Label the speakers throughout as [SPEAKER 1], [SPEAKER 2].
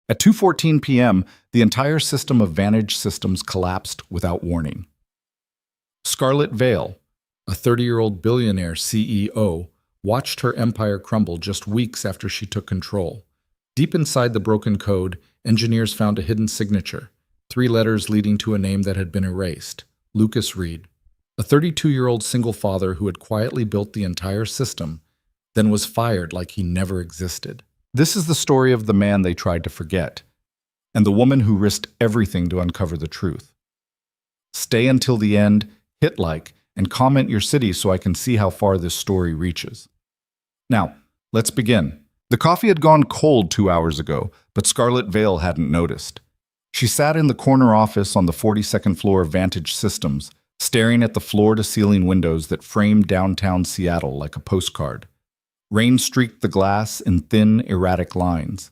[SPEAKER 1] At 2:14 p.m., the entire system of Vantage systems collapsed without warning. Scarlett Vale, a 30-year-old billionaire CEO, watched her empire crumble just weeks after she took control. Deep inside the broken code, engineers found a hidden signature, 3 letters leading to a name that had been erased: Lucas Reed, a 32-year-old single father who had quietly built the entire system, then was fired like he never existed. This is the story of the man they tried to forget, and the woman who risked everything to uncover the truth. Stay until the end, hit like, and comment your city so I can see how far this story reaches. Now, let's begin. The coffee had gone cold 2 hours ago, but Scarlett Vale hadn't noticed. She sat in the corner office on the 42nd floor of Vantage Systems, staring at the floor-to-ceiling windows that framed downtown Seattle like a postcard. Rain streaked the glass in thin, erratic lines.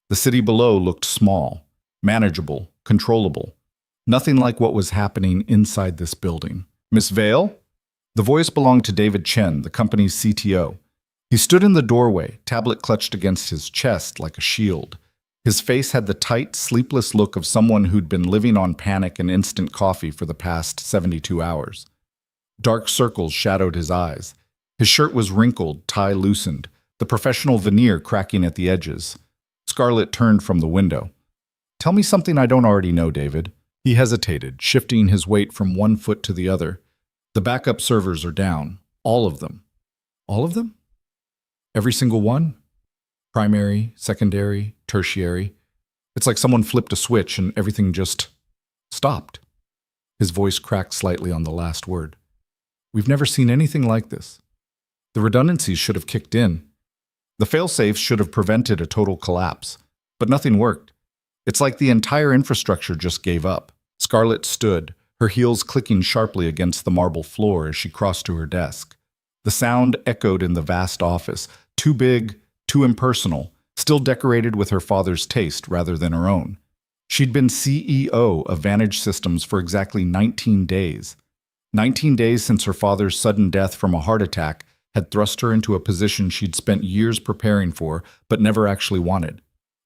[SPEAKER 1] The city below looked small, manageable, controllable. Nothing like what was happening inside this building. "Miss Vale?" The voice belonged to David Chen, the company's CTO. He stood in the doorway, tablet clutched against his chest like a shield. His face had the tight, sleepless look of someone who'd been living on panic and instant coffee for the past 72 hours. Dark circles shadowed his eyes. His shirt was wrinkled, tie loosened, the professional veneer cracking at the edges. Scarlett turned from the window. "Tell me something I don't already know, David." He hesitated, shifting his weight from one foot to the other. "The backup servers are down. All of them." "All of them?" "Every single one? Primary, secondary, tertiary. It's like someone flipped a switch and everything just stopped." His voice cracked slightly on the last word. "We've never seen anything like this. The redundancies should have kicked in. The failsafes should have prevented a total collapse. But nothing worked. It's like the entire infrastructure just gave up." Scarlett stood, her heels clicking sharply against the marble floor as she crossed to her desk. The sound echoed in the vast office, too big, too impersonal, still decorated with her father's taste rather than her own. She'd been CEO of Vantage Systems for exactly 19 days. 19 days since her father's sudden death from a heart attack had thrust her into a position she'd spent years preparing for but never actually wanted.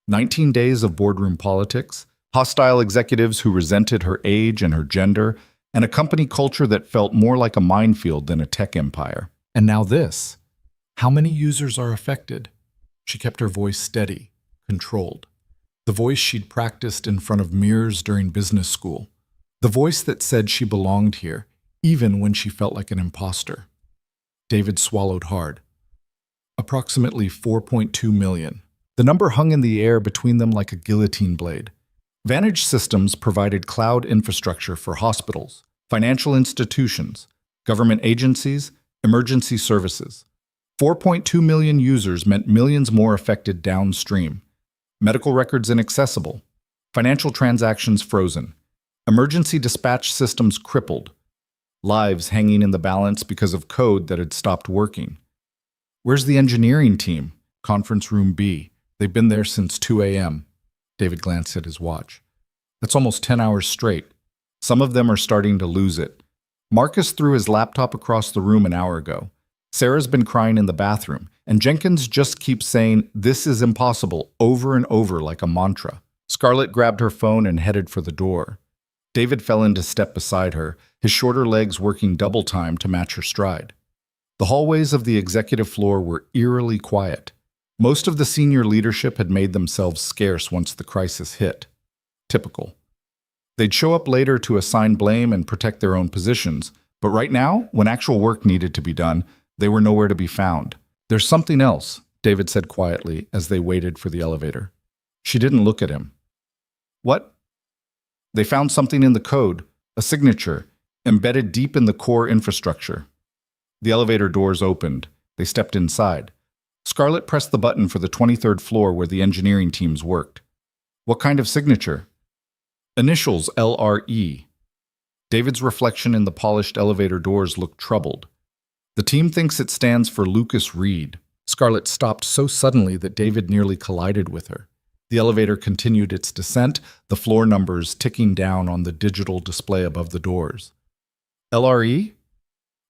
[SPEAKER 1] 19 days of boardroom politics, hostile executives who resented her age and her gender, and a company culture that felt more like a minefield than a tech empire. And now this. How many users are affected? She kept her voice steady, controlled. The voice she'd practiced in front of mirrors during business school. The voice that said she belonged here, even when she felt like an imposter. David swallowed hard. Approximately 4.2 million. The number hung in the air between them like a guillotine blade. Vantage Systems provided cloud infrastructure for hospitals, financial institutions, government agencies, emergency services. 4.2 million users meant millions more affected downstream. Medical records inaccessible. Financial transactions frozen. Emergency dispatch systems crippled. Lives hanging in the balance because of code that had stopped working. "Where's the engineering team?" "Conference room B. They've been there since 2 a.m. David glanced at his watch. "That's almost 10 hours straight. Some of them are starting to lose it." Marcus threw his laptop across the room an hour ago. Sarah's been crying in the bathroom, and Jenkins just keeps saying, "This is impossible," over and over like a mantra. Scarlett grabbed her phone and headed for the door. David fell into step beside her, his shorter legs working double time to match her stride. The hallways of the executive floor were eerily quiet. Most of the senior leadership had made themselves scarce once the crisis hit. Typical. They'd show up later to assign blame and protect their own positions, but right now, when actual work needed to be done, they were nowhere to be found. "There's something else," David said quietly as they waited for the elevator. She didn't look at him. "What?" "They found something in the code, a signature, embedded deep in the core infrastructure." The elevator doors opened. They stepped inside. Scarlett pressed the button for the 23rd floor where the engineering teams worked. "What kind of signature?" "Initials LRE." David's reflection in the polished elevator doors looked troubled. "The team thinks it stands for Lucas Reed." Scarlett stopped so suddenly that David nearly collided with her. The elevator continued its descent, the floor numbers ticking down on the digital display above the doors. "LRE?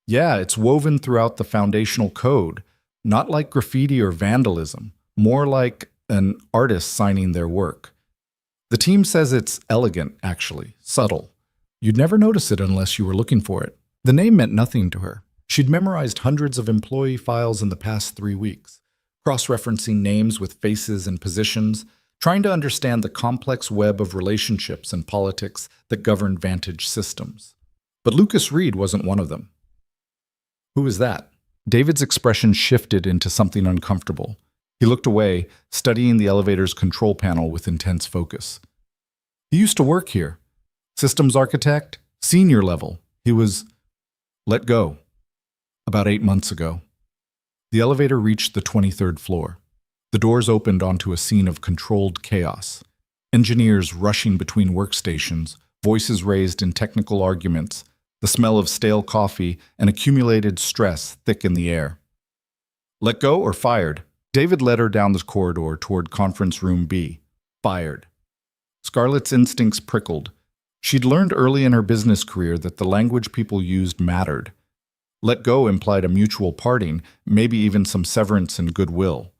[SPEAKER 1] Yeah, it's woven throughout the foundational code. Not like graffiti or vandalism, more like an artist signing their work. The team says it's elegant, actually, subtle. You'd never notice it unless you were looking for it. The name meant nothing to her. She'd memorized hundreds of employee files in the past 3 weeks, cross-referencing names with faces and positions, trying to understand the complex web of relationships and politics that govern Vantage systems. But Lucas Reed wasn't one of them. Who is that? David's expression shifted into something uncomfortable. He looked away, studying the elevator's control panel with intense focus. He used to work here. Systems architect, senior level. He was let go about 8 months ago. The elevator reached the 23rd floor. The doors opened onto a scene of controlled chaos. Engineers rushing between workstations, voices raised in technical arguments, the smell of stale coffee and accumulated stress thick in the air. Let go or fired? David led her down the corridor toward conference room B. Fired. Scarlett's instincts prickled. She'd learned early in her business career that the language people used mattered. Let go implied a mutual parting, maybe even some severance and goodwill.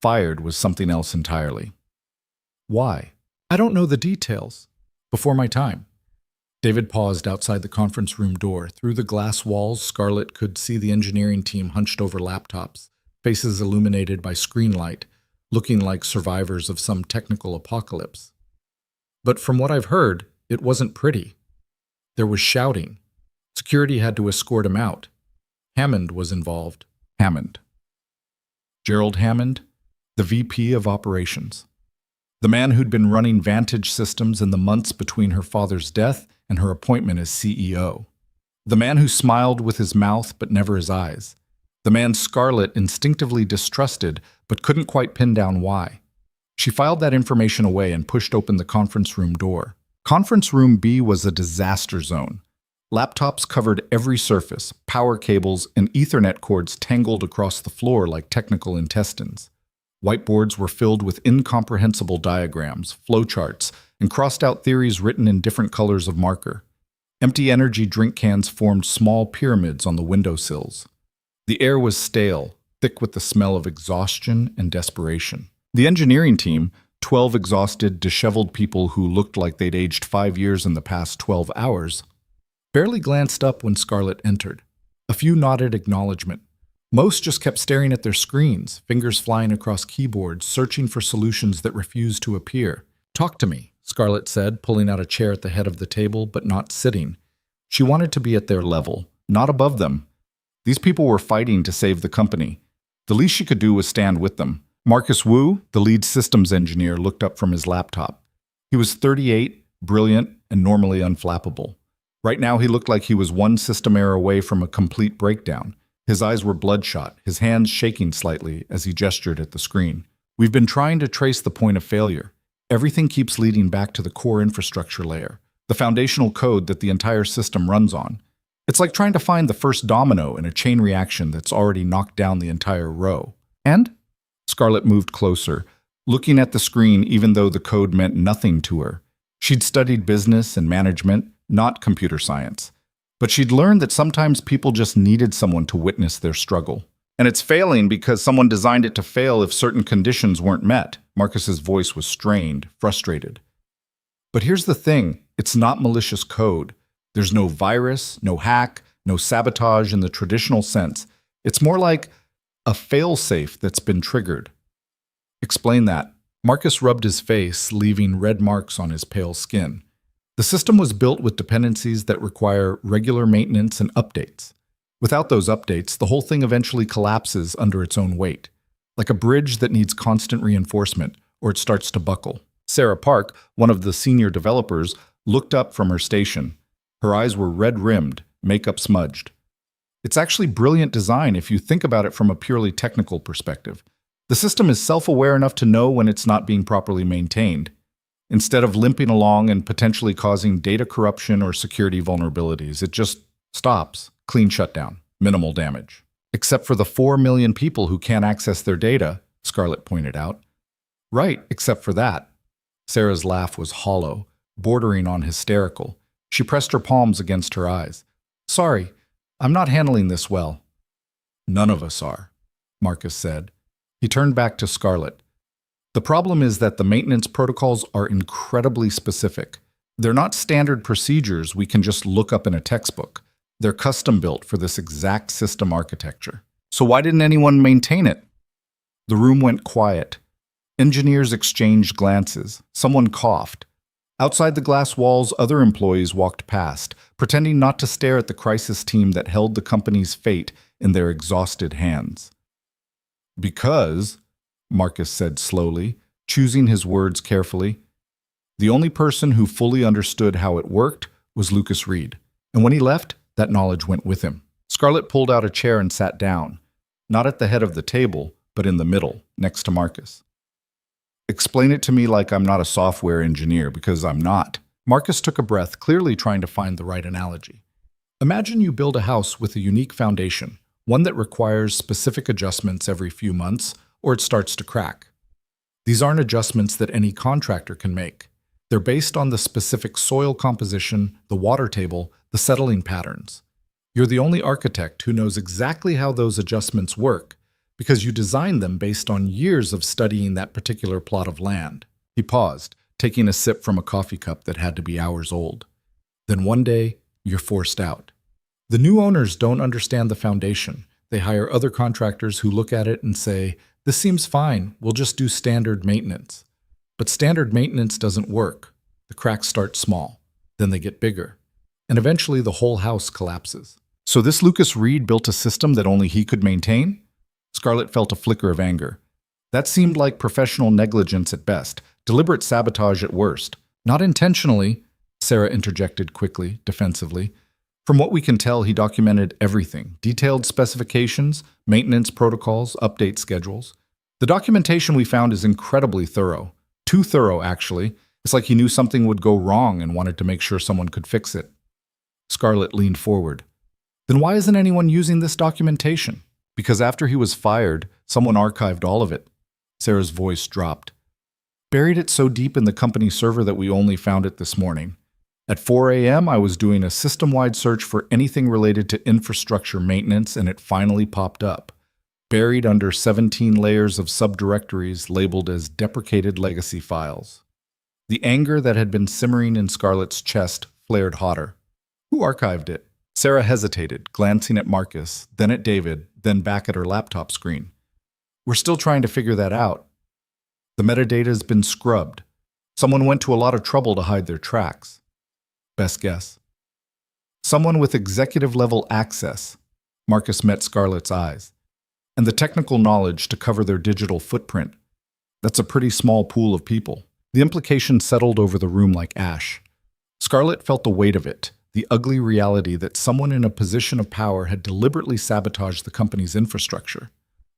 [SPEAKER 1] Fired was something else entirely. Why? I don't know the details. Before my time. David paused outside the conference room door. Through the glass walls, Scarlett could see the engineering team hunched over laptops, faces illuminated by screen light, looking like survivors of some technical apocalypse. But from what I've heard, it wasn't pretty. There was shouting. Security had to escort him out. Hammond was involved. Hammond. Gerald Hammond, the VP of Operations. The man who'd been running Vantage Systems in the months between her father's death and her appointment as CEO. The man who smiled with his mouth but never his eyes. The man Scarlett instinctively distrusted but couldn't quite pin down why. She filed that information away and pushed open the conference room door. Conference room B was a disaster zone. Laptops covered every surface, power cables and Ethernet cords tangled across the floor like technical intestines. Whiteboards were filled with incomprehensible diagrams, flowcharts, and crossed-out theories written in different colors of marker. Empty energy drink cans formed small pyramids on the windowsills. The air was stale, thick with the smell of exhaustion and desperation. The engineering team, 12 exhausted, disheveled people who looked like they'd aged 5 years in the past 12 hours, barely glanced up when Scarlett entered. A few nodded acknowledgement. Most just kept staring at their screens, fingers flying across keyboards, searching for solutions that refused to appear. "Talk to me," Scarlett said, pulling out a chair at the head of the table, but not sitting. She wanted to be at their level, not above them. These people were fighting to save the company. The least she could do was stand with them. Marcus Wu, the lead systems engineer, looked up from his laptop. He was 38, brilliant, and normally unflappable. Right now he looked like he was one system error away from a complete breakdown. His eyes were bloodshot, his hands shaking slightly as he gestured at the screen. "We've been trying to trace the point of failure. Everything keeps leading back to the core infrastructure layer, the foundational code that the entire system runs on. It's like trying to find the first domino in a chain reaction that's already knocked down the entire row." "And?" Scarlett moved closer, looking at the screen even though the code meant nothing to her. She'd studied business and management, not computer science. But she'd learned that sometimes people just needed someone to witness their struggle. "And it's failing because someone designed it to fail if certain conditions weren't met." Marcus's voice was strained, frustrated. "But here's the thing, it's not malicious code. There's no virus, no hack, no sabotage in the traditional sense. It's more like a fail-safe that's been triggered." "Explain that." Marcus rubbed his face, leaving red marks on his pale skin. The system was built with dependencies that require regular maintenance and updates. Without those updates, the whole thing eventually collapses under its own weight, like a bridge that needs constant reinforcement, or it starts to buckle. Sarah Park, one of the senior developers, looked up from her station. Her eyes were red-rimmed, makeup smudged. "It's actually brilliant design if you think about it from a purely technical perspective. The system is self-aware enough to know when it's not being properly maintained. Instead of limping along and potentially causing data corruption or security vulnerabilities, it just stops. Clean shutdown. Minimal damage. Except for the 4 million people who can't access their data," Scarlett pointed out. "Right, except for that." Sarah's laugh was hollow, bordering on hysterical. She pressed her palms against her eyes. "Sorry, I'm not handling this well." "None of us are," Marcus said. He turned back to Scarlett. The problem is that the maintenance protocols are incredibly specific. They're not standard procedures we can just look up in a textbook. They're custom built for this exact system architecture. So why didn't anyone maintain it? The room went quiet. Engineers exchanged glances. Someone coughed. Outside the glass walls, other employees walked past, pretending not to stare at the crisis team that held the company's fate in their exhausted hands. Because, Marcus said slowly, choosing his words carefully, the only person who fully understood how it worked was Lucas Reed. And when he left, that knowledge went with him. Scarlett pulled out a chair and sat down, not at the head of the table, but in the middle, next to Marcus. Explain it to me like I'm not a software engineer, because I'm not. Marcus took a breath, clearly trying to find the right analogy. Imagine you build a house with a unique foundation, one that requires specific adjustments every few months, or it starts to crack. These aren't adjustments that any contractor can make. They're based on the specific soil composition, the water table, the settling patterns. You're the only architect who knows exactly how those adjustments work, because you designed them based on years of studying that particular plot of land. He paused, taking a sip from a coffee cup that had to be hours old. Then one day, you're forced out. The new owners don't understand the foundation. They hire other contractors who look at it and say, "This seems fine, we'll just do standard maintenance." But standard maintenance doesn't work. The cracks start small, then they get bigger, and eventually the whole house collapses. So this Lucas Reed built a system that only he could maintain? Scarlett felt a flicker of anger. That seemed like professional negligence at best, deliberate sabotage at worst. Not intentionally, Sarah interjected quickly, defensively. From what we can tell, he documented everything, detailed specifications, maintenance protocols, update schedules. The documentation we found is incredibly thorough. Too thorough, actually. It's like he knew something would go wrong and wanted to make sure someone could fix it. Scarlett leaned forward. Then why isn't anyone using this documentation? Because after he was fired, someone archived all of it. Sarah's voice dropped. Buried it so deep in the company server that we only found it this morning. At 4 a.m., I was doing a system-wide search for anything related to infrastructure maintenance, and it finally popped up. Buried under 17 layers of subdirectories labeled as deprecated legacy files. The anger that had been simmering in Scarlett's chest flared hotter. Who archived it? Sarah hesitated, glancing at Marcus, then at David, then back at her laptop screen. We're still trying to figure that out. The metadata has been scrubbed. Someone went to a lot of trouble to hide their tracks. Best guess. Someone with executive-level access. Marcus met Scarlett's eyes. And the technical knowledge to cover their digital footprint. That's a pretty small pool of people. The implication settled over the room like ash. Scarlett felt the weight of it, the ugly reality that someone in a position of power had deliberately sabotaged the company's infrastructure.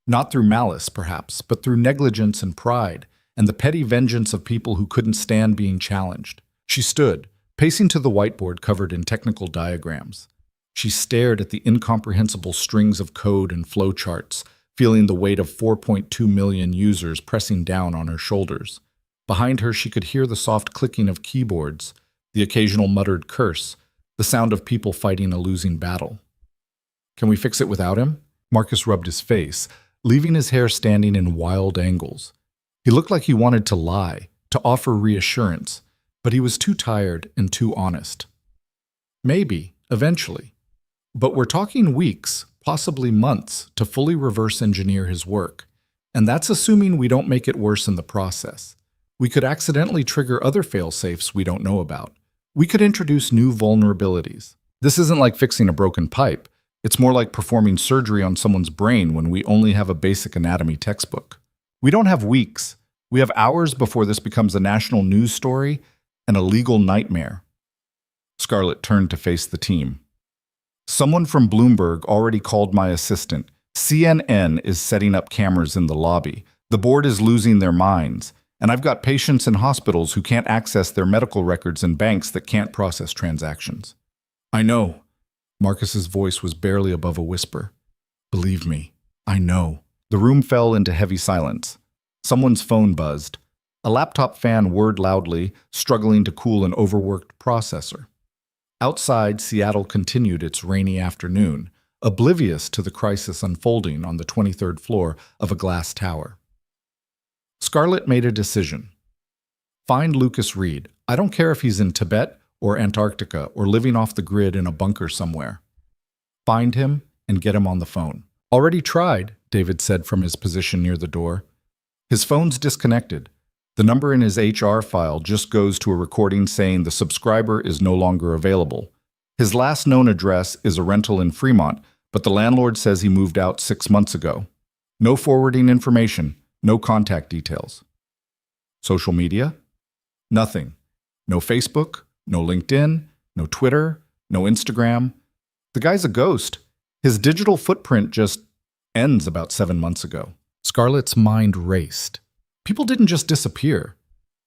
[SPEAKER 1] Not through malice, perhaps, but through negligence and pride, and the petty vengeance of people who couldn't stand being challenged. She stood, pacing to the whiteboard covered in technical diagrams. She stared at the incomprehensible strings of code and flowcharts, feeling the weight of 4.2 million users pressing down on her shoulders. Behind her, she could hear the soft clicking of keyboards, the occasional muttered curse, the sound of people fighting a losing battle. Can we fix it without him? Marcus rubbed his face, leaving his hair standing in wild angles. He looked like he wanted to lie, to offer reassurance, but he was too tired and too honest. Maybe, eventually. But we're talking weeks, possibly months, to fully reverse engineer his work. And that's assuming we don't make it worse in the process. We could accidentally trigger other fail-safes we don't know about. We could introduce new vulnerabilities. This isn't like fixing a broken pipe. It's more like performing surgery on someone's brain when we only have a basic anatomy textbook. We don't have weeks. We have hours before this becomes a national news story and a legal nightmare. Scarlett turned to face the team. Someone from Bloomberg already called my assistant. CNN is setting up cameras in the lobby. The board is losing their minds. And I've got patients in hospitals who can't access their medical records and banks that can't process transactions. I know. Marcus's voice was barely above a whisper. Believe me, I know. The room fell into heavy silence. Someone's phone buzzed. A laptop fan whirred loudly, struggling to cool an overworked processor. Outside, Seattle continued its rainy afternoon, oblivious to the crisis unfolding on the 23rd floor of a glass tower. Scarlett made a decision. Find Lucas Reed. I don't care if he's in Tibet or Antarctica or living off the grid in a bunker somewhere. Find him and get him on the phone. Already tried, David said from his position near the door. His phone's disconnected. The number in his HR file just goes to a recording saying the subscriber is no longer available. His last known address is a rental in Fremont, but the landlord says he moved out 6 months ago. No forwarding information, no contact details. Social media? Nothing. No Facebook, no LinkedIn, no Twitter, no Instagram. The guy's a ghost. His digital footprint just ends about 7 months ago. Scarlett's mind raced. People didn't just disappear.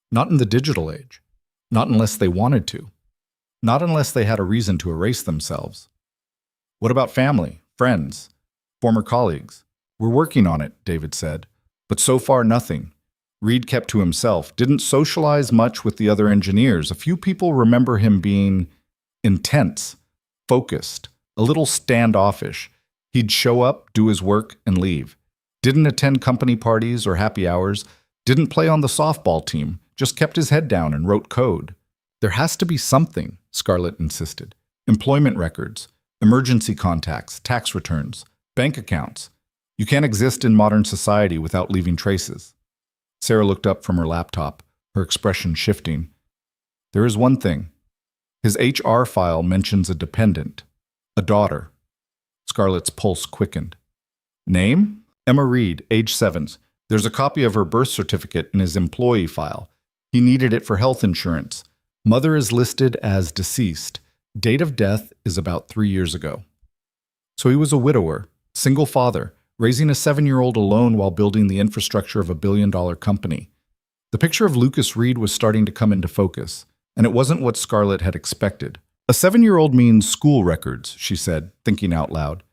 [SPEAKER 1] Not in the digital age. Not unless they wanted to. Not unless they had a reason to erase themselves. What about family, friends, former colleagues? We're working on it, David said. But so far, nothing. Reed kept to himself, didn't socialize much with the other engineers. A few people remember him being intense, focused, a little standoffish. He'd show up, do his work, and leave. Didn't attend company parties or happy hours, didn't play on the softball team, just kept his head down and wrote code. There has to be something, Scarlett insisted. Employment records, emergency contacts, tax returns, bank accounts. You can't exist in modern society without leaving traces. Sarah looked up from her laptop, her expression shifting. There is one thing. His HR file mentions a dependent, a daughter. Scarlett's pulse quickened. Name? Emma Reed, age 7. There's a copy of her birth certificate in his employee file. He needed it for health insurance. Mother is listed as deceased. Date of death is about 3 years ago. So he was a widower, single father, raising a 7-year-old alone while building the infrastructure of a billion-dollar company. The picture of Lucas Reed was starting to come into focus, and it wasn't what Scarlett had expected. A 7-year-old means school records, she said, thinking out loud.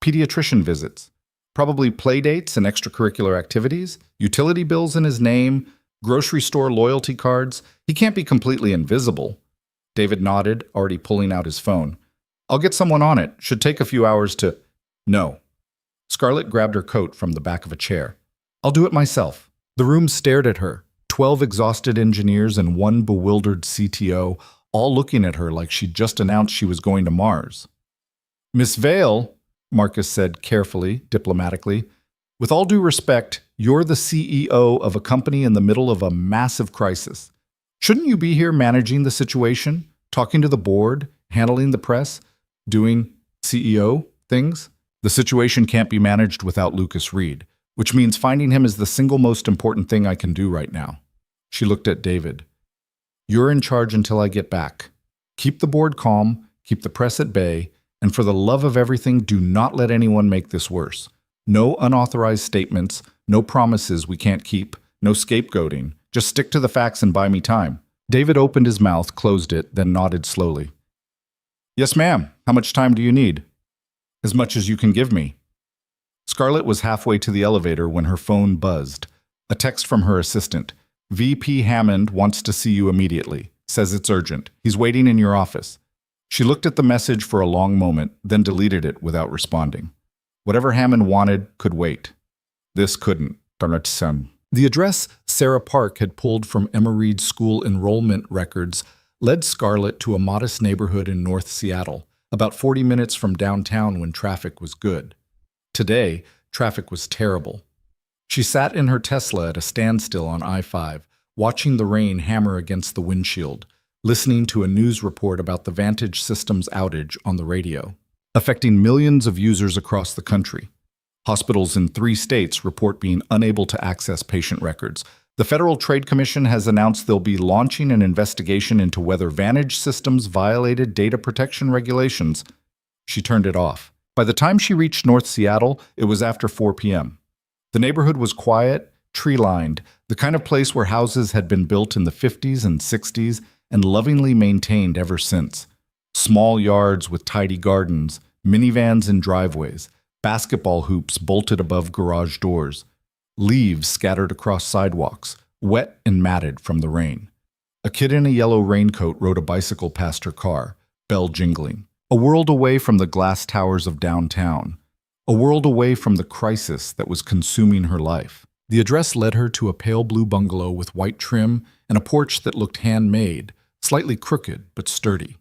[SPEAKER 1] Pediatrician visits. Probably play dates and extracurricular activities, utility bills in his name, grocery store loyalty cards. He can't be completely invisible. David nodded, already pulling out his phone. I'll get someone on it. Should take a few hours to... No. Scarlett grabbed her coat from the back of a chair. I'll do it myself. The room stared at her. 12 exhausted engineers and one bewildered CTO, all looking at her like she'd just announced she was going to Mars. Miss Vale, Marcus said carefully, diplomatically, with all due respect, you're the CEO of a company in the middle of a massive crisis. Shouldn't you be here managing the situation, talking to the board, handling the press, doing CEO things? The situation can't be managed without Lucas Reed, which means finding him is the single most important thing I can do right now. She looked at David. You're in charge until I get back. Keep the board calm, keep the press at bay, and for the love of everything, do not let anyone make this worse. No unauthorized statements, no promises we can't keep, no scapegoating. Just stick to the facts and buy me time. David opened his mouth, closed it, then nodded slowly. Yes, ma'am. How much time do you need? As much as you can give me. Scarlett was halfway to the elevator when her phone buzzed. A text from her assistant. VP Hammond wants to see you immediately. Says it's urgent. He's waiting in your office. She looked at the message for a long moment, then deleted it without responding. Whatever Hammond wanted could wait. This couldn't. The address Sarah Park had pulled from Emma Reed's school enrollment records led Scarlett to a modest neighborhood in North Seattle, about 40 minutes from downtown when traffic was good. Today, traffic was terrible. She sat in her Tesla at a standstill on I-5, watching the rain hammer against the windshield, listening to a news report about the Vantage Systems outage on the radio, affecting millions of users across the country. Hospitals in 3 states report being unable to access patient records. The Federal Trade Commission has announced they'll be launching an investigation into whether Vantage Systems violated data protection regulations. She turned it off. By the time she reached North Seattle, it was after 4 p.m. The neighborhood was quiet, tree-lined, the kind of place where houses had been built in the 50s and 60s and lovingly maintained ever since. Small yards with tidy gardens, minivans in driveways, basketball hoops bolted above garage doors, leaves scattered across sidewalks, wet and matted from the rain. A kid in a yellow raincoat rode a bicycle past her car, bell jingling. A world away from the glass towers of downtown. A world away from the crisis that was consuming her life. The address led her to a pale blue bungalow with white trim and a porch that looked handmade, slightly crooked but sturdy.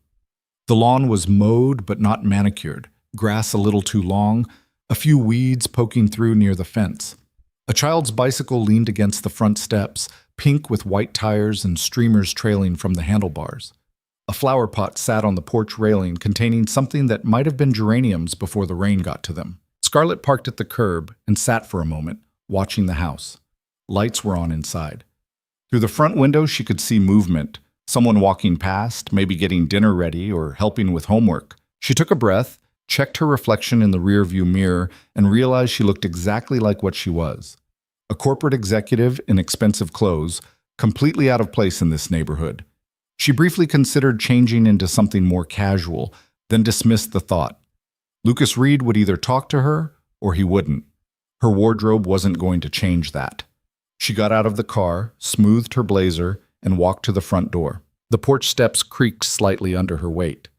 [SPEAKER 1] The lawn was mowed but not manicured, grass a little too long, a few weeds poking through near the fence. A child's bicycle leaned against the front steps, pink with white tires and streamers trailing from the handlebars. A flower pot sat on the porch railing containing something that might have been geraniums before the rain got to them. Scarlett parked at the curb and sat for a moment, watching the house. Lights were on inside. Through the front window she could see movement, someone walking past, maybe getting dinner ready or helping with homework. She took a breath, checked her reflection in the rearview mirror, and realized she looked exactly like what she was. A corporate executive in expensive clothes, completely out of place in this neighborhood. She briefly considered changing into something more casual, then dismissed the thought. Lucas Reed would either talk to her or he wouldn't. Her wardrobe wasn't going to change that. She got out of the car, smoothed her blazer, and walked to the front door. The porch steps creaked slightly under her weight.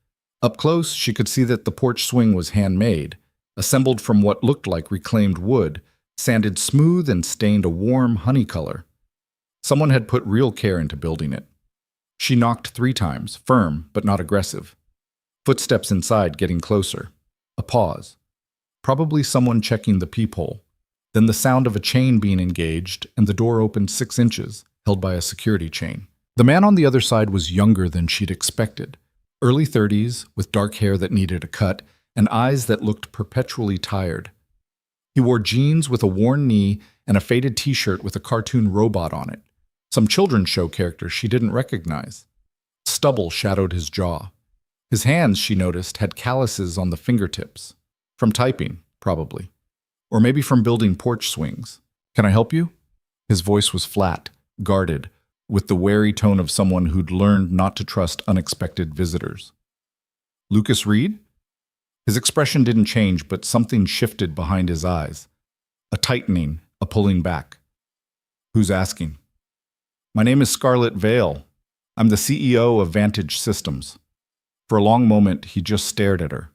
[SPEAKER 1] Up close, she could see that the porch swing was handmade, assembled from what looked like reclaimed wood, sanded smooth and stained a warm honey color. Someone had put real care into building it. She knocked 3 times, firm but not aggressive. Footsteps inside getting closer. A pause. Probably someone checking the peephole. Then the sound of a chain being engaged, and the door opened 6 inches, held by a security chain. The man on the other side was younger than she'd expected. Early 30s, with dark hair that needed a cut, and eyes that looked perpetually tired. He wore jeans with a worn knee and a faded t-shirt with a cartoon robot on it. Some children's show character she didn't recognize. Stubble shadowed his jaw. His hands, she noticed, had calluses on the fingertips. From typing, probably. Or maybe from building porch swings. "Can I help you?" His voice was flat, guarded, with the wary tone of someone who'd learned not to trust unexpected visitors. "Lucas Reed?" His expression didn't change, but something shifted behind his eyes. A tightening, a pulling back. "Who's asking?" "My name is Scarlett Vale. I'm the CEO of Vantage Systems." For a long moment, he just stared at her.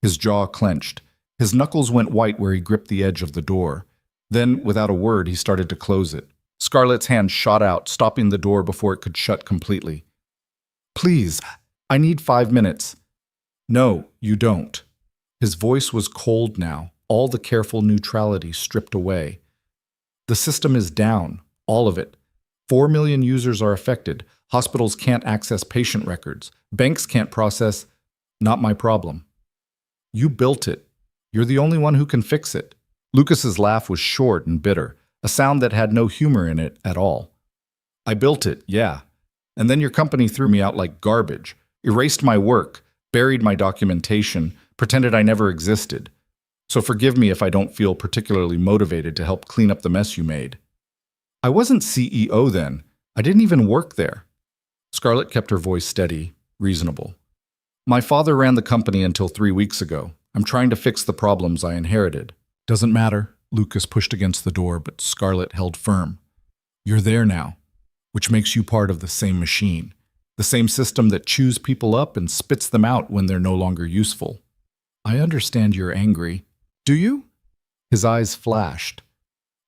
[SPEAKER 1] His jaw clenched. His knuckles went white where he gripped the edge of the door. Then, without a word, he started to close it. Scarlett's hand shot out, stopping the door before it could shut completely. "Please, I need 5 minutes." "No, you don't." His voice was cold now, all the careful neutrality stripped away. "The system is down, all of it. 4 million users are affected. Hospitals can't access patient records. Banks can't process. Not my problem." "You built it. You're the only one who can fix it." Lucas's laugh was short and bitter, a sound that had no humor in it at all. "I built it, yeah. And then your company threw me out like garbage, erased my work, buried my documentation, pretended I never existed. So forgive me if I don't feel particularly motivated to help clean up the mess you made." "I wasn't CEO then. I didn't even work there." Scarlett kept her voice steady, reasonable. "My father ran the company until 3 weeks ago. I'm trying to fix the problems I inherited." "Doesn't matter." Lucas pushed against the door, but Scarlett held firm. "You're there now, which makes you part of the same machine, the same system that chews people up and spits them out when they're no longer useful. I understand you're angry. Do you?" His eyes flashed.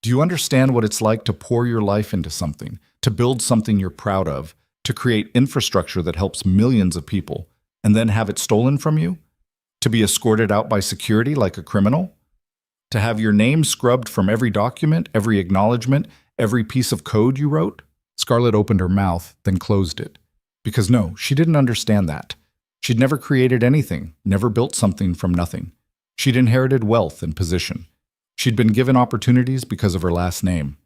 [SPEAKER 1] "Do you understand what it's like to pour your life into something, to build something you're proud of, to create infrastructure that helps millions of people, and then have it stolen from you? To be escorted out by security like a criminal? To have your name scrubbed from every document, every acknowledgement, every piece of code you wrote?" Scarlett opened her mouth, then closed it. Because no, she didn't understand that. She'd never created anything, never built something from nothing. She'd inherited wealth and position. She'd been given opportunities because of her last name.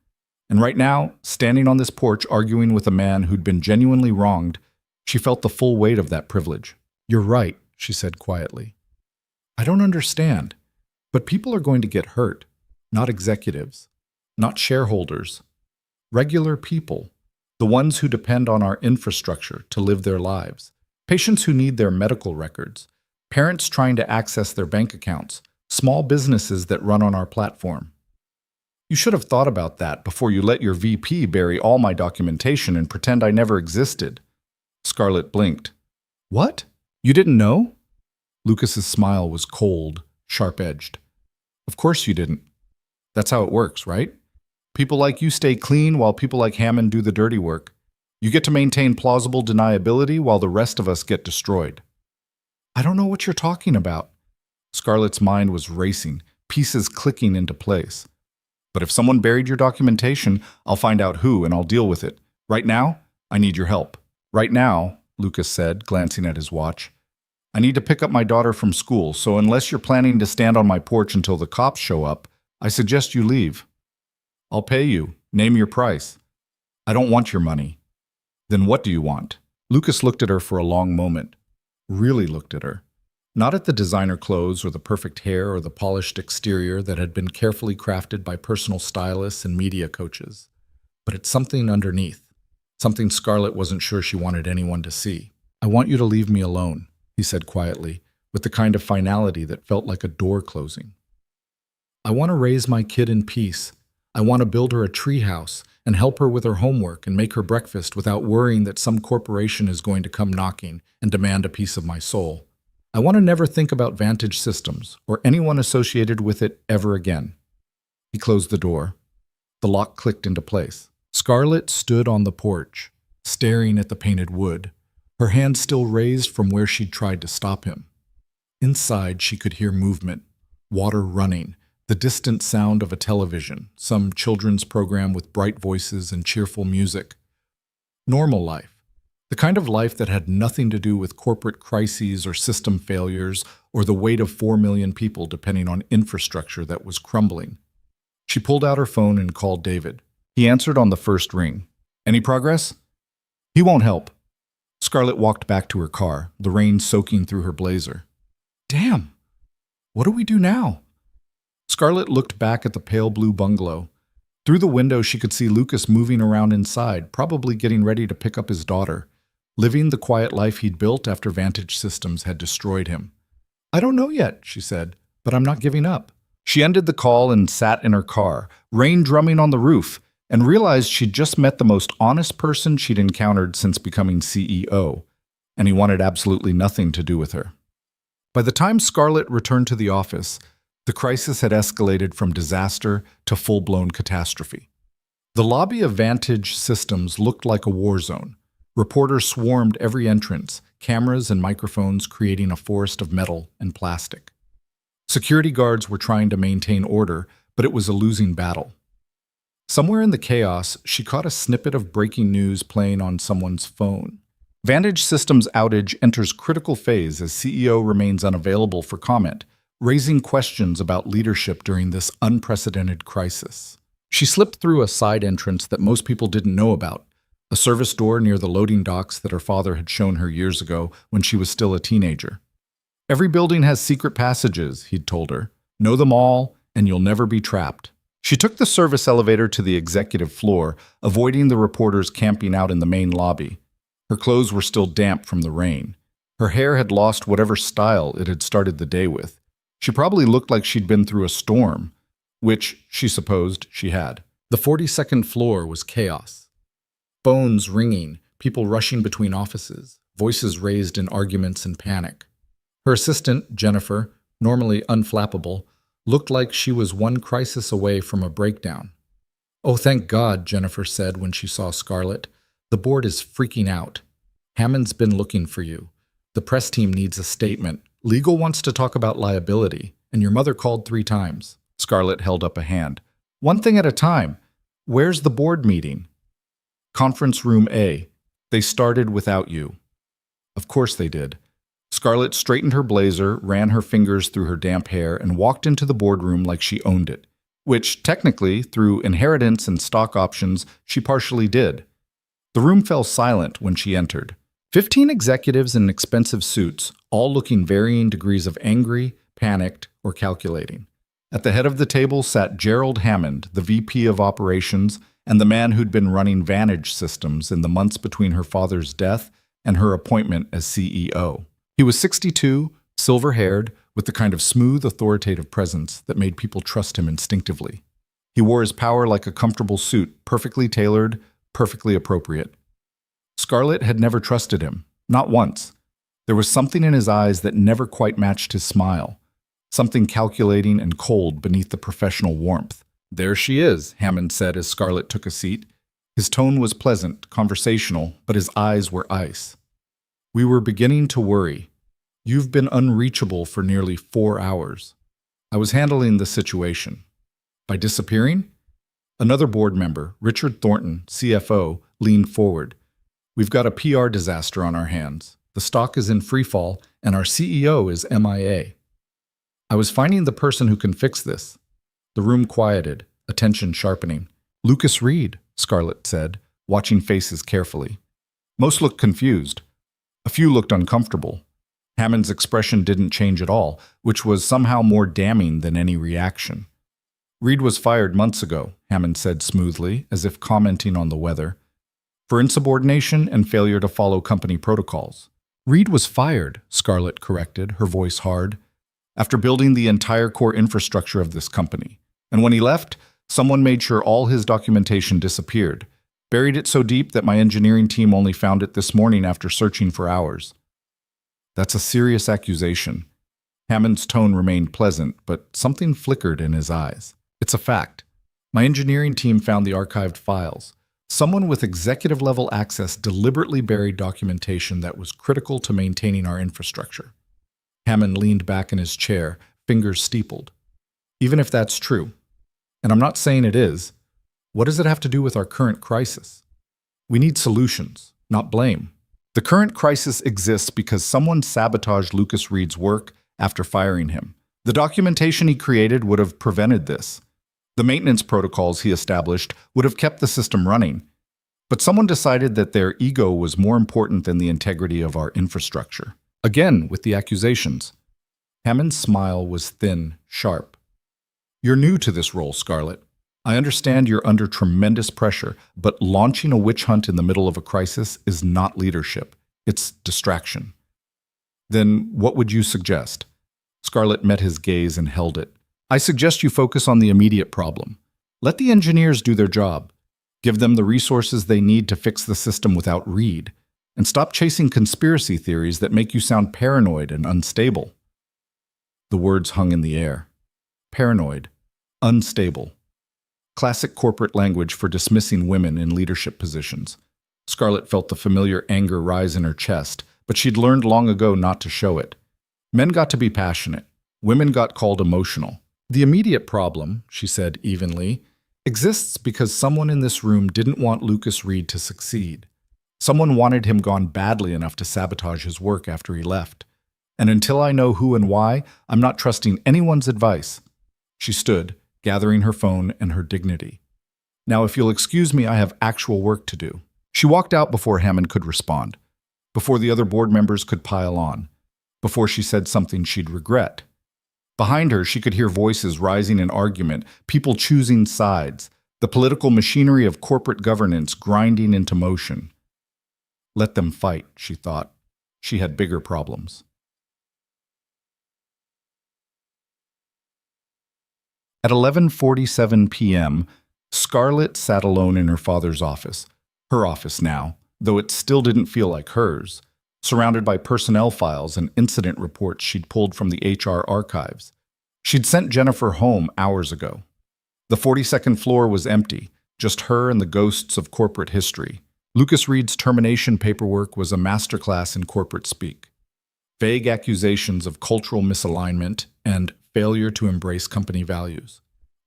[SPEAKER 1] And right now, standing on this porch arguing with a man who'd been genuinely wronged, she felt the full weight of that privilege. "You're right," she said quietly. "I don't understand. But people are going to get hurt, not executives, not shareholders. Regular people, the ones who depend on our infrastructure to live their lives. Patients who need their medical records, parents trying to access their bank accounts, small businesses that run on our platform. You should have thought about that before you let your VP bury all my documentation and pretend I never existed." Scarlett blinked. "What? You didn't know?" Lucas's smile was cold, sharp-edged. "Of course you didn't. That's how it works, right? People like you stay clean while people like Hammond do the dirty work. You get to maintain plausible deniability while the rest of us get destroyed. I don't know what you're talking about. Scarlett's mind was racing, pieces clicking into place. But if someone buried your documentation, I'll find out who and I'll deal with it. Right now, I need your help. Right now, Lucas said, glancing at his watch, I need to pick up my daughter from school, so unless you're planning to stand on my porch until the cops show up, I suggest you leave. I'll pay you. Name your price. I don't want your money. Then what do you want? Lucas looked at her for a long moment. Really looked at her. Not at the designer clothes or the perfect hair or the polished exterior that had been carefully crafted by personal stylists and media coaches, but at something underneath, something Scarlett wasn't sure she wanted anyone to see. I want you to leave me alone, he said quietly, with the kind of finality that felt like a door closing. I want to raise my kid in peace. I want to build her a treehouse and help her with her homework and make her breakfast without worrying that some corporation is going to come knocking and demand a piece of my soul. I want to never think about Vantage Systems or anyone associated with it ever again. He closed the door. The lock clicked into place. Scarlett stood on the porch, staring at the painted wood, her hand still raised from where she'd tried to stop him. Inside, she could hear movement, water running, the distant sound of a television, some children's program with bright voices and cheerful music. Normal life. The kind of life that had nothing to do with corporate crises or system failures or the weight of 4 million people depending on infrastructure that was crumbling. She pulled out her phone and called David. He answered on the first ring. Any progress? He won't help. Scarlett walked back to her car, the rain soaking through her blazer. Damn! What do we do now? Scarlett looked back at the pale blue bungalow. Through the window, she could see Lucas moving around inside, probably getting ready to pick up his daughter, living the quiet life he'd built after Vantage Systems had destroyed him. I don't know yet, she said, but I'm not giving up. She ended the call and sat in her car, rain drumming on the roof, and realized she'd just met the most honest person she'd encountered since becoming CEO, and he wanted absolutely nothing to do with her. By the time Scarlett returned to the office, the crisis had escalated from disaster to full-blown catastrophe. The lobby of Vantage Systems looked like a war zone. Reporters swarmed every entrance, cameras and microphones creating a forest of metal and plastic. Security guards were trying to maintain order, but it was a losing battle. Somewhere in the chaos, she caught a snippet of breaking news playing on someone's phone. Vantage Systems outage enters critical phase as CEO remains unavailable for comment, raising questions about leadership during this unprecedented crisis. She slipped through a side entrance that most people didn't know about, a service door near the loading docks that her father had shown her years ago when she was still a teenager. Every building has secret passages, he'd told her. Know them all, and you'll never be trapped. She took the service elevator to the executive floor, avoiding the reporters camping out in the main lobby. Her clothes were still damp from the rain. Her hair had lost whatever style it had started the day with. She probably looked like she'd been through a storm, which, she supposed, she had. The 42nd floor was chaos. Phones ringing, people rushing between offices, voices raised in arguments and panic. Her assistant, Jennifer, normally unflappable, looked like she was one crisis away from a breakdown. Oh, thank God, Jennifer said when she saw Scarlett. The board is freaking out. Hammond's been looking for you. The press team needs a statement. Legal wants to talk about liability, and your mother called 3 times. Scarlett held up a hand. One thing at a time. Where's the board meeting? Conference room A. They started without you. Of course they did. Scarlett straightened her blazer, ran her fingers through her damp hair, and walked into the boardroom like she owned it, which, technically, through inheritance and stock options, she partially did. The room fell silent when she entered. 15 executives in expensive suits, all looking varying degrees of angry, panicked, or calculating. At the head of the table sat Gerald Hammond, the VP of Operations, and the man who'd been running Vantage Systems in the months between her father's death and her appointment as CEO. He was 62, silver-haired, with the kind of smooth, authoritative presence that made people trust him instinctively. He wore his power like a comfortable suit, perfectly tailored, perfectly appropriate. Scarlett had never trusted him, not once. There was something in his eyes that never quite matched his smile, something calculating and cold beneath the professional warmth. There she is, Hammond said as Scarlett took a seat. His tone was pleasant, conversational, but his eyes were ice. We were beginning to worry. You've been unreachable for nearly 4 hours. I was handling the situation. By disappearing? Another board member, Richard Thornton, CFO, leaned forward. We've got a PR disaster on our hands. The stock is in freefall, and our CEO is MIA. I was finding the person who can fix this. The room quieted, attention sharpening. Lucas Reed, Scarlett said, watching faces carefully. Most looked confused. A few looked uncomfortable. Hammond's expression didn't change at all, which was somehow more damning than any reaction. Reed was fired months ago, Hammond said smoothly, as if commenting on the weather, for insubordination and failure to follow company protocols. Reed was fired, Scarlett corrected, her voice hard, after building the entire core infrastructure of this company. And when he left, someone made sure all his documentation disappeared, buried it so deep that my engineering team only found it this morning after searching for hours. That's a serious accusation. Hammond's tone remained pleasant, but something flickered in his eyes. It's a fact. My engineering team found the archived files. Someone with executive-level access deliberately buried documentation that was critical to maintaining our infrastructure. Hammond leaned back in his chair, fingers steepled. Even if that's true, and I'm not saying it is, what does it have to do with our current crisis? We need solutions, not blame. The current crisis exists because someone sabotaged Lucas Reed's work after firing him. The documentation he created would have prevented this. The maintenance protocols he established would have kept the system running. But someone decided that their ego was more important than the integrity of our infrastructure. Again, with the accusations. Hammond's smile was thin, sharp. You're new to this role, Scarlett. I understand you're under tremendous pressure, but launching a witch hunt in the middle of a crisis is not leadership. It's distraction. Then what would you suggest? Scarlett met his gaze and held it. I suggest you focus on the immediate problem. Let the engineers do their job. Give them the resources they need to fix the system without Reed. And stop chasing conspiracy theories that make you sound paranoid and unstable. The words hung in the air. Paranoid. Unstable. Classic corporate language for dismissing women in leadership positions. Scarlett felt the familiar anger rise in her chest, but she'd learned long ago not to show it. Men got to be passionate. Women got called emotional. The immediate problem, she said evenly, exists because someone in this room didn't want Lucas Reed to succeed. Someone wanted him gone badly enough to sabotage his work after he left. And until I know who and why, I'm not trusting anyone's advice. She stood, gathering her phone and her dignity. Now, if you'll excuse me, I have actual work to do. She walked out before Hammond could respond, before the other board members could pile on, before she said something she'd regret. Behind her, she could hear voices rising in argument, people choosing sides, the political machinery of corporate governance grinding into motion. Let them fight, she thought. She had bigger problems. At 11:47 p.m., Scarlett sat alone in her father's office, her office now, though it still didn't feel like hers, surrounded by personnel files and incident reports she'd pulled from the HR archives. She'd sent Jennifer home hours ago. The 42nd floor was empty, just her and the ghosts of corporate history. Lucas Reed's termination paperwork was a masterclass in corporate speak. Vague accusations of cultural misalignment and failure to embrace company values.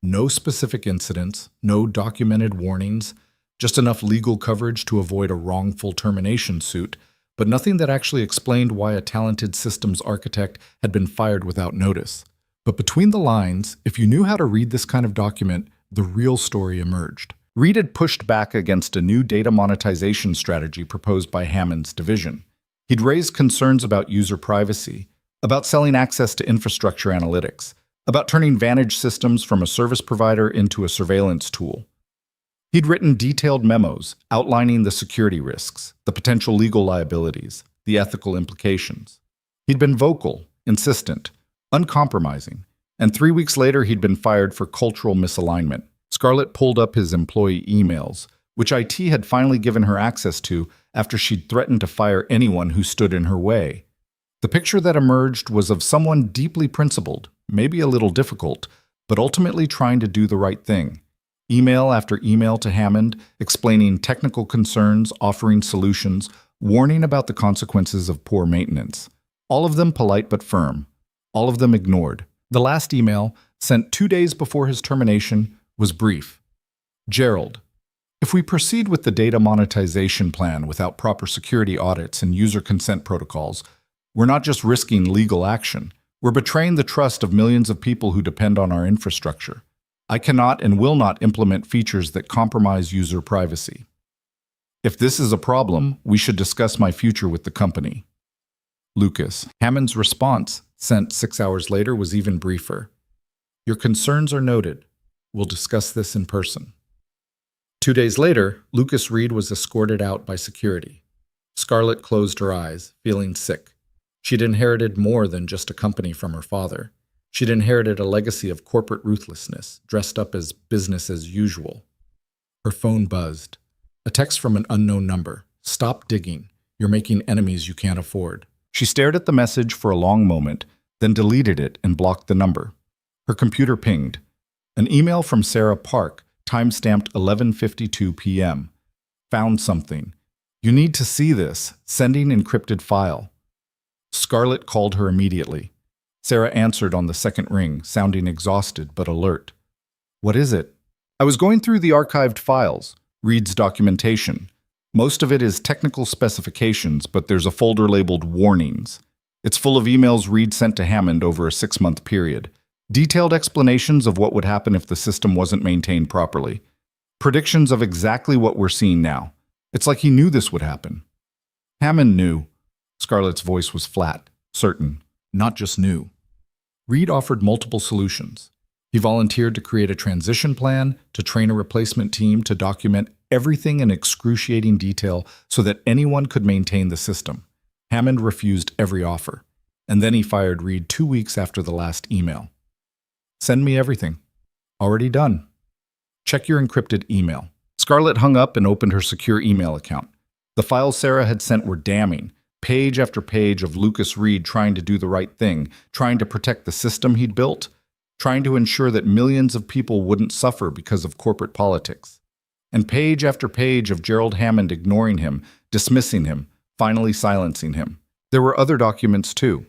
[SPEAKER 1] No specific incidents, no documented warnings, just enough legal coverage to avoid a wrongful termination suit, but nothing that actually explained why a talented systems architect had been fired without notice. But between the lines, if you knew how to read this kind of document, the real story emerged. Reed had pushed back against a new data monetization strategy proposed by Hammond's division. He'd raised concerns about user privacy, about selling access to infrastructure analytics, about turning Vantage systems from a service provider into a surveillance tool. He'd written detailed memos outlining the security risks, the potential legal liabilities, the ethical implications. He'd been vocal, insistent, uncompromising, and 3 weeks later he'd been fired for cultural misalignment. Scarlett pulled up his employee emails, which IT had finally given her access to after she'd threatened to fire anyone who stood in her way. The picture that emerged was of someone deeply principled, maybe a little difficult, but ultimately trying to do the right thing. Email after email to Hammond, explaining technical concerns, offering solutions, warning about the consequences of poor maintenance. All of them polite but firm. All of them ignored. The last email, sent 2 days before his termination, was brief. Gerald, if we proceed with the data monetization plan without proper security audits and user consent protocols, we're not just risking legal action. We're betraying the trust of millions of people who depend on our infrastructure. I cannot and will not implement features that compromise user privacy. If this is a problem, we should discuss my future with the company. Lucas. Hammond's response, sent 6 hours later, was even briefer. Your concerns are noted. We'll discuss this in person. 2 days later, Lucas Reed was escorted out by security. Scarlett closed her eyes, feeling sick. She'd inherited more than just a company from her father. She'd inherited a legacy of corporate ruthlessness, dressed up as business as usual. Her phone buzzed. A text from an unknown number. Stop digging. You're making enemies you can't afford. She stared at the message for a long moment, then deleted it and blocked the number. Her computer pinged. An email from Sarah Park, time-stamped 11:52 p.m. Found something. You need to see this. Sending encrypted file. Scarlett called her immediately. Sarah answered on the second ring, sounding exhausted but alert. What is it? I was going through the archived files, Reed's documentation. Most of it is technical specifications, but there's a folder labeled Warnings. It's full of emails Reed sent to Hammond over a 6-month period. Detailed explanations of what would happen if the system wasn't maintained properly. Predictions of exactly what we're seeing now. It's like he knew this would happen. Hammond knew. Scarlett's voice was flat, certain, not just knew. Reed offered multiple solutions. He volunteered to create a transition plan, to train a replacement team, to document everything in excruciating detail so that anyone could maintain the system. Hammond refused every offer, and then he fired Reed 2 weeks after the last email. Send me everything. Already done. Check your encrypted email. Scarlett hung up and opened her secure email account. The files Sarah had sent were damning. Page after page of Lucas Reed trying to do the right thing, trying to protect the system he'd built, trying to ensure that millions of people wouldn't suffer because of corporate politics. And page after page of Gerald Hammond ignoring him, dismissing him, finally silencing him. There were other documents too.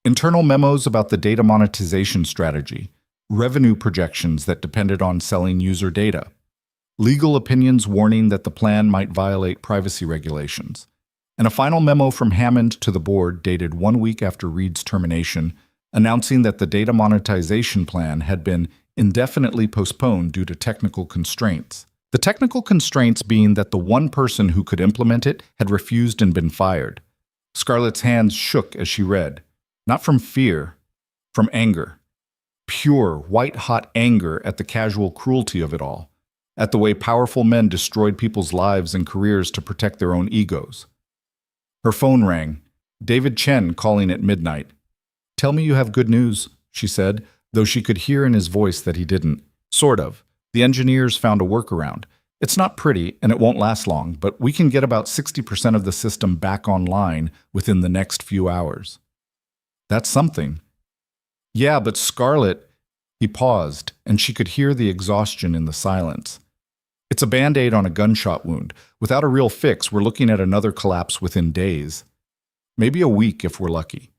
[SPEAKER 1] Internal memos about the data monetization strategy, revenue projections that depended on selling user data, legal opinions warning that the plan might violate privacy regulations, and a final memo from Hammond to the board dated 1 week after Reed's termination, announcing that the data monetization plan had been indefinitely postponed due to technical constraints. The technical constraints being that the one person who could implement it had refused and been fired. Scarlett's hands shook as she read, not from fear, from anger. Pure, white-hot anger at the casual cruelty of it all, at the way powerful men destroyed people's lives and careers to protect their own egos. Her phone rang. David Chen calling at midnight. Tell me you have good news, she said, though she could hear in his voice that he didn't. Sort of. The engineers found a workaround. It's not pretty, and it won't last long, but we can get about 60% of the system back online within the next few hours. That's something. Yeah, but Scarlett... He paused, and she could hear the exhaustion in the silence. It's a Band-Aid on a gunshot wound. Without a real fix, we're looking at another collapse within days. Maybe a week if we're lucky.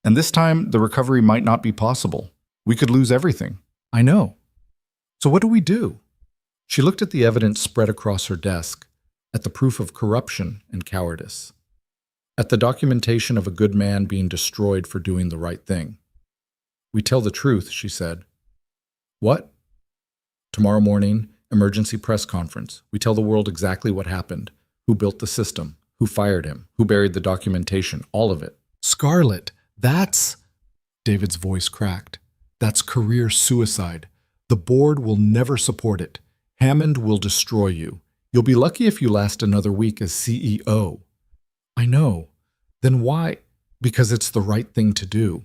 [SPEAKER 1] And this time, the recovery might not be possible. We could lose everything. I know. So what do we do? She looked at the evidence spread across her desk, at the proof of corruption and cowardice, at the documentation of a good man being destroyed for doing the right thing. We tell the truth, she said. What? Tomorrow morning, emergency press conference. We tell the world exactly what happened, who built the system, who fired him, who buried the documentation, all of it. Scarlett, that's... David's voice cracked. That's career suicide. The board will never support it. Hammond will destroy you. You'll be lucky if you last another week as CEO. I know. Then why? Because it's the right thing to do.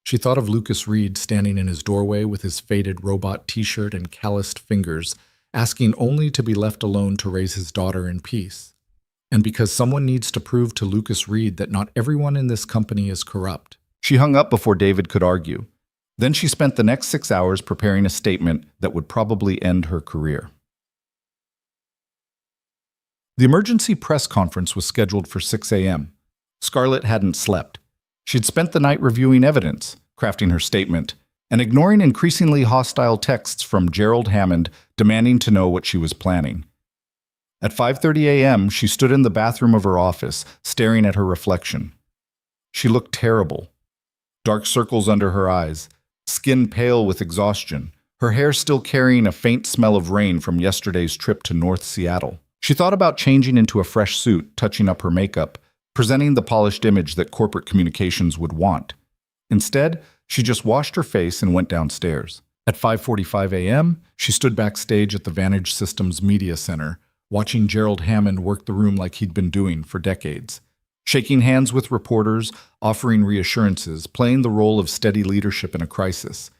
[SPEAKER 1] She thought of Lucas Reed standing in his doorway with his faded robot t-shirt and calloused fingers, asking only to be left alone to raise his daughter in peace. And because someone needs to prove to Lucas Reed that not everyone in this company is corrupt. She hung up before David could argue. Then she spent the next 6 hours preparing a statement that would probably end her career. The emergency press conference was scheduled for 6 a.m. Scarlett hadn't slept. She'd spent the night reviewing evidence, crafting her statement, and ignoring increasingly hostile texts from Gerald Hammond demanding to know what she was planning. At 5:30 a.m., she stood in the bathroom of her office, staring at her reflection. She looked terrible. Dark circles under her eyes, skin pale with exhaustion, her hair still carrying a faint smell of rain from yesterday's trip to North Seattle. She thought about changing into a fresh suit, touching up her makeup, presenting the polished image that corporate communications would want. Instead, she just washed her face and went downstairs. At 5:45 a.m., she stood backstage at the Vantage Systems Media Center, watching Gerald Hammond work the room like he'd been doing for decades. Shaking hands with reporters, offering reassurances, playing the role of steady leadership in a crisis.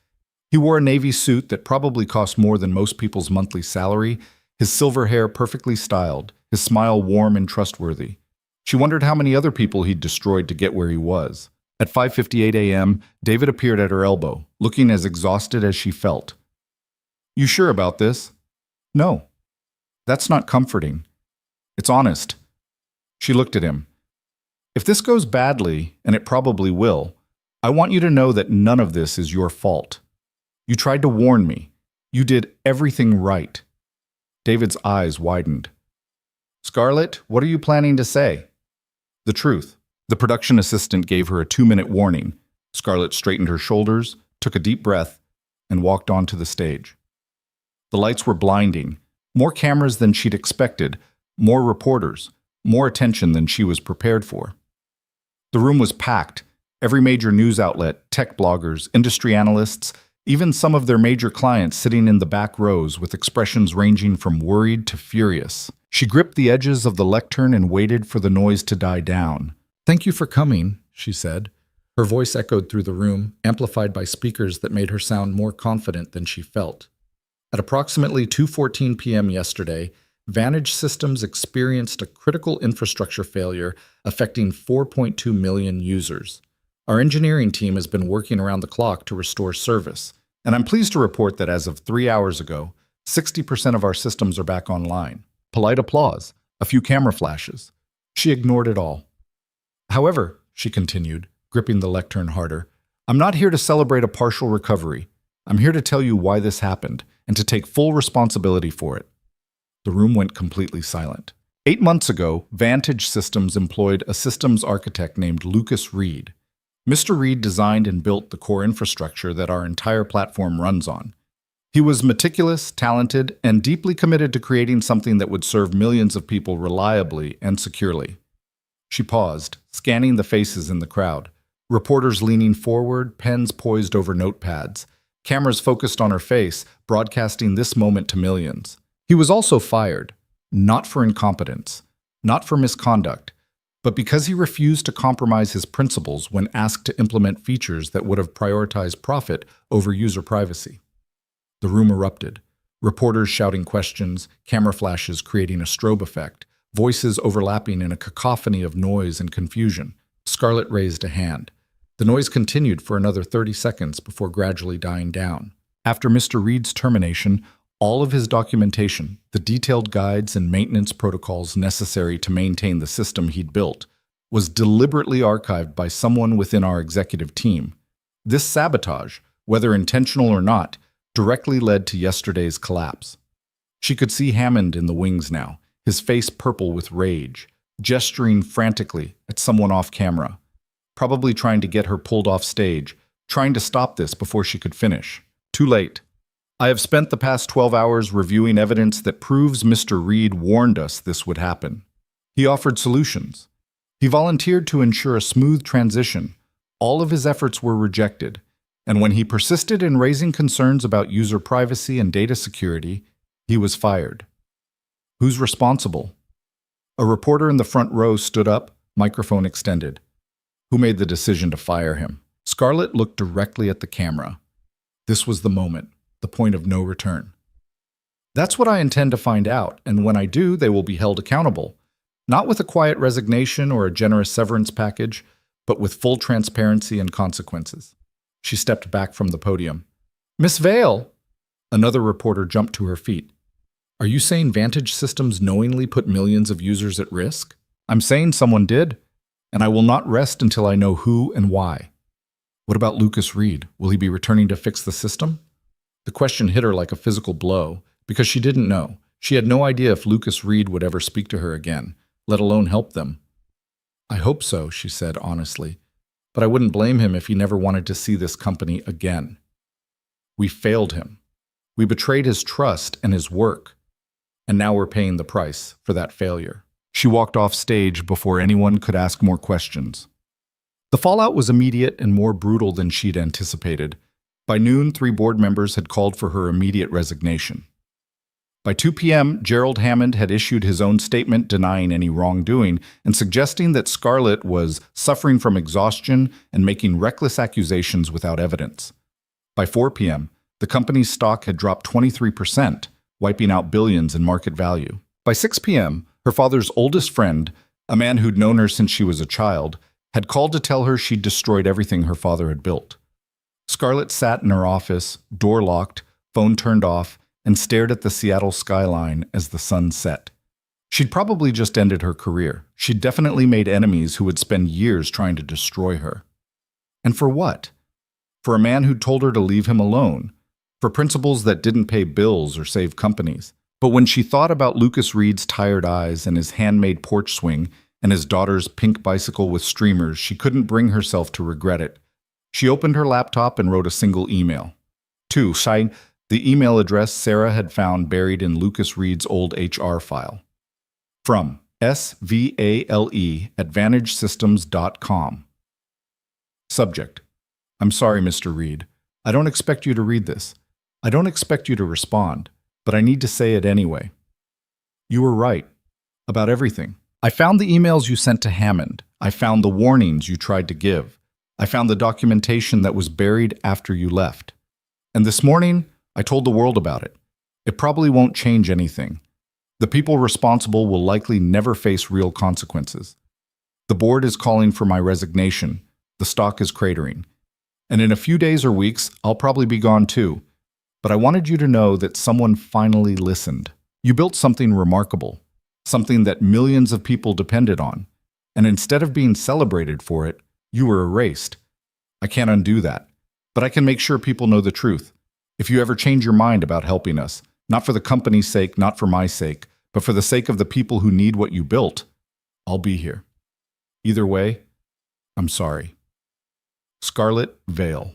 [SPEAKER 1] He wore a navy suit that probably cost more than most people's monthly salary, his silver hair perfectly styled, his smile warm and trustworthy. She wondered how many other people he'd destroyed to get where he was. At 5:58 a.m., David appeared at her elbow, looking as exhausted as she felt. "You sure about this?" "No." "That's not comforting. It's honest." She looked at him. "If this goes badly, and it probably will, I want you to know that none of this is your fault. You tried to warn me. You did everything right." David's eyes widened. "Scarlett, what are you planning to say?" "The truth." The production assistant gave her a 2-minute warning. Scarlett straightened her shoulders, took a deep breath, and walked onto the stage. The lights were blinding. More cameras than she'd expected, more reporters, more attention than she was prepared for. The room was packed. Every major news outlet, tech bloggers, industry analysts, even some of their major clients sitting in the back rows with expressions ranging from worried to furious. She gripped the edges of the lectern and waited for the noise to die down. "Thank you for coming," she said. Her voice echoed through the room, amplified by speakers that made her sound more confident than she felt. At approximately 2:14 p.m. yesterday, Vantage Systems experienced a critical infrastructure failure affecting 4.2 million users. Our engineering team has been working around the clock to restore service, and I'm pleased to report that as of 3 hours ago, 60% of our systems are back online. Polite applause, a few camera flashes. She ignored it all. "However," she continued, gripping the lectern harder, "I'm not here to celebrate a partial recovery. I'm here to tell you why this happened and to take full responsibility for it." The room went completely silent. 8 months ago, Vantage Systems employed a systems architect named Lucas Reed. Mr. Reed designed and built the core infrastructure that our entire platform runs on. He was meticulous, talented, and deeply committed to creating something that would serve millions of people reliably and securely. She paused, scanning the faces in the crowd. Reporters leaning forward, pens poised over notepads. Cameras focused on her face, broadcasting this moment to millions. He was also fired, not for incompetence, not for misconduct, but because he refused to compromise his principles when asked to implement features that would have prioritized profit over user privacy. The room erupted. Reporters shouting questions, camera flashes creating a strobe effect, voices overlapping in a cacophony of noise and confusion. Scarlett raised a hand. The noise continued for another 30 seconds before gradually dying down. After Mr. Reed's termination, all of his documentation, the detailed guides and maintenance protocols necessary to maintain the system he'd built, was deliberately archived by someone within our executive team. This sabotage, whether intentional or not, directly led to yesterday's collapse. She could see Hammond in the wings now, his face purple with rage, gesturing frantically at someone off camera, probably trying to get her pulled off stage, trying to stop this before she could finish. Too late. I have spent the past 12 hours reviewing evidence that proves Mr. Reed warned us this would happen. He offered solutions. He volunteered to ensure a smooth transition. All of his efforts were rejected, and when he persisted in raising concerns about user privacy and data security, he was fired. Who's responsible? A reporter in the front row stood up, microphone extended. Who made the decision to fire him? Scarlett looked directly at the camera. This was the moment, the point of no return. That's what I intend to find out, and when I do, they will be held accountable. Not with a quiet resignation or a generous severance package, but with full transparency and consequences. She stepped back from the podium. Miss Vale! Another reporter jumped to her feet. Are you saying Vantage Systems knowingly put millions of users at risk? I'm saying someone did, and I will not rest until I know who and why. What about Lucas Reed? Will he be returning to fix the system? The question hit her like a physical blow, because she didn't know. She had no idea if Lucas Reed would ever speak to her again, let alone help them. I hope so, she said honestly, but I wouldn't blame him if he never wanted to see this company again. We failed him. We betrayed his trust and his work, and now we're paying the price for that failure. She walked off stage before anyone could ask more questions. The fallout was immediate and more brutal than she'd anticipated. By noon, 3 board members had called for her immediate resignation. By 2 p.m., Gerald Hammond had issued his own statement denying any wrongdoing and suggesting that Scarlett was suffering from exhaustion and making reckless accusations without evidence. By 4 p.m., the company's stock had dropped 23%, wiping out billions in market value. By 6 p.m., her father's oldest friend, a man who'd known her since she was a child, had called to tell her she'd destroyed everything her father had built. Scarlett sat in her office, door locked, phone turned off, and stared at the Seattle skyline as the sun set. She'd probably just ended her career. She'd definitely made enemies who would spend years trying to destroy her. And for what? For a man who'd told her to leave him alone, for principles that didn't pay bills or save companies. But when she thought about Lucas Reed's tired eyes and his handmade porch swing and his daughter's pink bicycle with streamers, she couldn't bring herself to regret it. She opened her laptop and wrote a single email. To Shai, the email address Sarah had found buried in Lucas Reed's old HR file. From svale@vantagesystems.com. Subject: I'm sorry, Mr. Reed. I don't expect you to read this. I don't expect you to respond, but I need to say it anyway. You were right about everything. I found the emails you sent to Hammond. I found the warnings you tried to give. I found the documentation that was buried after you left. And this morning, I told the world about it. It probably won't change anything. The people responsible will likely never face real consequences. The board is calling for my resignation. The stock is cratering. And in a few days or weeks, I'll probably be gone too. But I wanted you to know that someone finally listened. You built something remarkable, something that millions of people depended on. And instead of being celebrated for it, you were erased. I can't undo that, but I can make sure people know the truth. If you ever change your mind about helping us, not for the company's sake, not for my sake, but for the sake of the people who need what you built, I'll be here. Either way, I'm sorry. Scarlett Vale.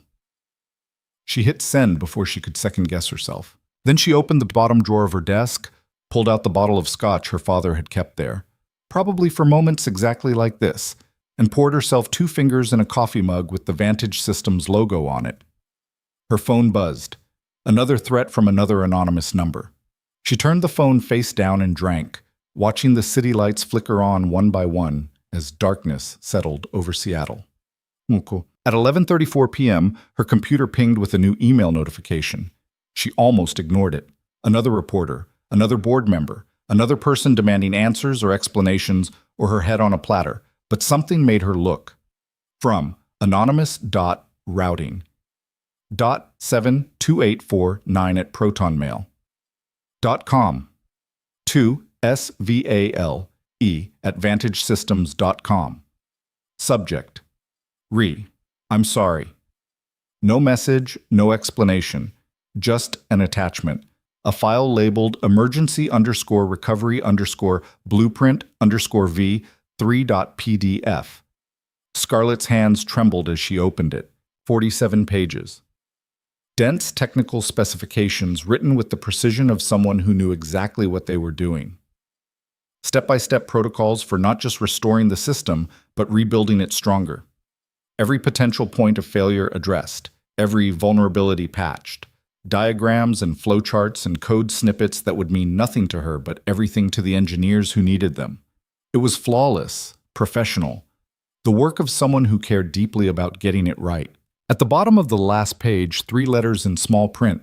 [SPEAKER 1] She hit send before she could second-guess herself. Then she opened the bottom drawer of her desk, pulled out the bottle of scotch her father had kept there, probably for moments exactly like this, and poured herself 2 fingers in a coffee mug with the Vantage Systems logo on it. Her phone buzzed. Another threat from another anonymous number. She turned the phone face down and drank, watching the city lights flicker on one by one as darkness settled over Seattle. At 11:34 p.m., her computer pinged with a new email notification. She almost ignored it. Another reporter, another board member, another person demanding answers or explanations, or her head on a platter. But something made her look. From anonymous.routing. .72849@protonmail.com to svale@vantagesystems.com. Subject: I'm sorry. No message, no explanation, just an attachment. A file labeled emergency_recovery_blueprint_V 3.pdf. Scarlett's hands trembled as she opened it. 47 pages. Dense technical specifications written with the precision of someone who knew exactly what they were doing. Step-by-step protocols for not just restoring the system, but rebuilding it stronger. Every potential point of failure addressed, every vulnerability patched. Diagrams and flowcharts and code snippets that would mean nothing to her but everything to the engineers who needed them. It was flawless, professional, the work of someone who cared deeply about getting it right. At the bottom of the last page, 3 letters in small print,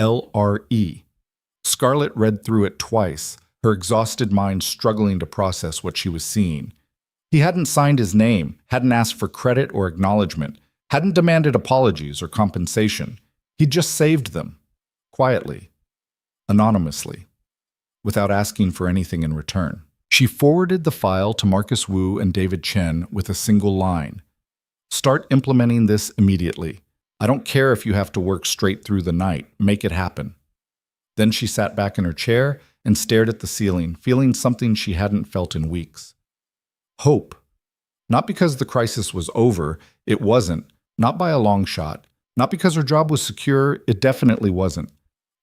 [SPEAKER 1] LRE. Scarlett read through it twice, her exhausted mind struggling to process what she was seeing. He hadn't signed his name, hadn't asked for credit or acknowledgement, Hadn't demanded apologies or compensation. He'd just saved them. Quietly. Anonymously. Without asking for anything in return. She forwarded the file to Marcus Wu and David Chen with a single line. Start implementing this immediately. I don't care if you have to work straight through the night. Make it happen. Then she sat back in her chair and stared at the ceiling, feeling something she hadn't felt in weeks. Hope. Not because the crisis was over, it wasn't. Not by a long shot. Not because her job was secure, it definitely wasn't.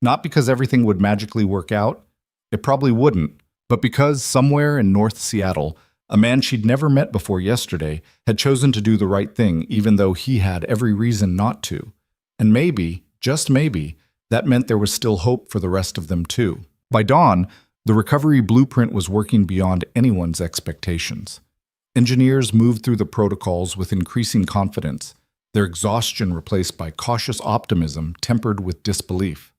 [SPEAKER 1] Not because everything would magically work out, it probably wouldn't. But because somewhere in North Seattle, a man she'd never met before yesterday had chosen to do the right thing even though he had every reason not to. And maybe, just maybe, that meant there was still hope for the rest of them too. By dawn, the recovery blueprint was working beyond anyone's expectations. Engineers moved through the protocols with increasing confidence, their exhaustion replaced by cautious optimism tempered with disbelief.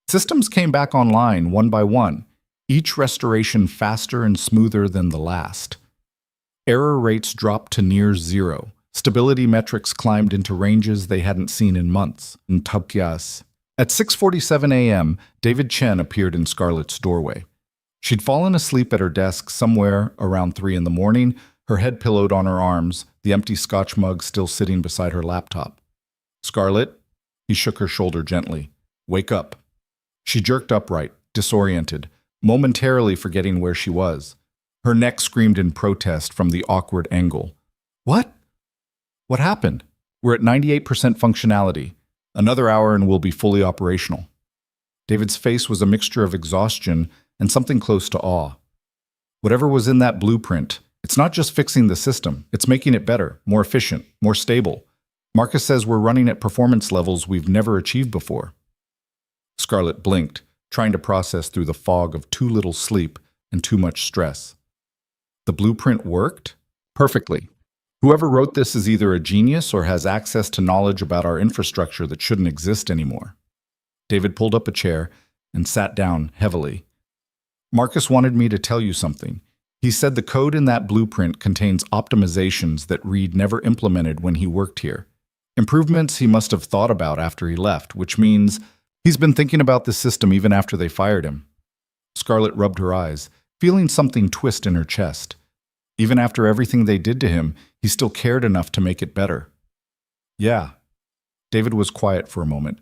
[SPEAKER 1] Systems came back online one by one, each restoration faster and smoother than the last. Error rates dropped to near zero. Stability metrics climbed into ranges they hadn't seen in months. At 6:47 a.m., David Chen appeared in Scarlett's doorway. She'd fallen asleep at her desk somewhere around 3 in the morning, her head pillowed on her arms, the empty Scotch mug still sitting beside her laptop. Scarlett? He shook her shoulder gently. Wake up. She jerked upright, disoriented, momentarily forgetting where she was. Her neck screamed in protest from the awkward angle. What? What happened? We're at 98% functionality. Another hour and we'll be fully operational. David's face was a mixture of exhaustion and something close to awe. Whatever was in that blueprint, it's not just fixing the system, it's making it better, more efficient, more stable. Marcus says we're running at performance levels we've never achieved before. Scarlett blinked, trying to process through the fog of too little sleep and too much stress. The blueprint worked? Perfectly. Whoever wrote this is either a genius or has access to knowledge about our infrastructure that shouldn't exist anymore. David pulled up a chair and sat down heavily. Marcus wanted me to tell you something. He said the code in that blueprint contains optimizations that Reed never implemented when he worked here. Improvements he must have thought about after he left, which means he's been thinking about the system even after they fired him. Scarlett rubbed her eyes, feeling something twist in her chest. Even after everything they did to him, he still cared enough to make it better. Yeah. David was quiet for a moment.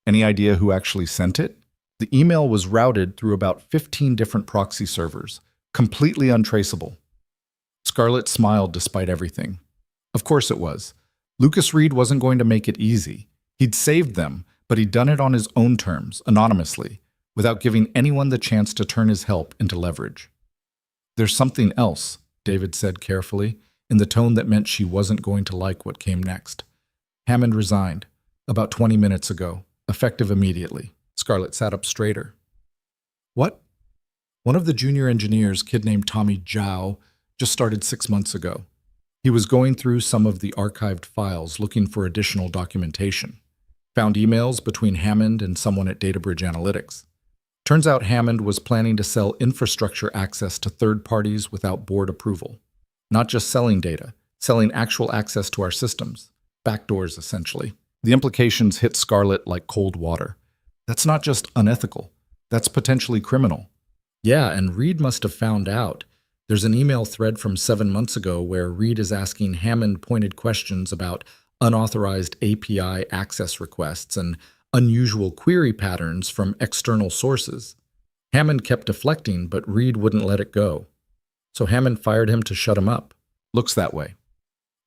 [SPEAKER 1] Any idea who actually sent it? The email was routed through about 15 different proxy servers, completely untraceable. Scarlett smiled despite everything. Of course it was. Lucas Reed wasn't going to make it easy. He'd saved them, but he'd done it on his own terms, anonymously, without giving anyone the chance to turn his help into leverage. There's something else, David said carefully, in the tone that meant she wasn't going to like what came next. Hammond resigned, about 20 minutes ago, effective immediately. Scarlett sat up straighter. What? One of the junior engineers, kid named Tommy Zhao, just started 6 months ago. He was going through some of the archived files looking for additional documentation. Found emails between Hammond and someone at Databridge Analytics. Turns out Hammond was planning to sell infrastructure access to third parties without board approval. Not just selling data, selling actual access to our systems. Backdoors, essentially. The implications hit Scarlett like cold water. That's not just unethical. That's potentially criminal. Yeah, and Reed must have found out. There's an email thread from 7 months ago where Reed is asking Hammond pointed questions about unauthorized API access requests and unusual query patterns from external sources. Hammond kept deflecting, but Reed wouldn't let it go. So Hammond fired him to shut him up. Looks that way.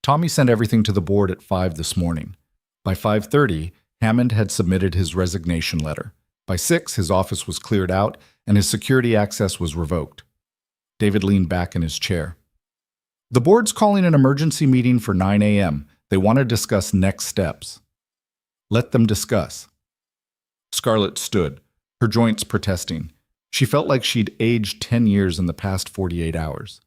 [SPEAKER 1] Tommy sent everything to the board at 5 this morning. By 5:30, Hammond had submitted his resignation letter. By 6, his office was cleared out and his security access was revoked. David leaned back in his chair. The board's calling an emergency meeting for 9 a.m. They want to discuss next steps. Let them discuss. Scarlett stood, her joints protesting. She felt like she'd aged 10 years in the past 48 hours.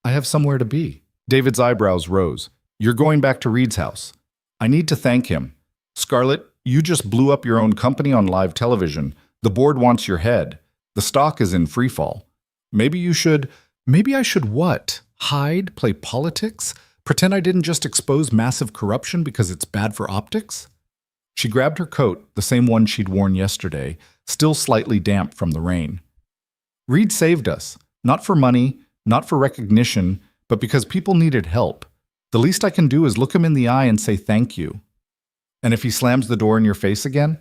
[SPEAKER 1] I have somewhere to be. David's eyebrows rose. You're going back to Reed's house. I need to thank him. Scarlett, you just blew up your own company on live television. The board wants your head. The stock is in freefall. Maybe I should what? Hide? Play politics? Pretend I didn't just expose massive corruption because it's bad for optics? She grabbed her coat, the same one she'd worn yesterday, still slightly damp from the rain. Reed saved us, not for money, not for recognition, but because people needed help. The least I can do is look him in the eye and say thank you. And if he slams the door in your face again,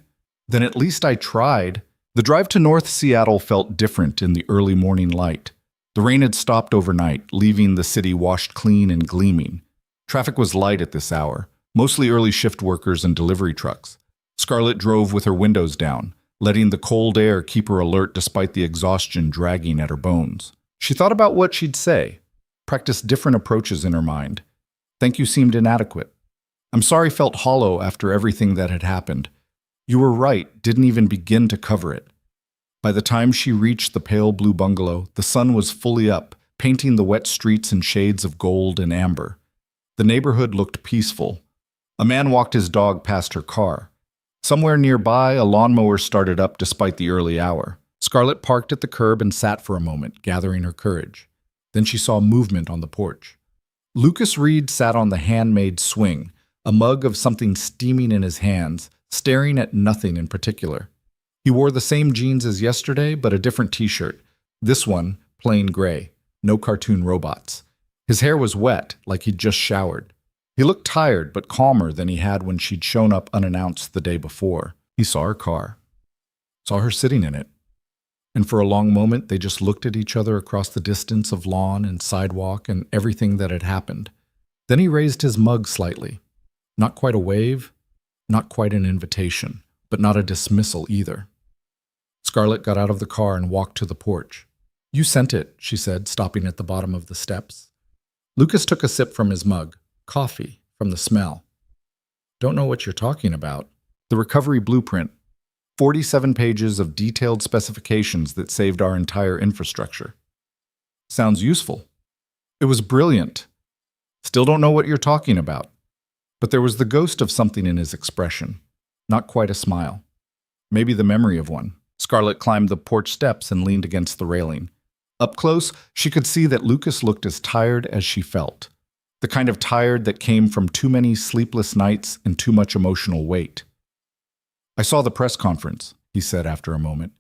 [SPEAKER 1] then at least I tried. The drive to North Seattle felt different in the early morning light. The rain had stopped overnight, leaving the city washed clean and gleaming. Traffic was light at this hour, mostly early shift workers and delivery trucks. Scarlett drove with her windows down, letting the cold air keep her alert despite the exhaustion dragging at her bones. She thought about what she'd say, practiced different approaches in her mind. Thank you seemed inadequate. I'm sorry felt hollow after everything that had happened. You were right, didn't even begin to cover it. By the time she reached the pale blue bungalow, the sun was fully up, painting the wet streets in shades of gold and amber. The neighborhood looked peaceful. A man walked his dog past her car. Somewhere nearby, a lawnmower started up despite the early hour. Scarlett parked at the curb and sat for a moment, gathering her courage. Then she saw movement on the porch. Lucas Reed sat on the handmade swing, a mug of something steaming in his hands, staring at nothing in particular. He wore the same jeans as yesterday, but a different t-shirt. This one, plain gray, no cartoon robots. His hair was wet, like he'd just showered. He looked tired, but calmer than he had when she'd shown up unannounced the day before. He saw her car, saw her sitting in it. And for a long moment, they just looked at each other across the distance of lawn and sidewalk and everything that had happened. Then he raised his mug slightly. Not quite a wave, not quite an invitation, but not a dismissal either. Scarlett got out of the car and walked to the porch. You sent it, she said, stopping at the bottom of the steps. Lucas took a sip from his mug. Coffee, from the smell. Don't know what you're talking about. The recovery blueprint. 47 pages of detailed specifications that saved our entire infrastructure. Sounds useful. It was brilliant. Still don't know what you're talking about. But there was the ghost of something in his expression. Not quite a smile. Maybe the memory of one. Scarlett climbed the porch steps and leaned against the railing. Up close, she could see that Lucas looked as tired as she felt. The kind of tired that came from too many sleepless nights and too much emotional weight. I saw the press conference, he said after a moment.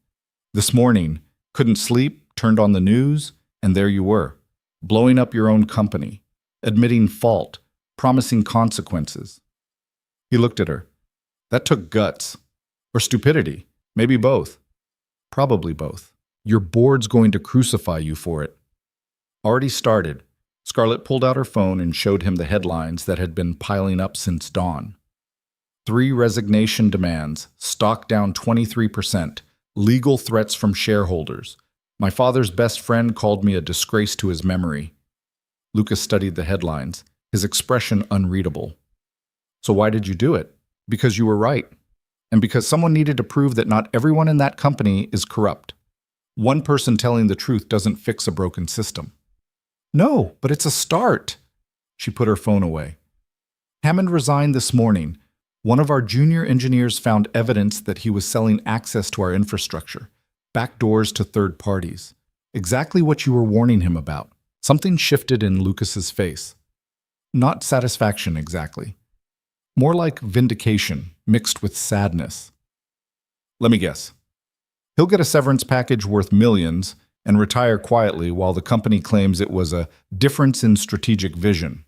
[SPEAKER 1] This morning, couldn't sleep, turned on the news, and there you were, blowing up your own company, admitting fault, promising consequences. He looked at her. That took guts. Or stupidity. Maybe both. Probably both. Your board's going to crucify you for it. Already started. Scarlett pulled out her phone and showed him the headlines that had been piling up since dawn. 3 resignation demands, stock down 23%, legal threats from shareholders. My father's best friend called me a disgrace to his memory. Lucas studied the headlines, his expression unreadable. So why did you do it? Because you were right. And because someone needed to prove that not everyone in that company is corrupt. One person telling the truth doesn't fix a broken system. No, but it's a start. She put her phone away. Hammond resigned this morning. One of our junior engineers found evidence that he was selling access to our infrastructure, back doors to third parties. Exactly what you were warning him about. Something shifted in Lucas's face. Not satisfaction exactly. More like vindication mixed with sadness. Let me guess. He'll get a severance package worth millions and retire quietly while the company claims it was a difference in strategic vision.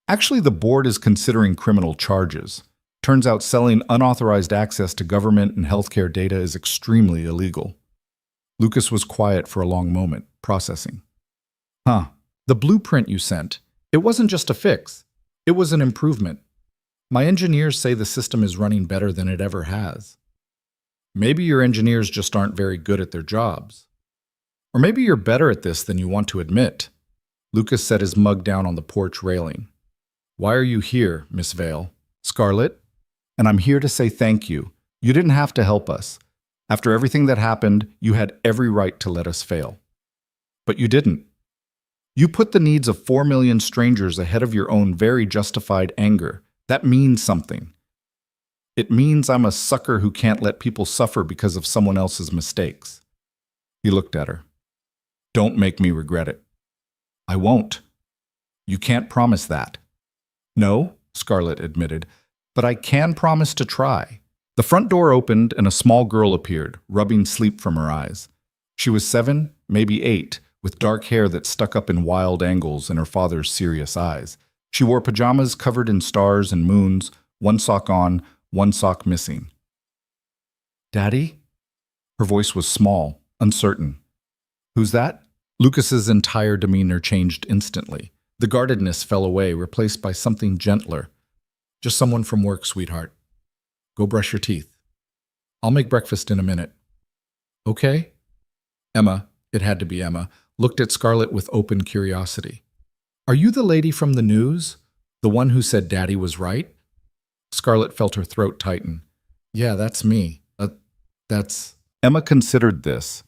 [SPEAKER 1] Actually, the board is considering criminal charges. Turns out selling unauthorized access to government and healthcare data is extremely illegal. Lucas was quiet for a long moment, processing. The blueprint you sent, it wasn't just a fix. It was an improvement. My engineers say the system is running better than it ever has. Maybe your engineers just aren't very good at their jobs. Or maybe you're better at this than you want to admit. Lucas set his mug down on the porch railing. Why are you here, Miss Vale? Scarlett? And I'm here to say thank you. You didn't have to help us. After everything that happened, you had every right to let us fail. But you didn't. You put the needs of 4 million strangers ahead of your own very justified anger. That means something. It means I'm a sucker who can't let people suffer because of someone else's mistakes. He looked at her. Don't make me regret it. I won't. You can't promise that. No, Scarlett admitted, but I can promise to try. The front door opened and a small girl appeared, rubbing sleep from her eyes. She was 7, maybe 8, with dark hair that stuck up in wild angles and her father's serious eyes. She wore pajamas covered in stars and moons, one sock on, one sock missing. Daddy? Her voice was small, uncertain. Who's that? Lucas's entire demeanor changed instantly. The guardedness fell away, replaced by something gentler. Just someone from work, sweetheart. Go brush your teeth. I'll make breakfast in a minute. Okay? Emma, it had to be Emma, looked at Scarlett with open curiosity. Are you the lady from the news? The one who said Daddy was right? Scarlett felt her throat tighten. Yeah, that's me. That's... Emma considered this.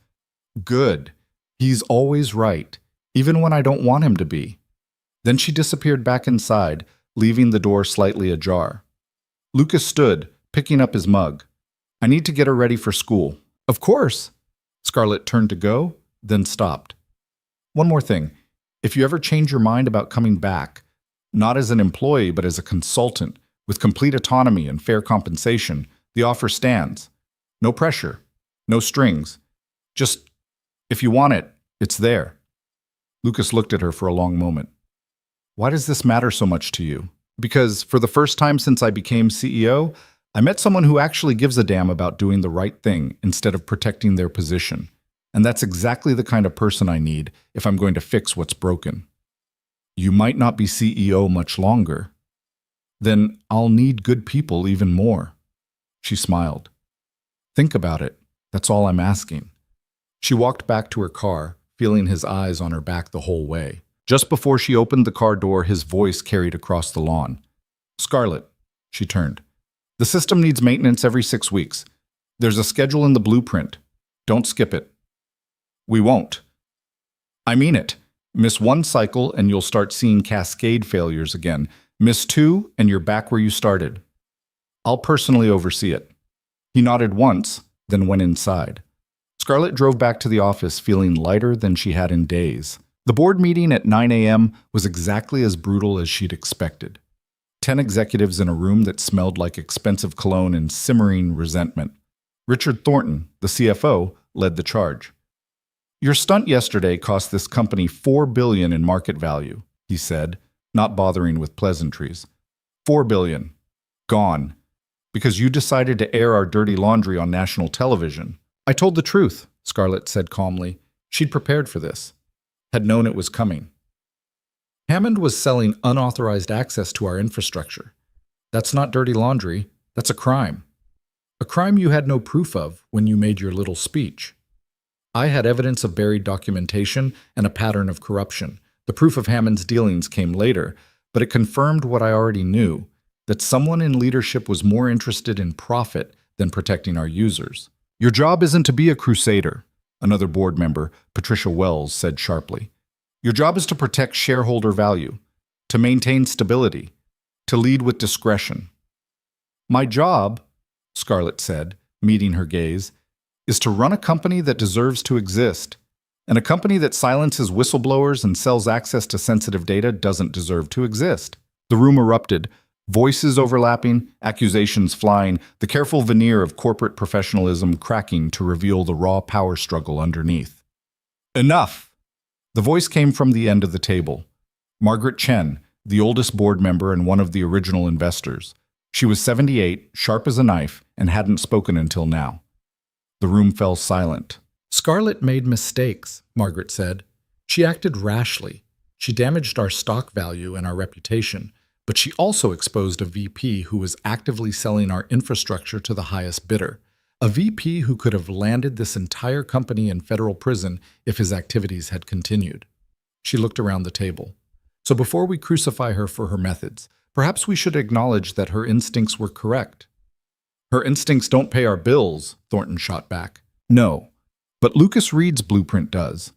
[SPEAKER 1] Good. He's always right, even when I don't want him to be. Then she disappeared back inside, leaving the door slightly ajar. Lucas stood, picking up his mug. I need to get her ready for school. Of course. Scarlett turned to go, then stopped. One more thing. If you ever change your mind about coming back, not as an employee but as a consultant, with complete autonomy and fair compensation, the offer stands. No pressure, no strings. Just, if you want it, it's there. Lucas looked at her for a long moment. Why does this matter so much to you? Because for the first time since I became CEO, I met someone who actually gives a damn about doing the right thing instead of protecting their position. And that's exactly the kind of person I need if I'm going to fix what's broken. You might not be CEO much longer. Then I'll need good people even more. She smiled. Think about it. That's all I'm asking. She walked back to her car, feeling his eyes on her back the whole way. Just before she opened the car door, his voice carried across the lawn. Scarlett, she turned. The system needs maintenance every 6 weeks. There's a schedule in the blueprint. Don't skip it. We won't. I mean it. Miss 1 cycle and you'll start seeing cascade failures again. Miss 2 and you're back where you started. I'll personally oversee it. He nodded once, then went inside. Scarlett drove back to the office feeling lighter than she had in days. The board meeting at 9 a.m. was exactly as brutal as she'd expected. 10 executives in a room that smelled like expensive cologne and simmering resentment. Richard Thornton, the CFO, led the charge. Your stunt yesterday cost this company $4 billion in market value, he said, not bothering with pleasantries. $4 billion. Gone. Because you decided to air our dirty laundry on national television. I told the truth, Scarlett said calmly. She'd prepared for this. Had known it was coming. Hammond was selling unauthorized access to our infrastructure. That's not dirty laundry. That's a crime. A crime you had no proof of when you made your little speech. I had evidence of buried documentation and a pattern of corruption. The proof of Hammond's dealings came later, but it confirmed what I already knew, that someone in leadership was more interested in profit than protecting our users. Your job isn't to be a crusader, another board member, Patricia Wells, said sharply. Your job is to protect shareholder value, to maintain stability, to lead with discretion. My job, Scarlett said, meeting her gaze, is to run a company that deserves to exist, and a company that silences whistleblowers and sells access to sensitive data doesn't deserve to exist. The room erupted, voices overlapping, accusations flying, the careful veneer of corporate professionalism cracking to reveal the raw power struggle underneath. Enough! The voice came from the end of the table. Margaret Chen, the oldest board member and one of the original investors. She was 78, sharp as a knife, and hadn't spoken until now. The room fell silent. Scarlett made mistakes, Margaret said. She acted rashly. She damaged our stock value and our reputation, but she also exposed a VP who was actively selling our infrastructure to the highest bidder. A VP who could have landed this entire company in federal prison if his activities had continued. She looked around the table. So before we crucify her for her methods, perhaps we should acknowledge that her instincts were correct. Her instincts don't pay our bills, Thornton shot back. No, but Lucas Reed's blueprint does.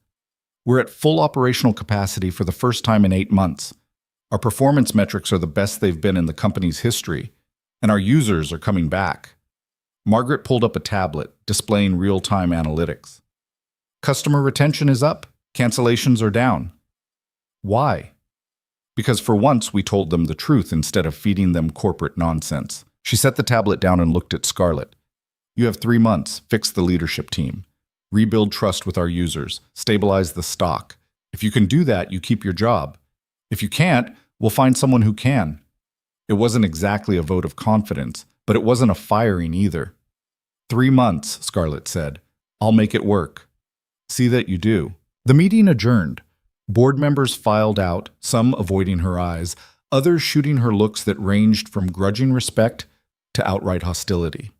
[SPEAKER 1] We're at full operational capacity for the first time in 8 months. Our performance metrics are the best they've been in the company's history, and our users are coming back. Margaret pulled up a tablet, displaying real-time analytics. Customer retention is up. Cancellations are down. Why? Because for once we told them the truth instead of feeding them corporate nonsense. She set the tablet down and looked at Scarlett. You have 3 months. Fix the leadership team. Rebuild trust with our users. Stabilize the stock. If you can do that, you keep your job. If you can't, we'll find someone who can. It wasn't exactly a vote of confidence, but it wasn't a firing either. 3 months, Scarlett said. I'll make it work. See that you do. The meeting adjourned. Board members filed out, some avoiding her eyes, others shooting her looks that ranged from grudging respect to outright hostility.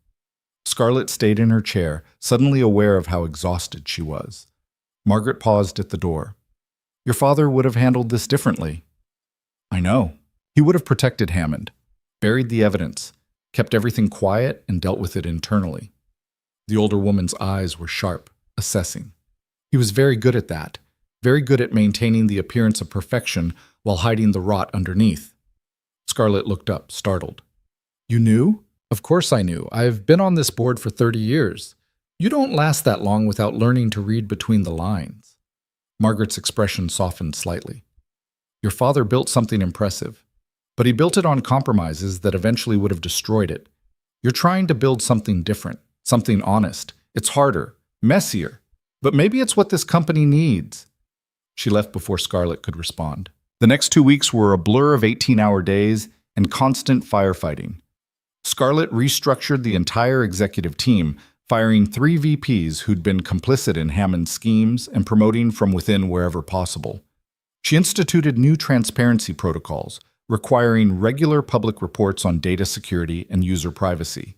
[SPEAKER 1] Scarlett stayed in her chair, suddenly aware of how exhausted she was. Margaret paused at the door. Your father would have handled this differently. I know. He would have protected Hammond, buried the evidence, kept everything quiet, and dealt with it internally. The older woman's eyes were sharp, assessing. He was very good at that, very good at maintaining the appearance of perfection while hiding the rot underneath. Scarlett looked up, startled. You knew? Of course I knew. I've been on this board for 30 years. You don't last that long without learning to read between the lines. Margaret's expression softened slightly. Your father built something impressive, but he built it on compromises that eventually would have destroyed it. You're trying to build something different, something honest. It's harder, messier, but maybe it's what this company needs. She left before Scarlett could respond. The next 2 weeks were a blur of 18-hour days and constant firefighting. Scarlett restructured the entire executive team, firing 3 VPs who'd been complicit in Hammond's schemes and promoting from within wherever possible. She instituted new transparency protocols, requiring regular public reports on data security and user privacy.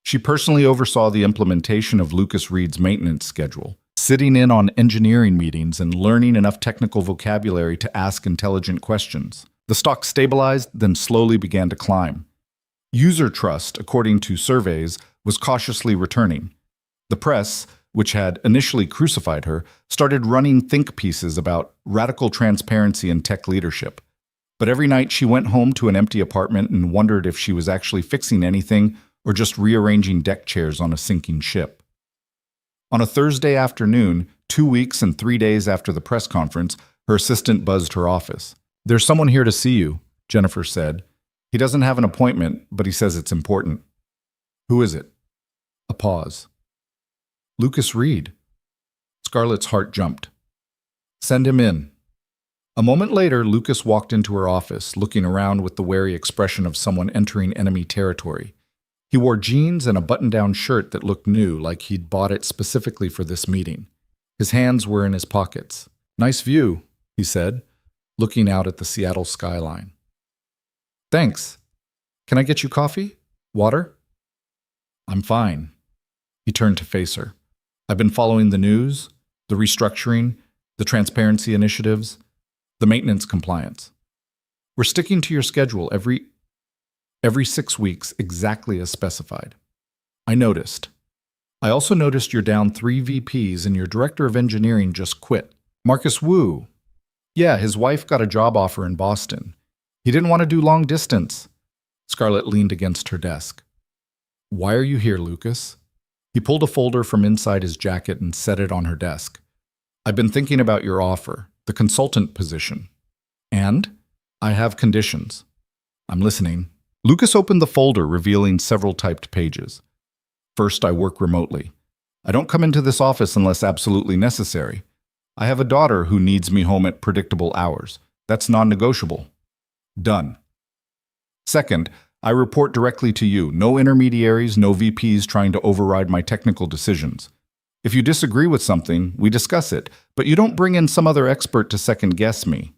[SPEAKER 1] She personally oversaw the implementation of Lucas Reed's maintenance schedule, sitting in on engineering meetings and learning enough technical vocabulary to ask intelligent questions. The stock stabilized, then slowly began to climb. User trust, according to surveys, was cautiously returning. The press, which had initially crucified her, started running think pieces about radical transparency and tech leadership. But every night she went home to an empty apartment and wondered if she was actually fixing anything or just rearranging deck chairs on a sinking ship. On a Thursday afternoon, 2 weeks and 3 days after the press conference, her assistant buzzed her office. There's someone here to see you, Jennifer said. He doesn't have an appointment, but he says it's important. Who is it? A pause. Lucas Reed. Scarlett's heart jumped. Send him in. A moment later, Lucas walked into her office, looking around with the wary expression of someone entering enemy territory. He wore jeans and a button-down shirt that looked new, like he'd bought it specifically for this meeting. His hands were in his pockets. Nice view, he said, looking out at the Seattle skyline. Thanks. Can I get you coffee? Water? I'm fine. He turned to face her. I've been following the news, the restructuring, the transparency initiatives, the maintenance compliance. We're sticking to your schedule every 6 weeks, exactly as specified. I noticed. I also noticed you're down 3 VPs and your director of engineering just quit. Marcus Wu. Yeah, his wife got a job offer in Boston. He didn't want to do long distance. Scarlett leaned against her desk. Why are you here, Lucas? He pulled a folder from inside his jacket and set it on her desk. I've been thinking about your offer, the consultant position. And? I have conditions. I'm listening. Lucas opened the folder, revealing several typed pages. First, I work remotely. I don't come into this office unless absolutely necessary. I have a daughter who needs me home at predictable hours. That's non-negotiable. Done. Second, I report directly to you. No intermediaries, no VPs trying to override my technical decisions. If you disagree with something, we discuss it, but you don't bring in some other expert to second-guess me.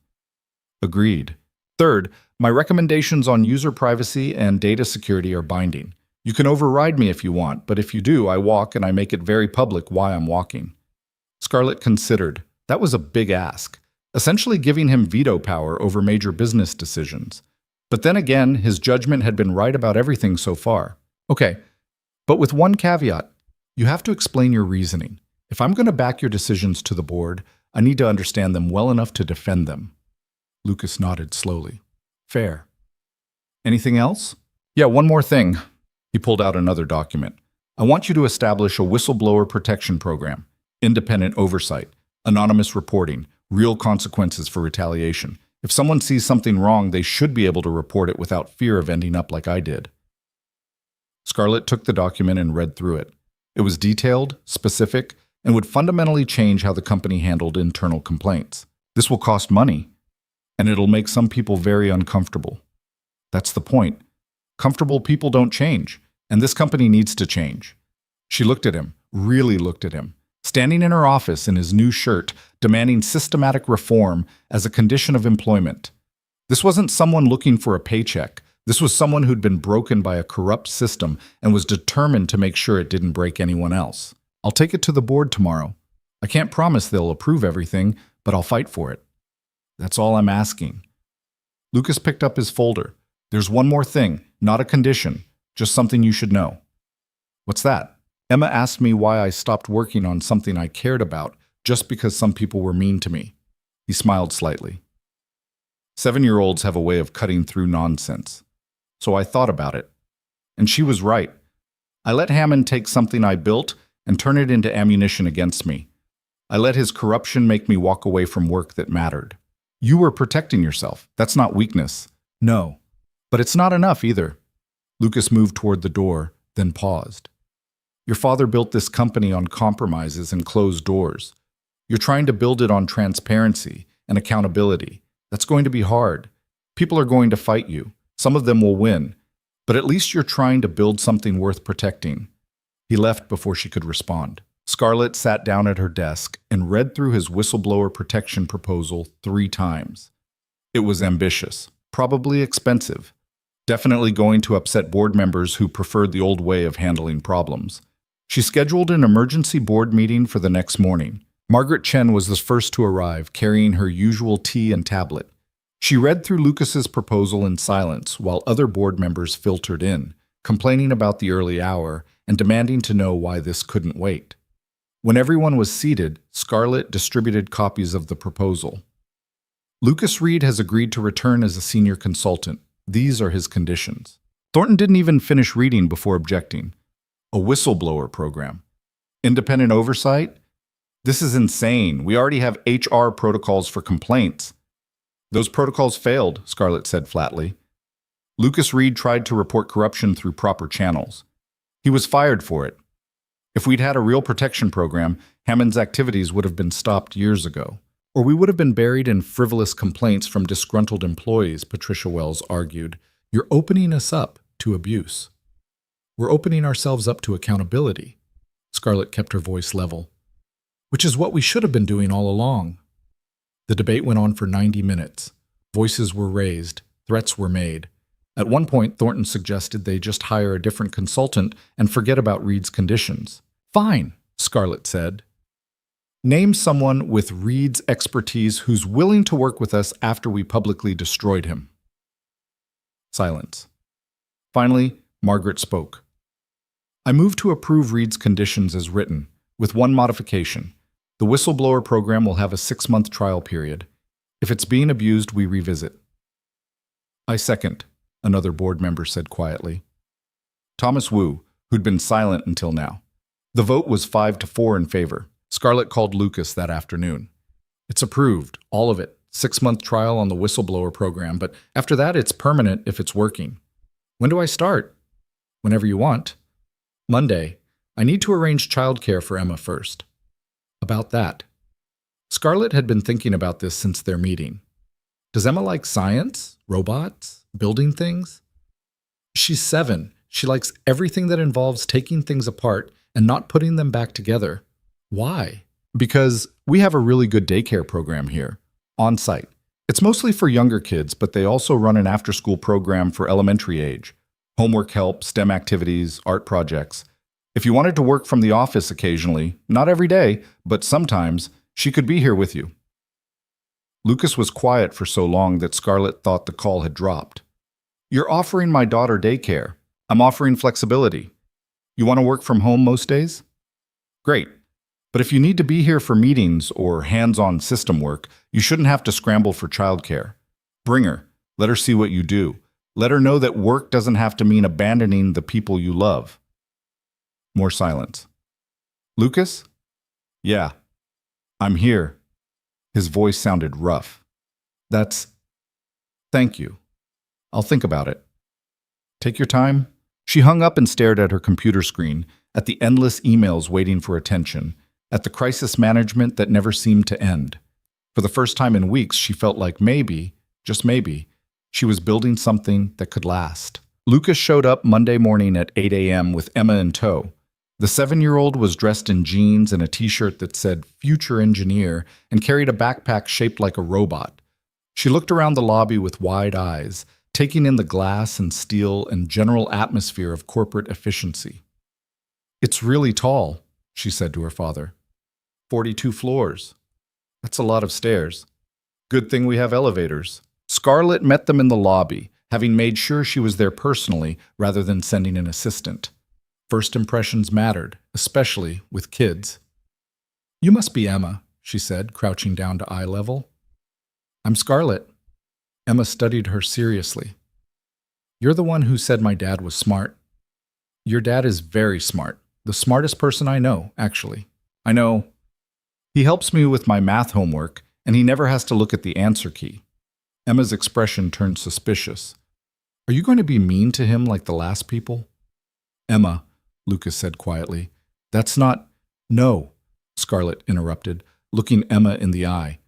[SPEAKER 1] Agreed. Third, my recommendations on user privacy and data security are binding. You can override me if you want, but if you do, I walk and I make it very public why I'm walking. Scarlett considered. That was a big ask, essentially giving him veto power over major business decisions. But then again, his judgment had been right about everything so far. Okay, but with one caveat. You have to explain your reasoning. If I'm going to back your decisions to the board, I need to understand them well enough to defend them. Lucas nodded slowly. Fair. Anything else? Yeah, one more thing. He pulled out another document. I want you to establish a whistleblower protection program, independent oversight, anonymous reporting, real consequences for retaliation. If someone sees something wrong, they should be able to report it without fear of ending up like I did. Scarlett took the document and read through it. It was detailed, specific, and would fundamentally change how the company handled internal complaints. This will cost money, and it'll make some people very uncomfortable. That's the point. Comfortable people don't change, and this company needs to change. She looked at him, really looked at him, standing in her office in his new shirt, demanding systematic reform as a condition of employment. This wasn't someone looking for a paycheck. This was someone who'd been broken by a corrupt system and was determined to make sure it didn't break anyone else. I'll take it to the board tomorrow. I can't promise they'll approve everything, but I'll fight for it. That's all I'm asking. Lucas picked up his folder. There's one more thing, not a condition, just something you should know. What's that? Emma asked me why I stopped working on something I cared about just because some people were mean to me. He smiled slightly. 7-year-olds have a way of cutting through nonsense. So I thought about it. And she was right. I let Hammond take something I built and turn it into ammunition against me. I let his corruption make me walk away from work that mattered. You were protecting yourself. That's not weakness. No. But it's not enough either. Lucas moved toward the door, then paused. Your father built this company on compromises and closed doors. You're trying to build it on transparency and accountability. That's going to be hard. People are going to fight you. Some of them will win. But at least you're trying to build something worth protecting. He left before she could respond. Scarlett sat down at her desk and read through his whistleblower protection proposal 3 times. It was ambitious, probably expensive, definitely going to upset board members who preferred the old way of handling problems. She scheduled an emergency board meeting for the next morning. Margaret Chen was the first to arrive, carrying her usual tea and tablet. She read through Lucas's proposal in silence while other board members filtered in, complaining about the early hour and demanding to know why this couldn't wait. When everyone was seated, Scarlett distributed copies of the proposal. Lucas Reed has agreed to return as a senior consultant. These are his conditions. Thornton didn't even finish reading before objecting. A whistleblower program. Independent oversight? This is insane. We already have HR protocols for complaints. Those protocols failed, Scarlett said flatly. Lucas Reed tried to report corruption through proper channels. He was fired for it. If we'd had a real protection program, Hammond's activities would have been stopped years ago. Or we would have been buried in frivolous complaints from disgruntled employees, Patricia Wells argued. You're opening us up to abuse. We're opening ourselves up to accountability. Scarlett kept her voice level. Which is what we should have been doing all along. The debate went on for 90 minutes. Voices were raised. Threats were made. At one point, Thornton suggested they just hire a different consultant and forget about Reed's conditions. Fine, Scarlett said. Name someone with Reed's expertise who's willing to work with us after we publicly destroyed him. Silence. Finally, Margaret spoke. I move to approve Reed's conditions as written, with one modification. The whistleblower program will have a 6-month trial period. If it's being abused, we revisit. I second, another board member said quietly. Thomas Wu, who'd been silent until now. The vote was 5-4 in favor. Scarlett called Lucas that afternoon. It's approved, all of it. 6-month trial on the whistleblower program, but after that it's permanent if it's working. When do I start? Whenever you want. Monday. I need to arrange childcare for Emma first. About that. Scarlett had been thinking about this since their meeting. Does Emma like science, robots, building things? She's 7. She likes everything that involves taking things apart and not putting them back together. Why? Because we have a really good daycare program here, on site. It's mostly for younger kids, but they also run an after-school program for elementary age. Homework help, STEM activities, art projects. If you wanted to work from the office occasionally, not every day, but sometimes, she could be here with you. Lucas was quiet for so long that Scarlett thought the call had dropped. You're offering my daughter daycare. I'm offering flexibility. You want to work from home most days? Great. But if you need to be here for meetings or hands-on system work, you shouldn't have to scramble for childcare. Bring her. Let her see what you do. Let her know that work doesn't have to mean abandoning the people you love. More silence. Lucas? Yeah. I'm here. His voice sounded rough. That's Thank you. I'll think about it. Take your time. She hung up and stared at her computer screen, at the endless emails waiting for attention, at the crisis management that never seemed to end. For the first time in weeks, she felt like maybe, just maybe, she was building something that could last. Lucas showed up Monday morning at 8 a.m. with Emma in tow. The 7-year-old was dressed in jeans and a t-shirt that said Future Engineer and carried a backpack shaped like a robot. She looked around the lobby with wide eyes, taking in the glass and steel and general atmosphere of corporate efficiency. "It's really tall," she said to her father. 42 floors. That's a lot of stairs. Good thing we have elevators. Scarlett met them in the lobby, having made sure she was there personally rather than sending an assistant. First impressions mattered, especially with kids. "You must be Emma," she said, crouching down to eye level. "I'm Scarlett." Emma studied her seriously. "You're the one who said my dad was smart." "Your dad is very smart. The smartest person I know, actually. I know. He helps me with my math homework, and he never has to look at the answer key." Emma's expression turned suspicious. "Are you going to be mean to him like the last people?" "Emma," Lucas said quietly, "that's not—" "No," Scarlett interrupted, looking Emma in the eye.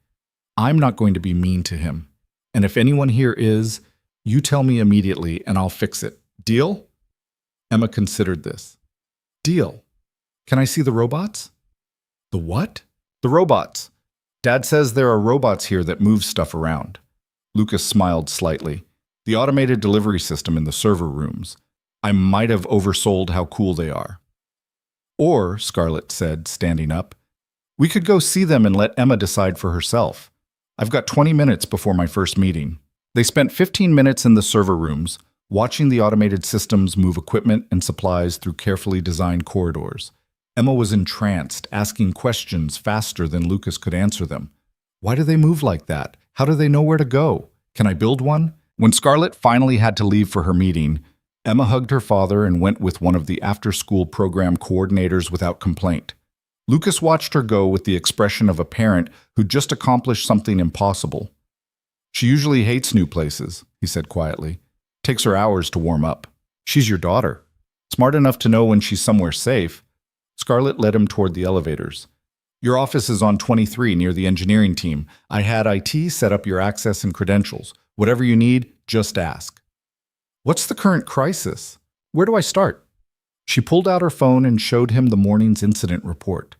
[SPEAKER 1] "I'm not going to be mean to him. And if anyone here is, you tell me immediately and I'll fix it. Deal?" Emma considered this. "Deal. Can I see the robots?" "The what?" "The robots. Dad says there are robots here that move stuff around." Lucas smiled slightly. "The automated delivery system in the server rooms. I might have oversold how cool they are." "Or," Scarlett said, standing up, "we could go see them and let Emma decide for herself. I've got 20 minutes before my first meeting." They spent 15 minutes in the server rooms, watching the automated systems move equipment and supplies through carefully designed corridors. Emma was entranced, asking questions faster than Lucas could answer them. Why do they move like that? How do they know where to go? Can I build one? When Scarlett finally had to leave for her meeting, Emma hugged her father and went with one of the after-school program coordinators without complaint. Lucas watched her go with the expression of a parent who just accomplished something impossible. "She usually hates new places," he said quietly. "Takes her hours to warm up. She's your daughter. Smart enough to know when she's somewhere safe." Scarlett led him toward the elevators. "Your office is on 23 near the engineering team. I had IT set up your access and credentials. Whatever you need, just ask." "What's the current crisis? Where do I start?" She pulled out her phone and showed him the morning's incident report.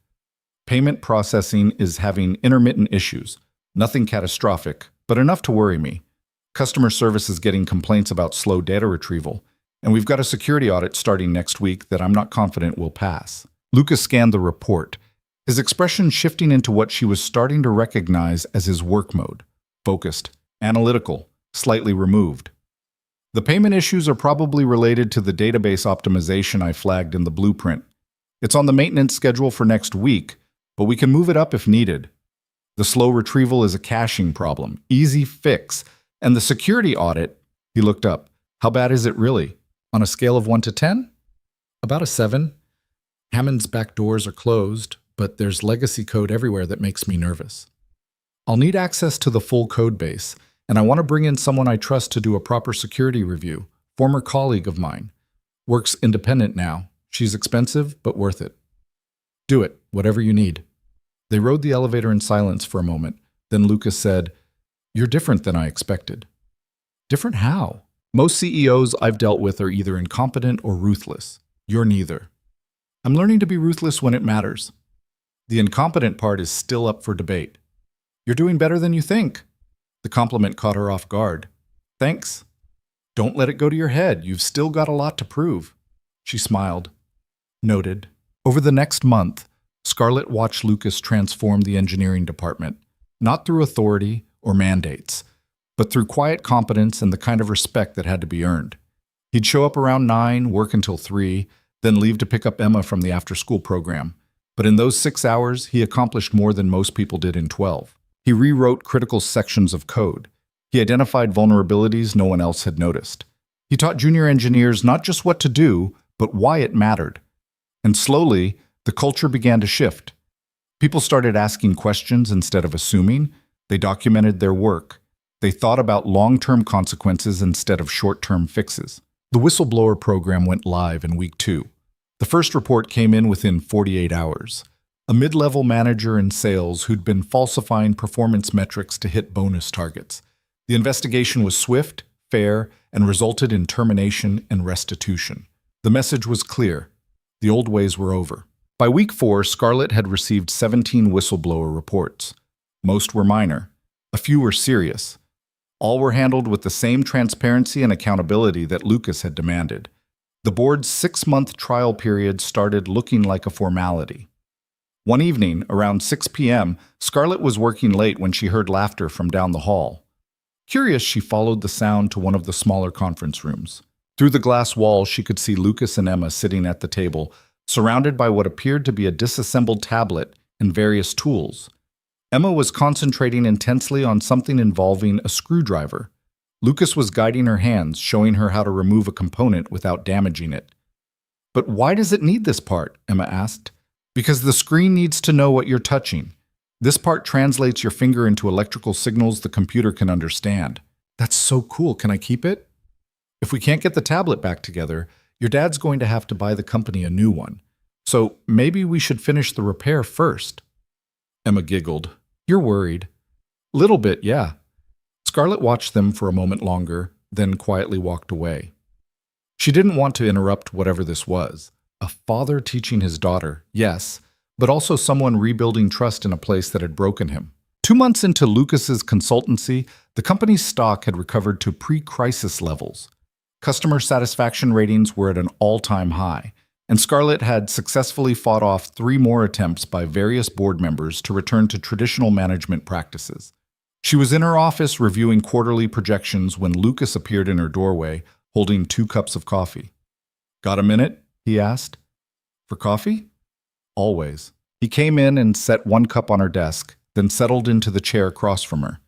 [SPEAKER 1] "Payment processing is having intermittent issues. Nothing catastrophic, but enough to worry me. Customer service is getting complaints about slow data retrieval, and we've got a security audit starting next week that I'm not confident will pass." Lucas scanned the report, his expression shifting into what she was starting to recognize as his work mode: focused, analytical, slightly removed. "The payment issues are probably related to the database optimization I flagged in the blueprint. It's on the maintenance schedule for next week, but we can move it up if needed. The slow retrieval is a caching problem, easy fix, and the security audit," he looked up. "How bad is it really? On a scale of 1 to 10? "About a 7. Hammond's back doors are closed, but there's legacy code everywhere that makes me nervous. I'll need access to the full code base, and I want to bring in someone I trust to do a proper security review. Former colleague of mine. Works independent now. She's expensive, but worth it." "Do it, whatever you need." They rode the elevator in silence for a moment. Then Lucas said, "You're different than I expected." "Different how?" "Most CEOs I've dealt with are either incompetent or ruthless. You're neither." "I'm learning to be ruthless when it matters." "The incompetent part is still up for debate." "You're doing better than you think." The compliment caught her off guard. "Thanks." "Don't let it go to your head. You've still got a lot to prove." She smiled. Noted. Over the next month, Scarlett watched Lucas transform the engineering department, not through authority or mandates, but through quiet competence and the kind of respect that had to be earned. He'd show up around 9, work until 3, then leave to pick up Emma from the after-school program. But in those 6 hours, he accomplished more than most people did in 12. He rewrote critical sections of code. He identified vulnerabilities no one else had noticed. He taught junior engineers not just what to do, but why it mattered. And slowly, the culture began to shift. People started asking questions instead of assuming. They documented their work. They thought about long-term consequences instead of short-term fixes. The whistleblower program went live in week 2. The first report came in within 48 hours. A mid-level manager in sales who'd been falsifying performance metrics to hit bonus targets. The investigation was swift, fair, and resulted in termination and restitution. The message was clear. The old ways were over. By week 4, Scarlett had received 17 whistleblower reports. Most were minor. A few were serious. All were handled with the same transparency and accountability that Lucas had demanded. The board's 6-month trial period started looking like a formality. One evening, around 6 p.m., Scarlett was working late when she heard laughter from down the hall. Curious, she followed the sound to one of the smaller conference rooms. Through the glass wall, she could see Lucas and Emma sitting at the table, surrounded by what appeared to be a disassembled tablet and various tools. Emma was concentrating intensely on something involving a screwdriver. Lucas was guiding her hands, showing her how to remove a component without damaging it. "But why does it need this part?" Emma asked. "Because the screen needs to know what you're touching. This part translates your finger into electrical signals the computer can understand." "That's so cool. Can I keep it?" "If we can't get the tablet back together, your dad's going to have to buy the company a new one. So maybe we should finish the repair first." Emma giggled. "You're worried." "Little bit, yeah." Scarlett watched them for a moment longer, then quietly walked away. She didn't want to interrupt whatever this was. A father teaching his daughter, yes, but also someone rebuilding trust in a place that had broken him. 2 months into Lucas's consultancy, the company's stock had recovered to pre-crisis levels. Customer satisfaction ratings were at an all-time high, and Scarlett had successfully fought off 3 more attempts by various board members to return to traditional management practices. She was in her office reviewing quarterly projections when Lucas appeared in her doorway, holding 2 cups of coffee. "Got a minute?" he asked. "For coffee?" "Always." He came in and set 1 cup on her desk, then settled into the chair across from her.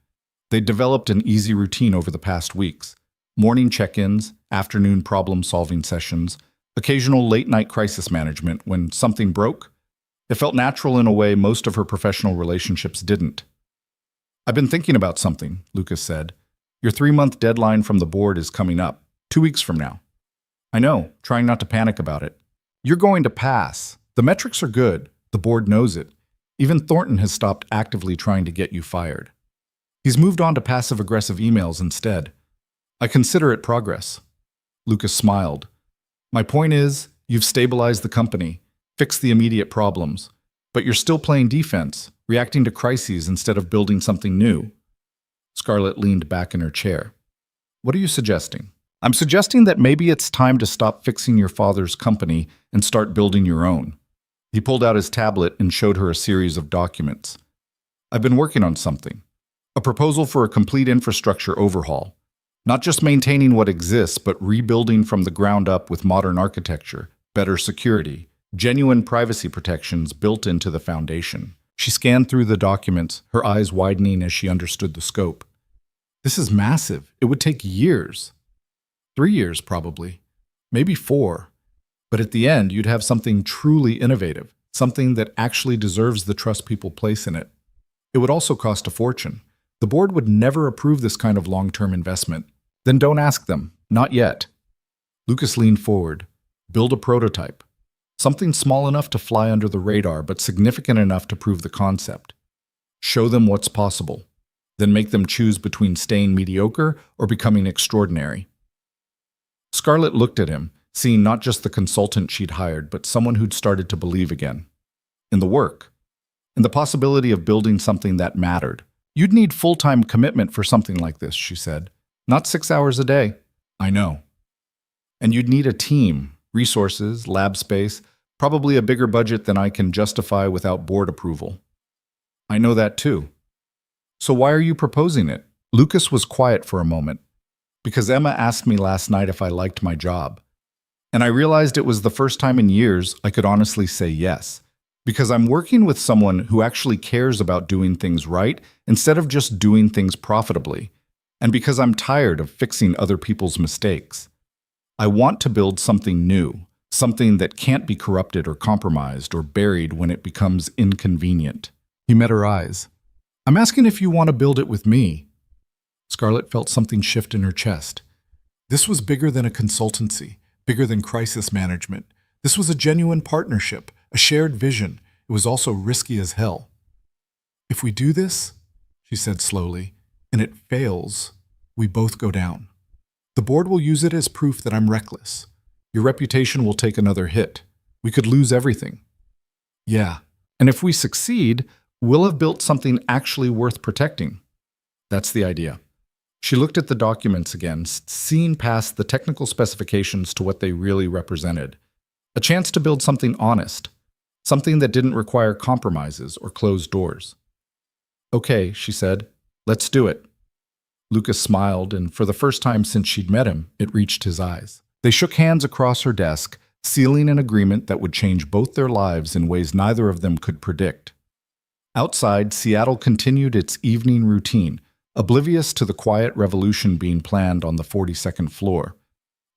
[SPEAKER 1] They'd developed an easy routine over the past weeks. Morning check-ins, afternoon problem-solving sessions, occasional late-night crisis management when something broke. It felt natural in a way most of her professional relationships didn't. "I've been thinking about something," Lucas said. "Your 3-month deadline from the board is coming up, 2 weeks from now." "I know, trying not to panic about it." "You're going to pass. The metrics are good. The board knows it. Even Thornton has stopped actively trying to get you fired. He's moved on to passive-aggressive emails instead. I consider it progress." Lucas smiled. "My point is, you've stabilized the company, fixed the immediate problems, but you're still playing defense, reacting to crises instead of building something new." Scarlett leaned back in her chair. "What are you suggesting?" "I'm suggesting that maybe it's time to stop fixing your father's company and start building your own." He pulled out his tablet and showed her a series of documents. "I've been working on something. A proposal for a complete infrastructure overhaul. Not just maintaining what exists, but rebuilding from the ground up with modern architecture, better security, genuine privacy protections built into the foundation." She scanned through the documents, her eyes widening as she understood the scope. "This is massive. It would take years. 3 years, probably. Maybe 4. But at the end, you'd have something truly innovative, something that actually deserves the trust people place in it. It would also cost a fortune. The board would never approve this kind of long-term investment. Then don't ask them. Not yet." Lucas leaned forward. "Build a prototype. Something small enough to fly under the radar, but significant enough to prove the concept. Show them what's possible. Then make them choose between staying mediocre or becoming extraordinary." Scarlett looked at him, seeing not just the consultant she'd hired, but someone who'd started to believe again. In the work. In the possibility of building something that mattered. "You'd need full-time commitment for something like this," she said. "Not 6 hours a day." "I know." "And you'd need a team, resources, lab space, probably a bigger budget than I can justify without board approval." "I know that too." "So why are you proposing it?" Lucas was quiet for a moment. "Because Emma asked me last night if I liked my job. And I realized it was the first time in years I could honestly say yes. Because I'm working with someone who actually cares about doing things right instead of just doing things profitably. And because I'm tired of fixing other people's mistakes. I want to build something new, something that can't be corrupted or compromised or buried when it becomes inconvenient." He met her eyes. "I'm asking if you want to build it with me." Scarlett felt something shift in her chest. This was bigger than a consultancy, bigger than crisis management. This was a genuine partnership, a shared vision. It was also risky as hell. If we do this, she said slowly, and it fails, we both go down. The board will use it as proof that I'm reckless. Your reputation will take another hit. We could lose everything. Yeah, and if we succeed, we'll have built something actually worth protecting. That's the idea. She looked at the documents again, seeing past the technical specifications to what they really represented. A chance to build something honest, something that didn't require compromises or closed doors. Okay, she said, let's do it. Lucas smiled, and for the first time since she'd met him, it reached his eyes. They shook hands across her desk, sealing an agreement that would change both their lives in ways neither of them could predict. Outside, Seattle continued its evening routine, oblivious to the quiet revolution being planned on the 42nd floor.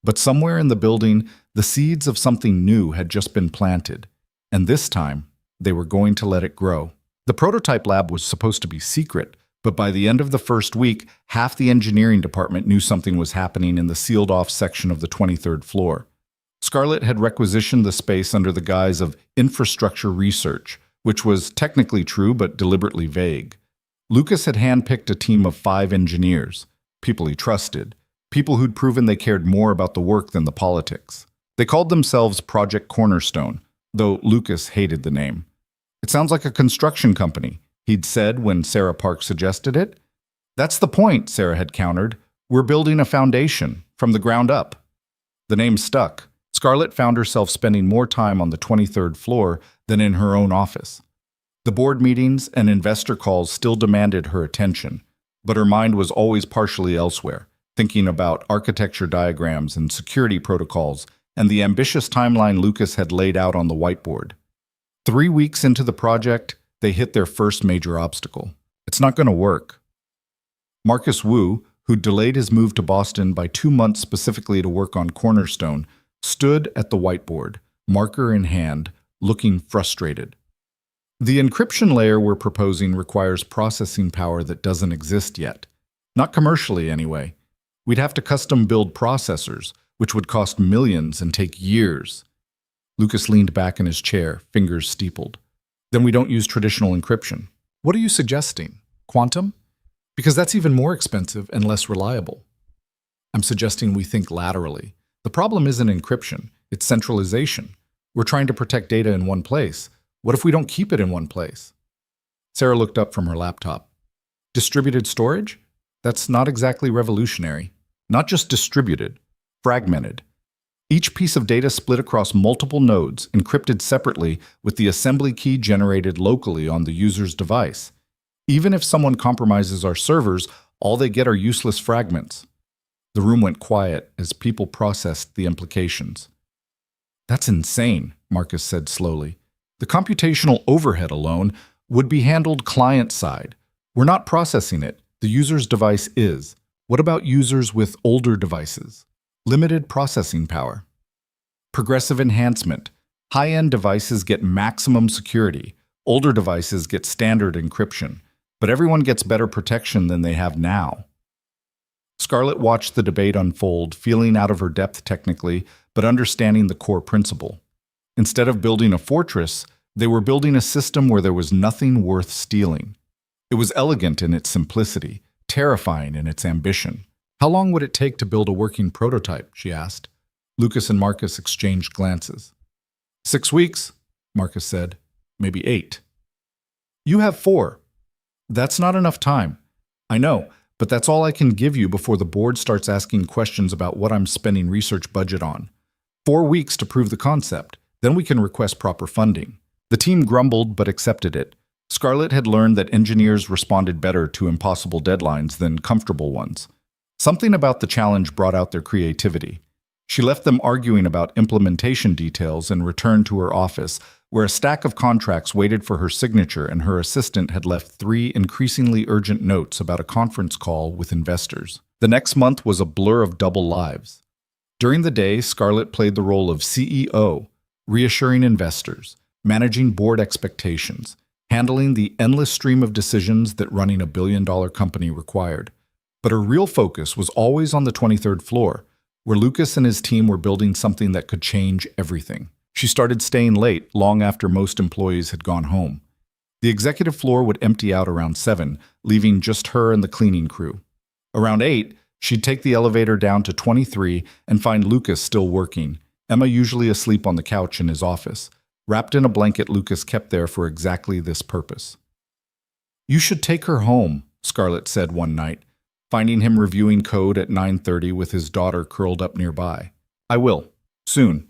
[SPEAKER 1] But somewhere in the building, the seeds of something new had just been planted, and this time, they were going to let it grow. The prototype lab was supposed to be secret, but by the end of the first week, half the engineering department knew something was happening in the sealed-off section of the 23rd floor. Scarlett had requisitioned the space under the guise of infrastructure research, which was technically true but deliberately vague. Lucas had handpicked a team of 5 engineers, people he trusted, people who'd proven they cared more about the work than the politics. They called themselves Project Cornerstone, though Lucas hated the name. It sounds like a construction company, he'd said when Sarah Park suggested it. That's the point, Sarah had countered. We're building a foundation, from the ground up. The name stuck. Scarlett found herself spending more time on the 23rd floor than in her own office. The board meetings and investor calls still demanded her attention, but her mind was always partially elsewhere, thinking about architecture diagrams and security protocols and the ambitious timeline Lucas had laid out on the whiteboard. 3 weeks into the project, they hit their first major obstacle. It's not going to work. Marcus Wu, who'd delayed his move to Boston by 2 months specifically to work on Cornerstone, stood at the whiteboard, marker in hand, looking frustrated. The encryption layer we're proposing requires processing power that doesn't exist yet. Not commercially, anyway. We'd have to custom build processors, which would cost millions and take years. Lucas leaned back in his chair, fingers steepled. Then we don't use traditional encryption. What are you suggesting? Quantum? Because that's even more expensive and less reliable. I'm suggesting we think laterally. The problem isn't encryption, it's centralization. We're trying to protect data in one place. What if we don't keep it in one place? Sarah looked up from her laptop. Distributed storage? That's not exactly revolutionary. Not just distributed, fragmented. Each piece of data split across multiple nodes, encrypted separately with the assembly key generated locally on the user's device. Even if someone compromises our servers, all they get are useless fragments. The room went quiet as people processed the implications. That's insane, Marcus said slowly. The computational overhead alone would be handled client-side. We're not processing it. The user's device is. What about users with older devices? Limited processing power. Progressive enhancement. High-end devices get maximum security. Older devices get standard encryption. But everyone gets better protection than they have now. Scarlett watched the debate unfold, feeling out of her depth technically, but understanding the core principle. Instead of building a fortress, they were building a system where there was nothing worth stealing. It was elegant in its simplicity, terrifying in its ambition. How long would it take to build a working prototype? She asked. Lucas and Marcus exchanged glances. 6 weeks, Marcus said. Maybe 8. You have 4. That's not enough time. I know, but that's all I can give you before the board starts asking questions about what I'm spending research budget on. 4 weeks to prove the concept. Then we can request proper funding. The team grumbled but accepted it. Scarlett had learned that engineers responded better to impossible deadlines than comfortable ones. Something about the challenge brought out their creativity. She left them arguing about implementation details and returned to her office, where a stack of contracts waited for her signature and her assistant had left 3 increasingly urgent notes about a conference call with investors. The next month was a blur of double lives. During the day, Scarlett played the role of CEO, reassuring investors, managing board expectations, handling the endless stream of decisions that running a billion-dollar company required. But her real focus was always on the 23rd floor, where Lucas and his team were building something that could change everything. She started staying late long after most employees had gone home. The executive floor would empty out around 7, leaving just her and the cleaning crew. Around 8, she'd take the elevator down to 23 and find Lucas still working, Emma usually asleep on the couch in his office, wrapped in a blanket Lucas kept there for exactly this purpose. "You should take her home," Scarlett said one night, finding him reviewing code at 9:30 with his daughter curled up nearby. "I will. Soon.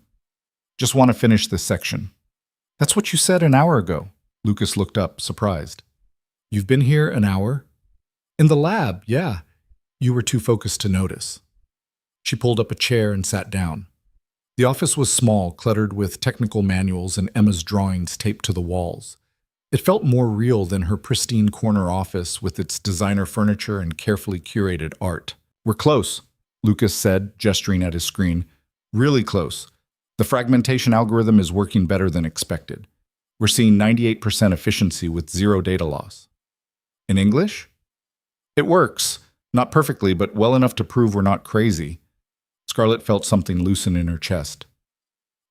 [SPEAKER 1] Just want to finish this section." "That's what you said an hour ago." Lucas looked up, surprised. "You've been here an hour?" "In the lab, yeah. You were too focused to notice." She pulled up a chair and sat down. The office was small, cluttered with technical manuals and Emma's drawings taped to the walls. It felt more real than her pristine corner office with its designer furniture and carefully curated art. "We're close," Lucas said, gesturing at his screen. "Really close. The fragmentation algorithm is working better than expected. We're seeing 98% efficiency with 0 data loss." "In English?" "It works. Not perfectly, but well enough to prove we're not crazy." Scarlett felt something loosen in her chest.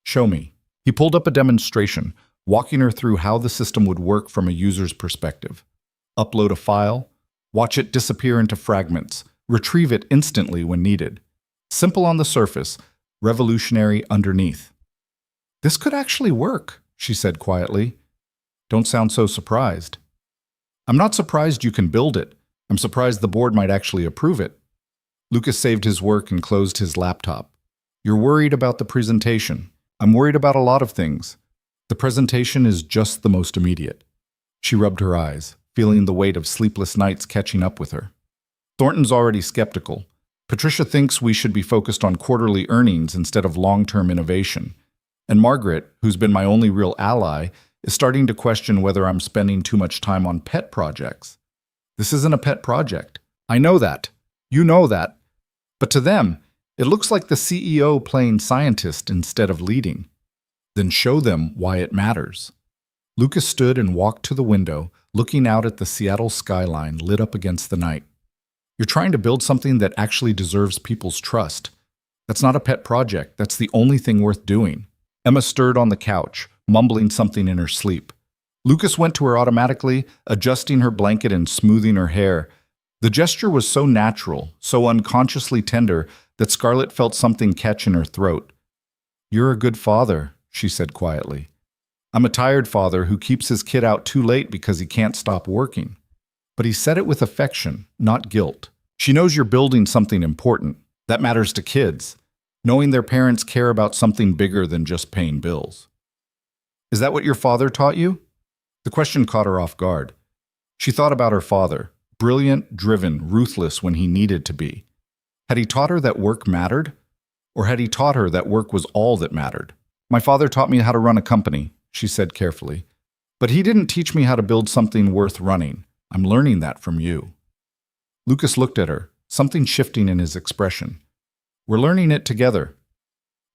[SPEAKER 1] "Show me." He pulled up a demonstration, walking her through how the system would work from a user's perspective. Upload a file, watch it disappear into fragments, retrieve it instantly when needed. Simple on the surface, revolutionary underneath. "This could actually work," she said quietly. "Don't sound so surprised." "I'm not surprised you can build it. I'm surprised the board might actually approve it." Lucas saved his work and closed his laptop. "You're worried about the presentation. I'm worried about a lot of things. The presentation is just the most immediate." She rubbed her eyes, feeling the weight of sleepless nights catching up with her. "Thornton's already skeptical. Patricia thinks we should be focused on quarterly earnings instead of long-term innovation. And Margaret, who's been my only real ally, is starting to question whether I'm spending too much time on pet projects." "This isn't a pet project. I know that. You know that. But to them, it looks like the CEO playing scientist instead of leading." "Then show them why it matters." Lucas stood and walked to the window, looking out at the Seattle skyline lit up against the night. "You're trying to build something that actually deserves people's trust. That's not a pet project. That's the only thing worth doing." Emma stirred on the couch, mumbling something in her sleep. Lucas went to her automatically, adjusting her blanket and smoothing her hair. The gesture was so natural, so unconsciously tender, that Scarlett felt something catch in her throat. "You're a good father," she said quietly. "I'm a tired father who keeps his kid out too late because he can't stop working." But he said it with affection, not guilt. She knows you're building something important. That matters to kids, knowing their parents care about something bigger than just paying bills. "Is that what your father taught you?" The question caught her off guard. She thought about her father, brilliant, driven, ruthless when he needed to be. Had he taught her that work mattered? Or had he taught her that work was all that mattered? "My father taught me how to run a company," she said carefully. "But he didn't teach me how to build something worth running. I'm learning that from you." Lucas looked at her, something shifting in his expression. "We're learning it together."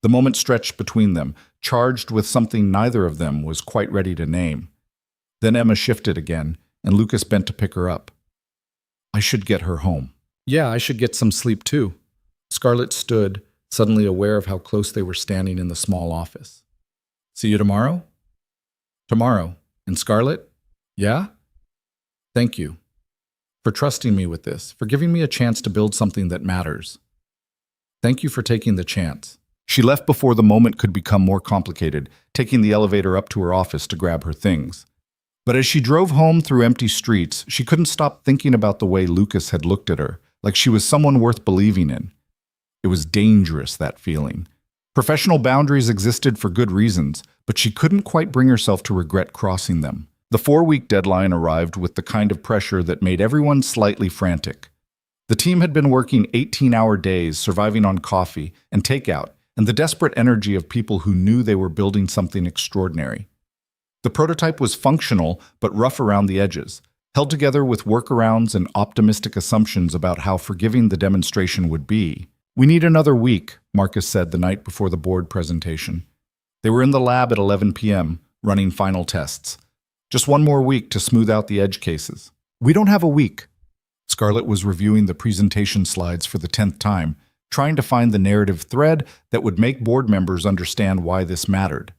[SPEAKER 1] The moment stretched between them, charged with something neither of them was quite ready to name. Then Emma shifted again, and Lucas bent to pick her up. "I should get her home." "Yeah, I should get some sleep too." Scarlett stood, suddenly aware of how close they were standing in the small office. "See you tomorrow?" "Tomorrow. And Scarlett?" "Yeah?" "Thank you. For trusting me with this, for giving me a chance to build something that matters." "Thank you for taking the chance." She left before the moment could become more complicated, taking the elevator up to her office to grab her things. But as she drove home through empty streets, she couldn't stop thinking about the way Lucas had looked at her, like she was someone worth believing in. It was dangerous, that feeling. Professional boundaries existed for good reasons, but she couldn't quite bring herself to regret crossing them. The 4-week deadline arrived with the kind of pressure that made everyone slightly frantic. The team had been working 18-hour days, surviving on coffee and takeout, and the desperate energy of people who knew they were building something extraordinary. The prototype was functional, but rough around the edges, held together with workarounds and optimistic assumptions about how forgiving the demonstration would be. "We need another week," Marcus said the night before the board presentation. They were in the lab at 11 p.m., running final tests. "Just one more week to smooth out the edge cases." "We don't have a week." Scarlett was reviewing the presentation slides for the 10th time, trying to find the narrative thread that would make board members understand why this mattered.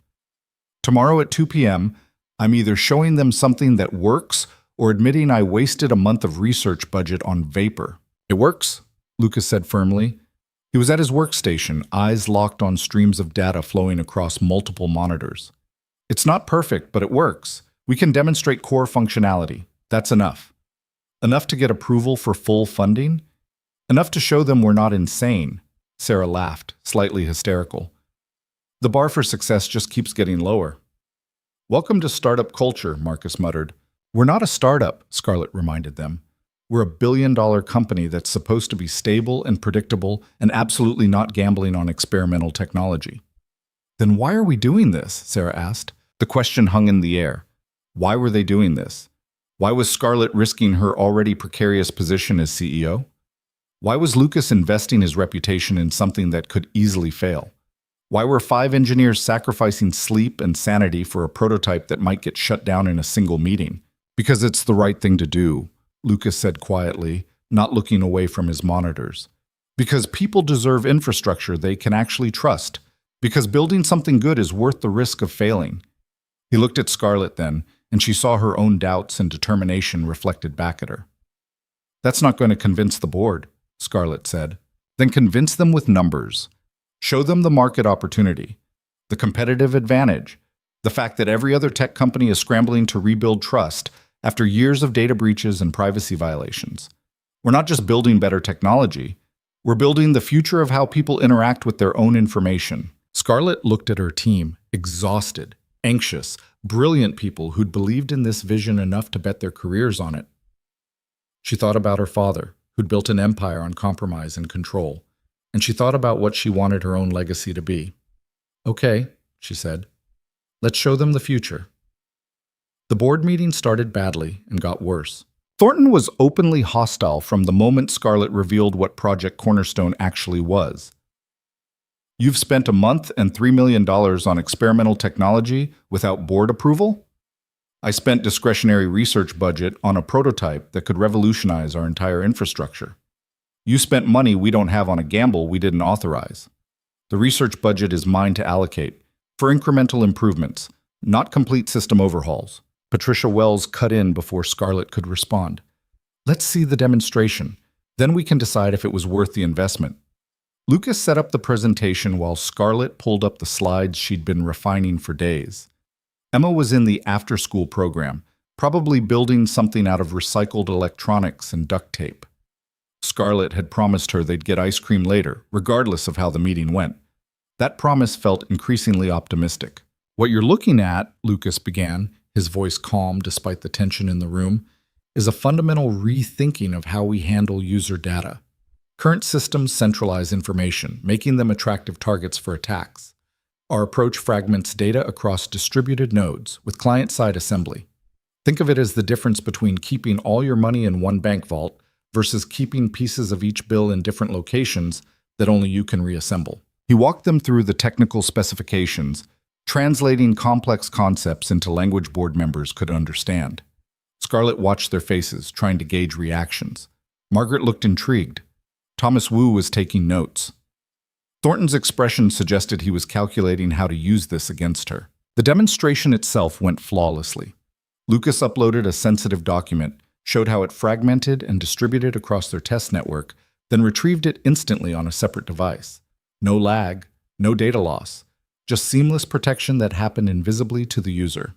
[SPEAKER 1] Tomorrow at 2 p.m., I'm either showing them something that works or admitting I wasted a month of research budget on vapor. It works, Lucas said firmly. He was at his workstation, eyes locked on streams of data flowing across multiple monitors. It's not perfect, but it works. We can demonstrate core functionality. That's enough. Enough to get approval for full funding? Enough to show them we're not insane. Sarah laughed, slightly hysterical. The bar for success just keeps getting lower. Welcome to startup culture, Marcus muttered. We're not a startup, Scarlett reminded them. We're a billion-dollar company that's supposed to be stable and predictable and absolutely not gambling on experimental technology. Then why are we doing this? Sarah asked. The question hung in the air. Why were they doing this? Why was Scarlett risking her already precarious position as CEO? Why was Lucas investing his reputation in something that could easily fail? Why were 5 engineers sacrificing sleep and sanity for a prototype that might get shut down in a single meeting? Because it's the right thing to do, Lucas said quietly, not looking away from his monitors. Because people deserve infrastructure they can actually trust. Because building something good is worth the risk of failing. He looked at Scarlett then, and she saw her own doubts and determination reflected back at her. That's not going to convince the board, Scarlett said. Then convince them with numbers. Show them the market opportunity, the competitive advantage, the fact that every other tech company is scrambling to rebuild trust after years of data breaches and privacy violations. We're not just building better technology, we're building the future of how people interact with their own information. Scarlett looked at her team, exhausted, anxious, brilliant people who'd believed in this vision enough to bet their careers on it. She thought about her father, who'd built an empire on compromise and control, and she thought about what she wanted her own legacy to be. Okay, she said. Let's show them the future. The board meeting started badly and got worse. Thornton was openly hostile from the moment Scarlett revealed what Project Cornerstone actually was. You've spent a month and $3 million on experimental technology without board approval? I spent discretionary research budget on a prototype that could revolutionize our entire infrastructure. You spent money we don't have on a gamble we didn't authorize. The research budget is mine to allocate, for incremental improvements, not complete system overhauls. Patricia Wells cut in before Scarlett could respond. Let's see the demonstration. Then we can decide if it was worth the investment. Lucas set up the presentation while Scarlett pulled up the slides she'd been refining for days. Emma was in the after-school program, probably building something out of recycled electronics and duct tape. Scarlett had promised her they'd get ice cream later, regardless of how the meeting went. That promise felt increasingly optimistic. What you're looking at, Lucas began, his voice calm despite the tension in the room, is a fundamental rethinking of how we handle user data. Current systems centralize information, making them attractive targets for attacks. Our approach fragments data across distributed nodes with client-side assembly. Think of it as the difference between keeping all your money in one bank vault versus keeping pieces of each bill in different locations that only you can reassemble. He walked them through the technical specifications, translating complex concepts into language board members could understand. Scarlett watched their faces, trying to gauge reactions. Margaret looked intrigued. Thomas Wu was taking notes. Thornton's expression suggested he was calculating how to use this against her. The demonstration itself went flawlessly. Lucas uploaded a sensitive document, showed how it fragmented and distributed across their test network, then retrieved it instantly on a separate device. No lag, no data loss, just seamless protection that happened invisibly to the user.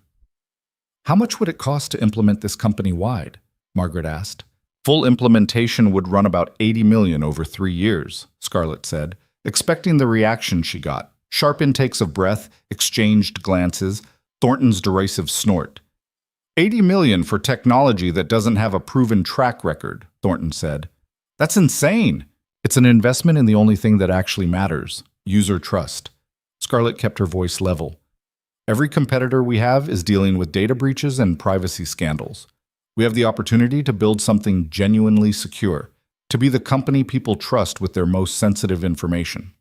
[SPEAKER 1] How much would it cost to implement this company-wide? Margaret asked. Full implementation would run about $80 million over 3 years, Scarlett said, expecting the reaction she got. Sharp intakes of breath, exchanged glances, Thornton's derisive snort. $80 million for technology that doesn't have a proven track record, Thornton said. That's insane. It's an investment in the only thing that actually matters, user trust. Scarlett kept her voice level. Every competitor we have is dealing with data breaches and privacy scandals. We have the opportunity to build something genuinely secure, to be the company people trust with their most sensitive information.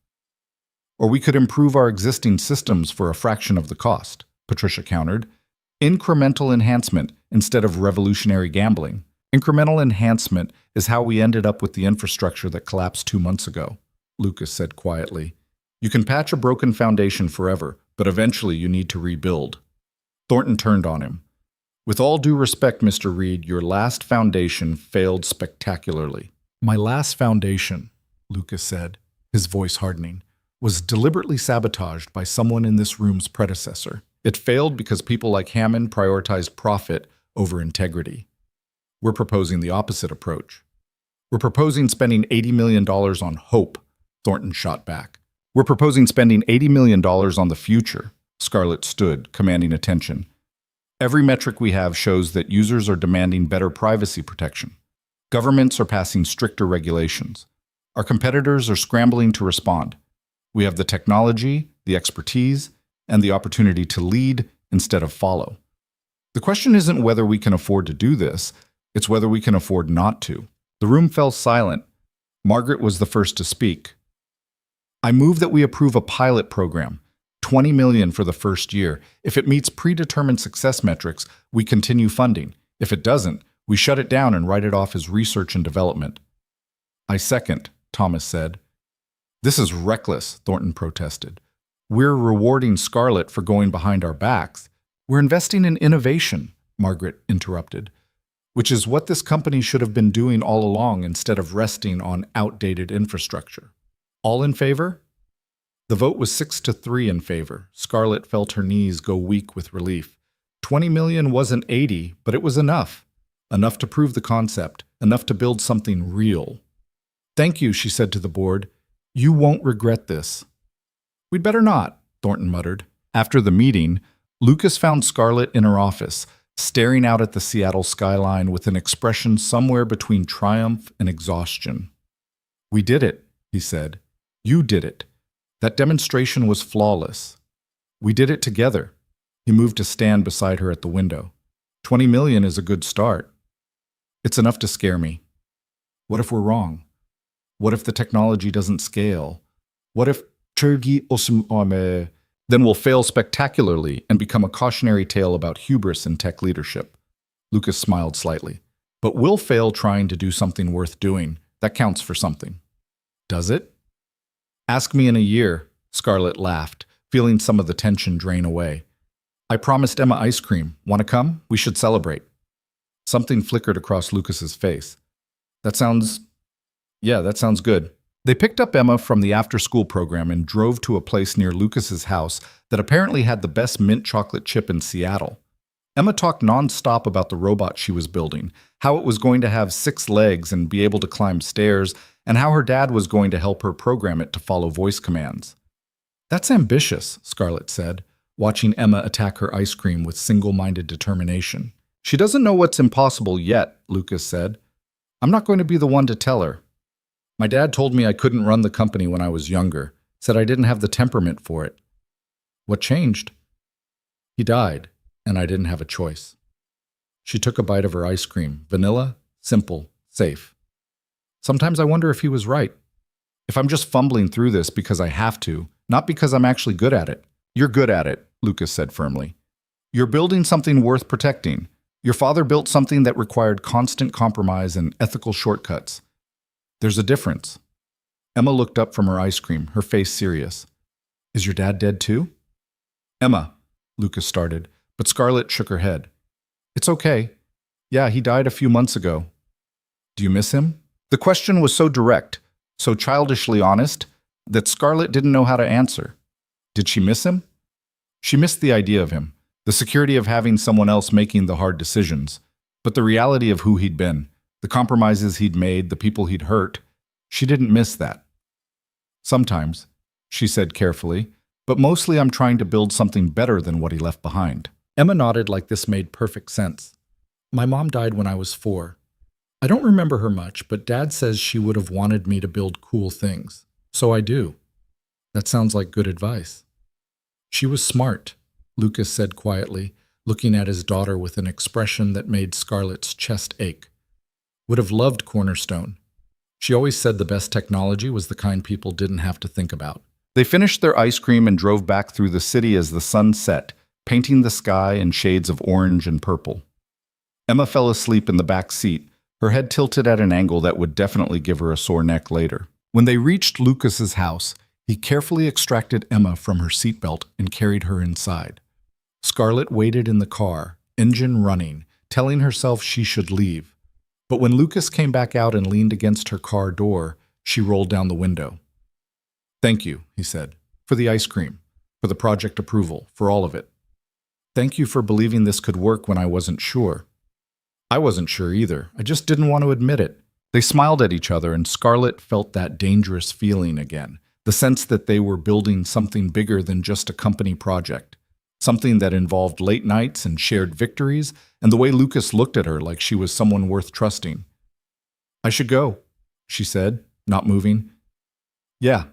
[SPEAKER 1] Or we could improve our existing systems for a fraction of the cost, Patricia countered. Incremental enhancement instead of revolutionary gambling. Incremental enhancement is how we ended up with the infrastructure that collapsed 2 months ago, Lucas said quietly. You can patch a broken foundation forever, but eventually you need to rebuild. Thornton turned on him. With all due respect, Mr. Reed, your last foundation failed spectacularly. My last foundation, Lucas said, his voice hardening, was deliberately sabotaged by someone in this room's predecessor. It failed because people like Hammond prioritized profit over integrity. We're proposing the opposite approach. We're proposing spending $80 million on hope, Thornton shot back. We're proposing spending $80 million on the future, Scarlett stood, commanding attention. Every metric we have shows that users are demanding better privacy protection. Governments are passing stricter regulations. Our competitors are scrambling to respond. We have the technology, the expertise, and the opportunity to lead instead of follow. The question isn't whether we can afford to do this, it's whether we can afford not to. The room fell silent. Margaret was the first to speak. I move that we approve a pilot program, $20 million for the first year. If it meets predetermined success metrics, we continue funding. If it doesn't, we shut it down and write it off as research and development. I second, Thomas said. This is reckless, Thornton protested. We're rewarding Scarlett for going behind our backs. We're investing in innovation, Margaret interrupted, which is what this company should have been doing all along instead of resting on outdated infrastructure. All in favor? The vote was 6-3 in favor. Scarlett felt her knees go weak with relief. 20 million wasn't 80, but it was enough. Enough to prove the concept, enough to build something real. Thank you, she said to the board. You won't regret this. We'd better not, Thornton muttered. After the meeting, Lucas found Scarlett in her office, staring out at the Seattle skyline with an expression somewhere between triumph and exhaustion. We did it, he said. You did it. That demonstration was flawless. We did it together. He moved to stand beside her at the window. 20 million is a good start. It's enough to scare me. What if we're wrong? What if the technology doesn't scale? What if then we'll fail spectacularly and become a cautionary tale about hubris in tech leadership? Lucas smiled slightly. But we'll fail trying to do something worth doing. That counts for something. Does it? Ask me in a year, Scarlett laughed, feeling some of the tension drain away. I promised Emma ice cream. Want to come? We should celebrate. Something flickered across Lucas's face. That sounds good. They picked up Emma from the after-school program and drove to a place near Lucas's house that apparently had the best mint chocolate chip in Seattle. Emma talked non-stop about the robot she was building, how it was going to have 6 legs and be able to climb stairs, and how her dad was going to help her program it to follow voice commands. That's ambitious, Scarlett said, watching Emma attack her ice cream with single-minded determination. She doesn't know what's impossible yet, Lucas said. I'm not going to be the one to tell her. My dad told me I couldn't run the company when I was younger, said I didn't have the temperament for it. What changed? He died, and I didn't have a choice. She took a bite of her ice cream, vanilla, simple, safe. Sometimes I wonder if he was right. If I'm just fumbling through this because I have to, not because I'm actually good at it. You're good at it, Lucas said firmly. You're building something worth protecting. Your father built something that required constant compromise and ethical shortcuts. There's a difference. Emma looked up from her ice cream, her face serious. Is your dad dead too? Emma, Lucas started, but Scarlett shook her head. It's okay. Yeah, he died a few months ago. Do you miss him? The question was so direct, so childishly honest, that Scarlett didn't know how to answer. Did she miss him? She missed the idea of him, the security of having someone else making the hard decisions, but the reality of who he'd been, the compromises he'd made, the people he'd hurt, she didn't miss that. Sometimes, she said carefully, but mostly I'm trying to build something better than what he left behind. Emma nodded like this made perfect sense. My mom died when I was 4. I don't remember her much, but Dad says she would have wanted me to build cool things. So I do. That sounds like good advice. She was smart, Lucas said quietly, looking at his daughter with an expression that made Scarlett's chest ache. Would have loved Cornerstone. She always said the best technology was the kind people didn't have to think about. They finished their ice cream and drove back through the city as the sun set, painting the sky in shades of orange and purple. Emma fell asleep in the back seat, her head tilted at an angle that would definitely give her a sore neck later. When they reached Lucas's house, he carefully extracted Emma from her seatbelt and carried her inside. Scarlett waited in the car, engine running, telling herself she should leave. But when Lucas came back out and leaned against her car door, she rolled down the window. "Thank you," he said, "for the ice cream, for the project approval, for all of it. Thank you for believing this could work when I wasn't sure." "I wasn't sure either. I just didn't want to admit it." They smiled at each other, and Scarlett felt that dangerous feeling again, the sense that they were building something bigger than just a company project, something that involved late nights and shared victories, and the way Lucas looked at her like she was someone worth trusting. "I should go," she said, not moving. "Yeah."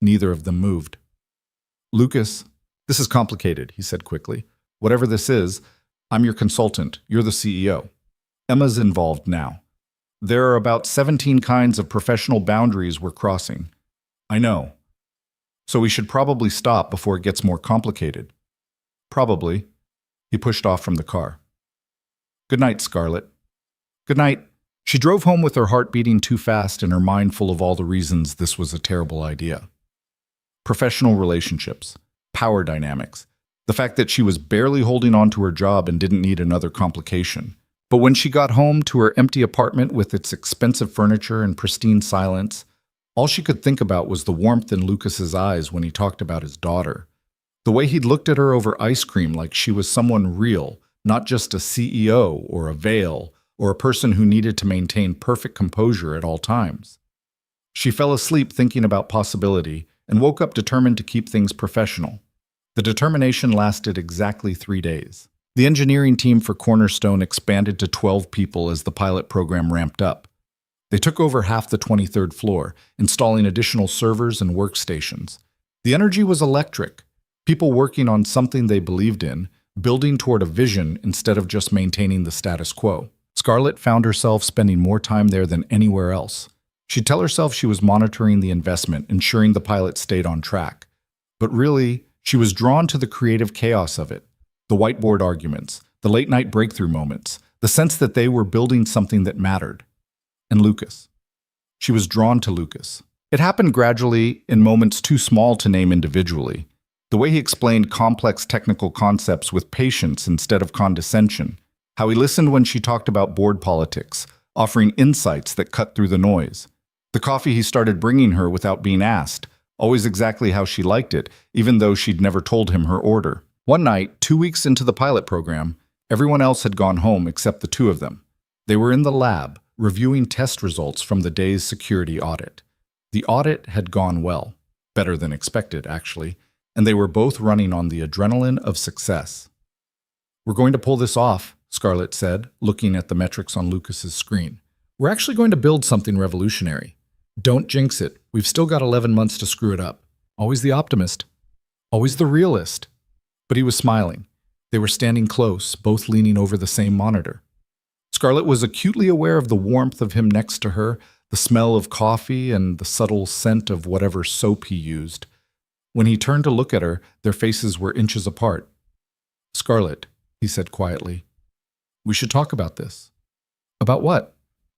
[SPEAKER 1] Neither of them moved. "Lucas, this is complicated," he said quickly. "Whatever this is, I'm your consultant. You're the CEO. Emma's involved now. There are about 17 kinds of professional boundaries we're crossing. I know. So we should probably stop before it gets more complicated." "Probably." He pushed off from the car. "Good night, Scarlett." "Good night." She drove home with her heart beating too fast and her mind full of all the reasons this was a terrible idea. Professional relationships, power dynamics, the fact that she was barely holding on to her job and didn't need another complication. But when she got home to her empty apartment with its expensive furniture and pristine silence, all she could think about was the warmth in Lucas's eyes when he talked about his daughter. The way he'd looked at her over ice cream like she was someone real, not just a CEO or a Vail or a person who needed to maintain perfect composure at all times. She fell asleep thinking about possibility and woke up determined to keep things professional. The determination lasted exactly 3 days. The engineering team for Cornerstone expanded to 12 people as the pilot program ramped up. They took over half the 23rd floor, installing additional servers and workstations. The energy was electric, people working on something they believed in, building toward a vision instead of just maintaining the status quo. Scarlett found herself spending more time there than anywhere else. She'd tell herself she was monitoring the investment, ensuring the pilot stayed on track. But really, she was drawn to the creative chaos of it. The whiteboard arguments, the late-night breakthrough moments, the sense that they were building something that mattered. And Lucas. She was drawn to Lucas. It happened gradually, in moments too small to name individually. The way he explained complex technical concepts with patience instead of condescension. How he listened when she talked about board politics, offering insights that cut through the noise. The coffee he started bringing her without being asked, always exactly how she liked it, even though she'd never told him her order. One night, 2 weeks into the pilot program, everyone else had gone home except the two of them. They were in the lab, reviewing test results from the day's security audit. The audit had gone well, better than expected, actually, and they were both running on the adrenaline of success. "We're going to pull this off," Scarlett said, looking at the metrics on Lucas's screen. "We're actually going to build something revolutionary. Don't jinx it. We've still got 11 months to screw it up." Always the optimist. Always the realist. But he was smiling. They were standing close, both leaning over the same monitor. Scarlett was acutely aware of the warmth of him next to her, the smell of coffee, and the subtle scent of whatever soap he used. When he turned to look at her, their faces were inches apart. "Scarlett," he said quietly, "we should talk about this." "About what?"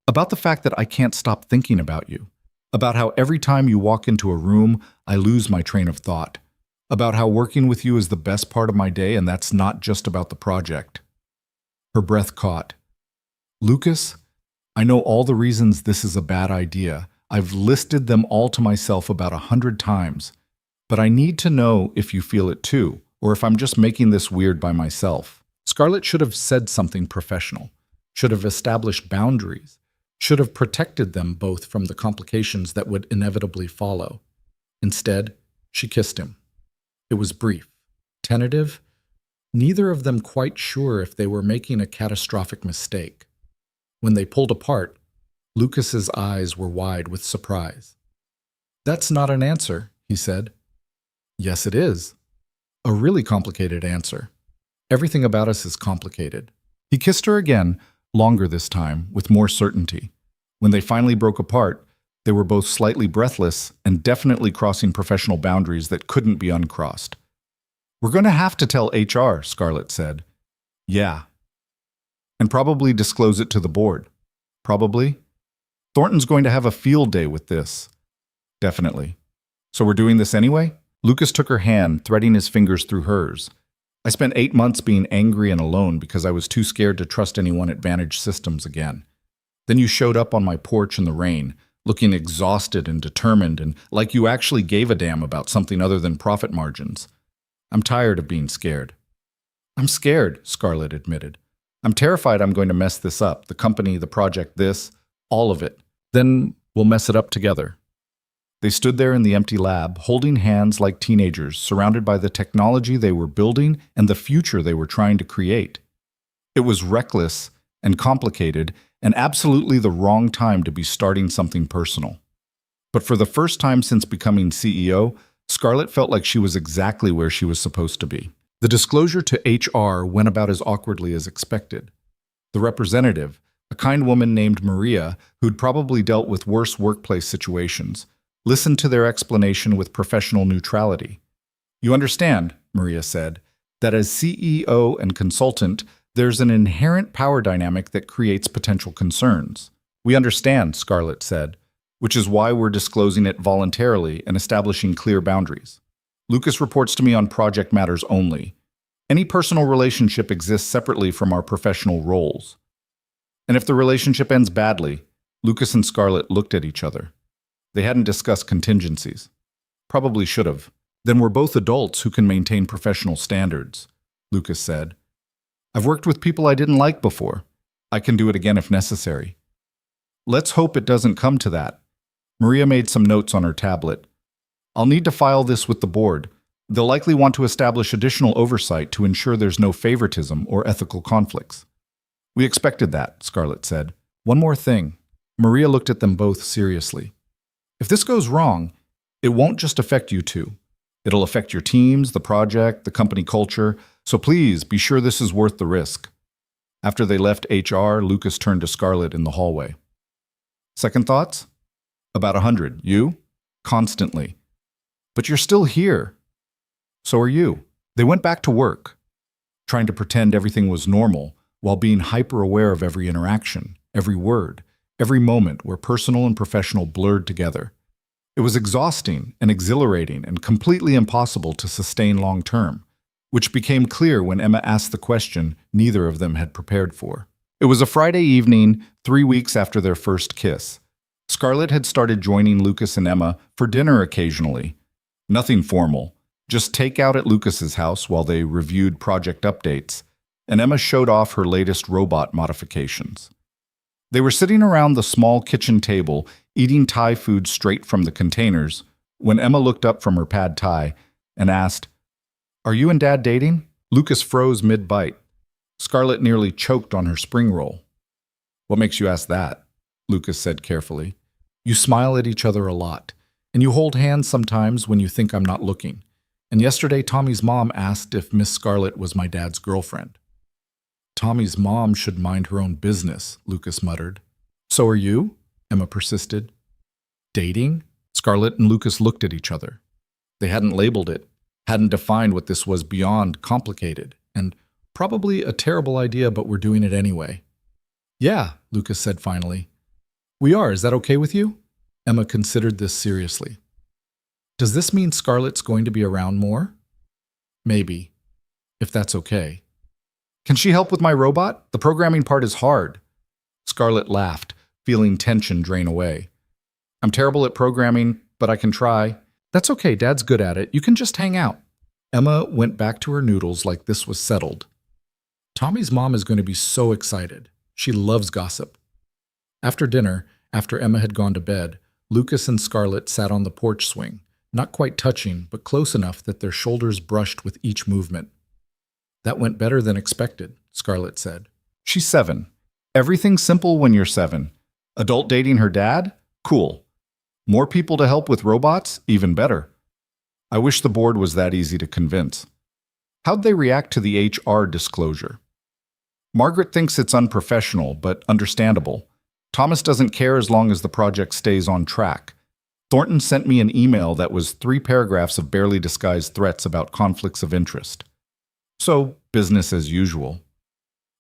[SPEAKER 1] "About the fact that I can't stop thinking about you. About how every time you walk into a room, I lose my train of thought. About how working with you is the best part of my day, and that's not just about the project." Her breath caught. "Lucas, I know all the reasons this is a bad idea. I've listed them all to myself about 100 times. But I need to know if you feel it too, or if I'm just making this weird by myself." Scarlett should have said something professional, should have established boundaries, should have protected them both from the complications that would inevitably follow. Instead, she kissed him. It was brief, tentative, neither of them quite sure if they were making a catastrophic mistake. When they pulled apart, Lucas's eyes were wide with surprise. "That's not an answer," he said. "Yes, it is. A really complicated answer. Everything about us is complicated." He kissed her again, longer this time, with more certainty. When they finally broke apart, they were both slightly breathless and definitely crossing professional boundaries that couldn't be uncrossed. "We're going to have to tell HR," Scarlett said. "Yeah. And probably disclose it to the board." Probably. Thornton's going to have a field day with this. Definitely. So we're doing this anyway? Lucas took her hand, threading his fingers through hers. I spent 8 months being angry and alone because I was too scared to trust anyone at Vantage Systems again. Then you showed up on my porch in the rain, looking exhausted and determined and like you actually gave a damn about something other than profit margins. I'm tired of being scared. I'm scared, Scarlett admitted. I'm terrified I'm going to mess this up, the company, the project, this, all of it. Then we'll mess it up together. They stood there in the empty lab, holding hands like teenagers, surrounded by the technology they were building and the future they were trying to create. It was reckless and complicated and absolutely the wrong time to be starting something personal. But for the first time since becoming CEO, Scarlett felt like she was exactly where she was supposed to be. The disclosure to HR went about as awkwardly as expected. The representative, a kind woman named Maria, who'd probably dealt with worse workplace situations, listened to their explanation with professional neutrality. You understand, Maria said, that as CEO and consultant, there's an inherent power dynamic that creates potential concerns. We understand, Scarlett said, which is why we're disclosing it voluntarily and establishing clear boundaries. Lucas reports to me on project matters only. Any personal relationship exists separately from our professional roles. And if the relationship ends badly, Lucas and Scarlett looked at each other. They hadn't discussed contingencies. Probably should have. Then we're both adults who can maintain professional standards, Lucas said. I've worked with people I didn't like before. I can do it again if necessary. Let's hope it doesn't come to that. Maria made some notes on her tablet. I'll need to file this with the board. They'll likely want to establish additional oversight to ensure there's no favoritism or ethical conflicts. We expected that, Scarlett said. One more thing. Maria looked at them both seriously. If this goes wrong, it won't just affect you two. It'll affect your teams, the project, the company culture, so please be sure this is worth the risk. After they left HR, Lucas turned to Scarlett in the hallway. Second thoughts? About 100. You? Constantly. But you're still here. So are you. They went back to work, trying to pretend everything was normal while being hyper-aware of every interaction, every word, every moment where personal and professional blurred together. It was exhausting and exhilarating and completely impossible to sustain long-term, which became clear when Emma asked the question neither of them had prepared for. It was a Friday evening, 3 weeks after their first kiss. Scarlett had started joining Lucas and Emma for dinner occasionally. Nothing formal, just takeout at Lucas's house while they reviewed project updates, and Emma showed off her latest robot modifications. They were sitting around the small kitchen table, eating Thai food straight from the containers, when Emma looked up from her pad Thai and asked, "Are you and Dad dating?" Lucas froze mid-bite. Scarlett nearly choked on her spring roll. "What makes you ask that?" Lucas said carefully. "You smile at each other a lot, and you hold hands sometimes when you think I'm not looking. And yesterday Tommy's mom asked if Miss Scarlett was my dad's girlfriend." "Tommy's mom should mind her own business," Lucas muttered. "So are you?" Emma persisted. "Dating?" Scarlett and Lucas looked at each other. They hadn't labeled it, hadn't defined what this was beyond complicated, and probably a terrible idea, but we're doing it anyway. "Yeah," Lucas said finally. "We are. Is that okay with you?" Emma considered this seriously. "Does this mean Scarlett's going to be around more?" "Maybe, if that's okay." "Can she help with my robot? The programming part is hard." Scarlett laughed, feeling tension drain away. "I'm terrible at programming, but I can try." "That's okay, Dad's good at it. You can just hang out." Emma went back to her noodles like this was settled. Tommy's mom is going to be so excited. She loves gossip. After dinner, after Emma had gone to bed, Lucas and Scarlett sat on the porch swing, not quite touching, but close enough that their shoulders brushed with each movement. "That went better than expected," Scarlett said. "She's 7. Everything's simple when you're 7. Adult dating her dad? Cool. More people to help with robots? Even better. I wish the board was that easy to convince." How'd they react to the HR disclosure? "Margaret thinks it's unprofessional, but understandable. Thomas doesn't care as long as the project stays on track. Thornton sent me an email that was 3 paragraphs of barely disguised threats about conflicts of interest. So, business as usual."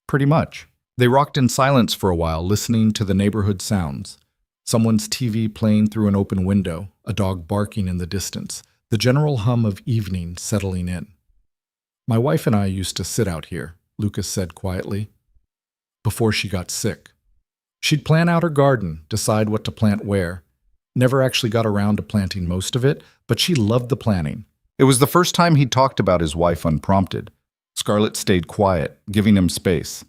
[SPEAKER 1] "Pretty much." They rocked in silence for a while, listening to the neighborhood sounds. Someone's TV playing through an open window, a dog barking in the distance, the general hum of evening settling in. "My wife and I used to sit out here," Lucas said quietly, "before she got sick. She'd plan out her garden, decide what to plant where. Never actually got around to planting most of it, but she loved the planning." It was the first time he'd talked about his wife unprompted. Scarlett stayed quiet, giving him space.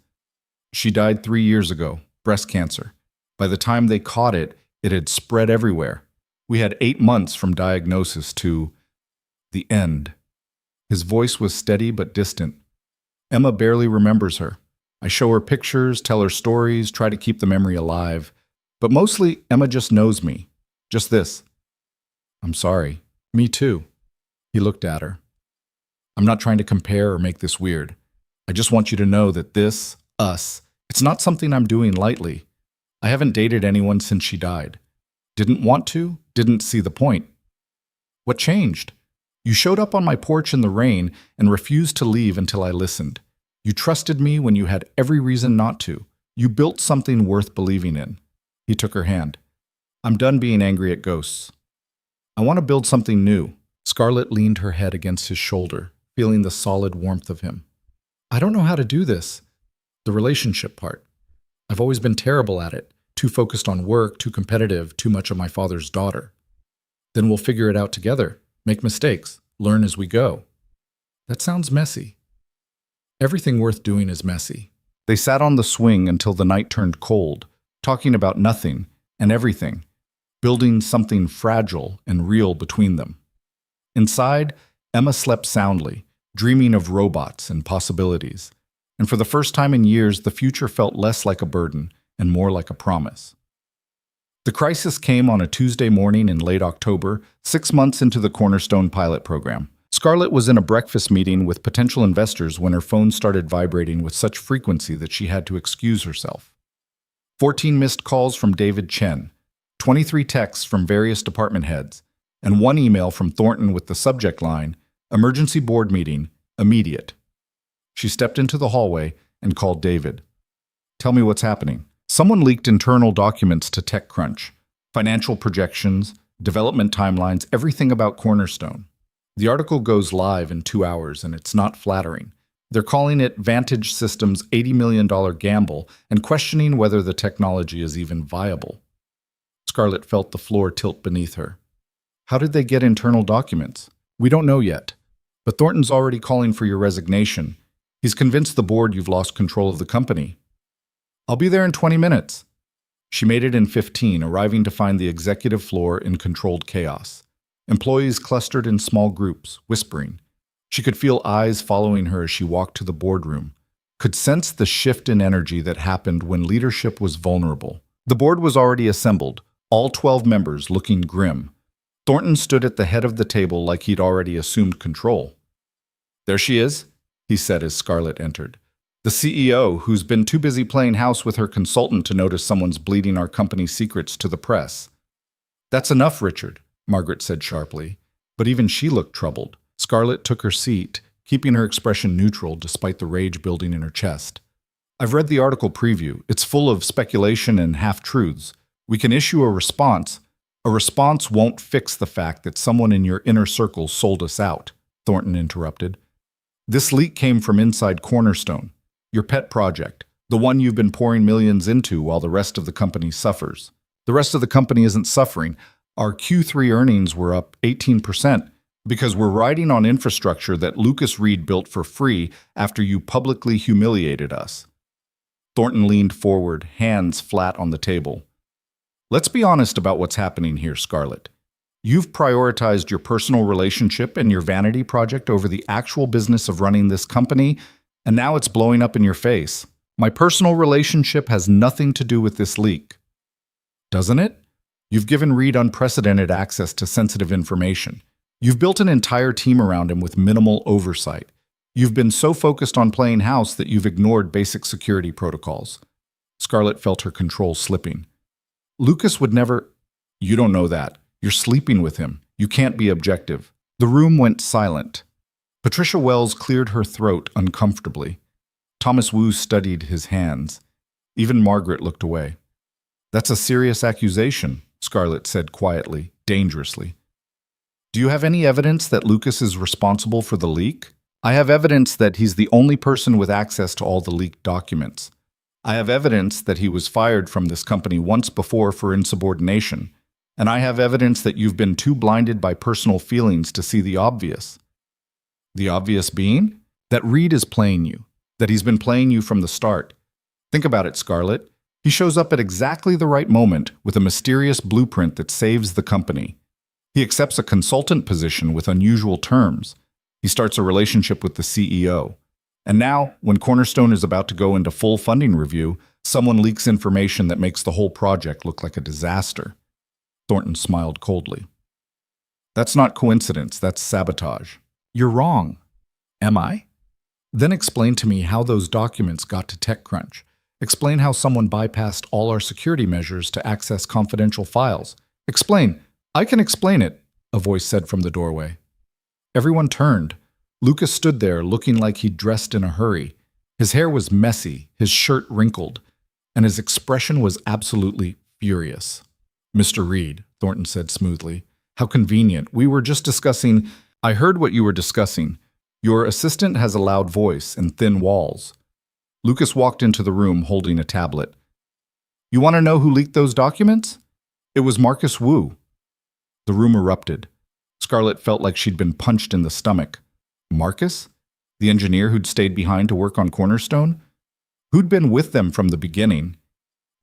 [SPEAKER 1] "She died 3 years ago, breast cancer. By the time they caught it, it had spread everywhere. We had 8 months from diagnosis to the end." His voice was steady but distant. "Emma barely remembers her. I show her pictures, tell her stories, try to keep the memory alive. But mostly, Emma just knows me. Just this. I'm sorry. Me too." He looked at her. "I'm not trying to compare or make this weird. I just want you to know that this, us, it's not something I'm doing lightly. I haven't dated anyone since she died. Didn't want to, didn't see the point. What changed? You showed up on my porch in the rain and refused to leave until I listened. You trusted me when you had every reason not to. You built something worth believing in." He took her hand. "I'm done being angry at ghosts. I want to build something new." Scarlett leaned her head against his shoulder, feeling the solid warmth of him. "I don't know how to do this. The relationship part. I've always been terrible at it. Too focused on work, too competitive, too much of my father's daughter. Then we'll figure it out together, make mistakes, learn as we go." That sounds messy. Everything worth doing is messy. They sat on the swing until the night turned cold, talking about nothing and everything, building something fragile and real between them. Inside, Emma slept soundly, dreaming of robots and possibilities. And for the first time in years, the future felt less like a burden and more like a promise. The crisis came on a Tuesday morning in late October, 6 months into the Cornerstone pilot program. Scarlett was in a breakfast meeting with potential investors when her phone started vibrating with such frequency that she had to excuse herself. 14 missed calls from David Chen, 23 texts from various department heads, and 1 email from Thornton with the subject line, "Emergency board meeting, immediate." She stepped into the hallway and called David. "Tell me what's happening." Someone leaked internal documents to TechCrunch, financial projections, development timelines, everything about Cornerstone. The article goes live in 2 hours, and it's not flattering. They're calling it Vantage Systems' $80 million gamble and questioning whether the technology is even viable. Scarlett felt the floor tilt beneath her. "How did they get internal documents?" "We don't know yet. But Thornton's already calling for your resignation. He's convinced the board you've lost control of the company." "I'll be there in 20 minutes. She made it in 15, arriving to find the executive floor in controlled chaos. Employees clustered in small groups, whispering. She could feel eyes following her as she walked to the boardroom, could sense the shift in energy that happened when leadership was vulnerable. The board was already assembled, all 12 members looking grim. Thornton stood at the head of the table like he'd already assumed control. "There she is," he said as Scarlett entered. "The CEO, who's been too busy playing house with her consultant to notice someone's bleeding our company's secrets to the press." "That's enough, Richard," Margaret said sharply, but even she looked troubled. Scarlett took her seat, keeping her expression neutral despite the rage building in her chest. "I've read the article preview. It's full of speculation and half-truths. We can issue a response. A response won't fix the fact that someone in your inner circle sold us out," Thornton interrupted. "This leak came from inside Cornerstone, your pet project, the one you've been pouring millions into while the rest of the company suffers. The rest of the company isn't suffering. Our Q3 earnings were up 18% because we're riding on infrastructure that Lucas Reed built for free after you publicly humiliated us." Thornton leaned forward, hands flat on the table. "Let's be honest about what's happening here, Scarlett. You've prioritized your personal relationship and your vanity project over the actual business of running this company, and now it's blowing up in your face. My personal relationship has nothing to do with this leak." "Doesn't it? You've given Reed unprecedented access to sensitive information. You've built an entire team around him with minimal oversight. You've been so focused on playing house that you've ignored basic security protocols." Scarlett felt her control slipping. "Lucas would never—" "You don't know that. You're sleeping with him. You can't be objective." The room went silent. Patricia Wells cleared her throat uncomfortably. Thomas Wu studied his hands. Even Margaret looked away. That's a serious accusation, Scarlett said quietly, dangerously. Do you have any evidence that Lucas is responsible for the leak? I have evidence that he's the only person with access to all the leaked documents. I have evidence that he was fired from this company once before for insubordination. And I have evidence that you've been too blinded by personal feelings to see the obvious. The obvious being? That Reed is playing you. That he's been playing you from the start. Think about it, Scarlett. He shows up at exactly the right moment with a mysterious blueprint that saves the company. He accepts a consultant position with unusual terms. He starts a relationship with the CEO. And now, when Cornerstone is about to go into full funding review, someone leaks information that makes the whole project look like a disaster. Thornton smiled coldly. That's not coincidence, that's sabotage. You're wrong. Am I? Then explain to me how those documents got to TechCrunch. Explain how someone bypassed all our security measures to access confidential files. Explain. I can explain it, a voice said from the doorway. Everyone turned. Lucas stood there looking like he'd dressed in a hurry. His hair was messy, his shirt wrinkled, and his expression was absolutely furious. Mr. Reed, Thornton said smoothly. How convenient. We were just discussing. I heard what you were discussing. Your assistant has a loud voice and thin walls. Lucas walked into the room holding a tablet. You want to know who leaked those documents? It was Marcus Wu. The room erupted. Scarlett felt like she'd been punched in the stomach. Marcus? The engineer who'd stayed behind to work on Cornerstone? Who'd been with them from the beginning?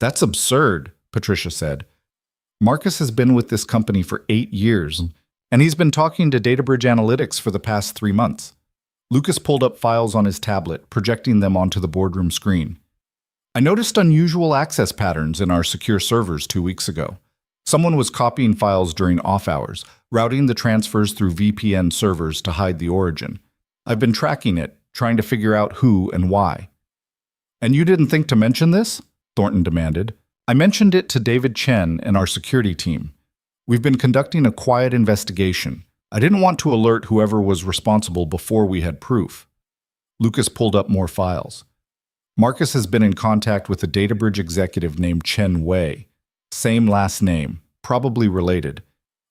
[SPEAKER 1] That's absurd, Patricia said. Marcus has been with this company for 8 years, and he's been talking to Databridge Analytics for the past 3 months. Lucas pulled up files on his tablet, projecting them onto the boardroom screen. I noticed unusual access patterns in our secure servers 2 weeks ago. Someone was copying files during off hours, routing the transfers through VPN servers to hide the origin. I've been tracking it, trying to figure out who and why. And you didn't think to mention this? Thornton demanded. I mentioned it to David Chen and our security team. We've been conducting a quiet investigation. I didn't want to alert whoever was responsible before we had proof. Lucas pulled up more files. Marcus has been in contact with a Databridge executive named Chen Wei. Same last name, probably related.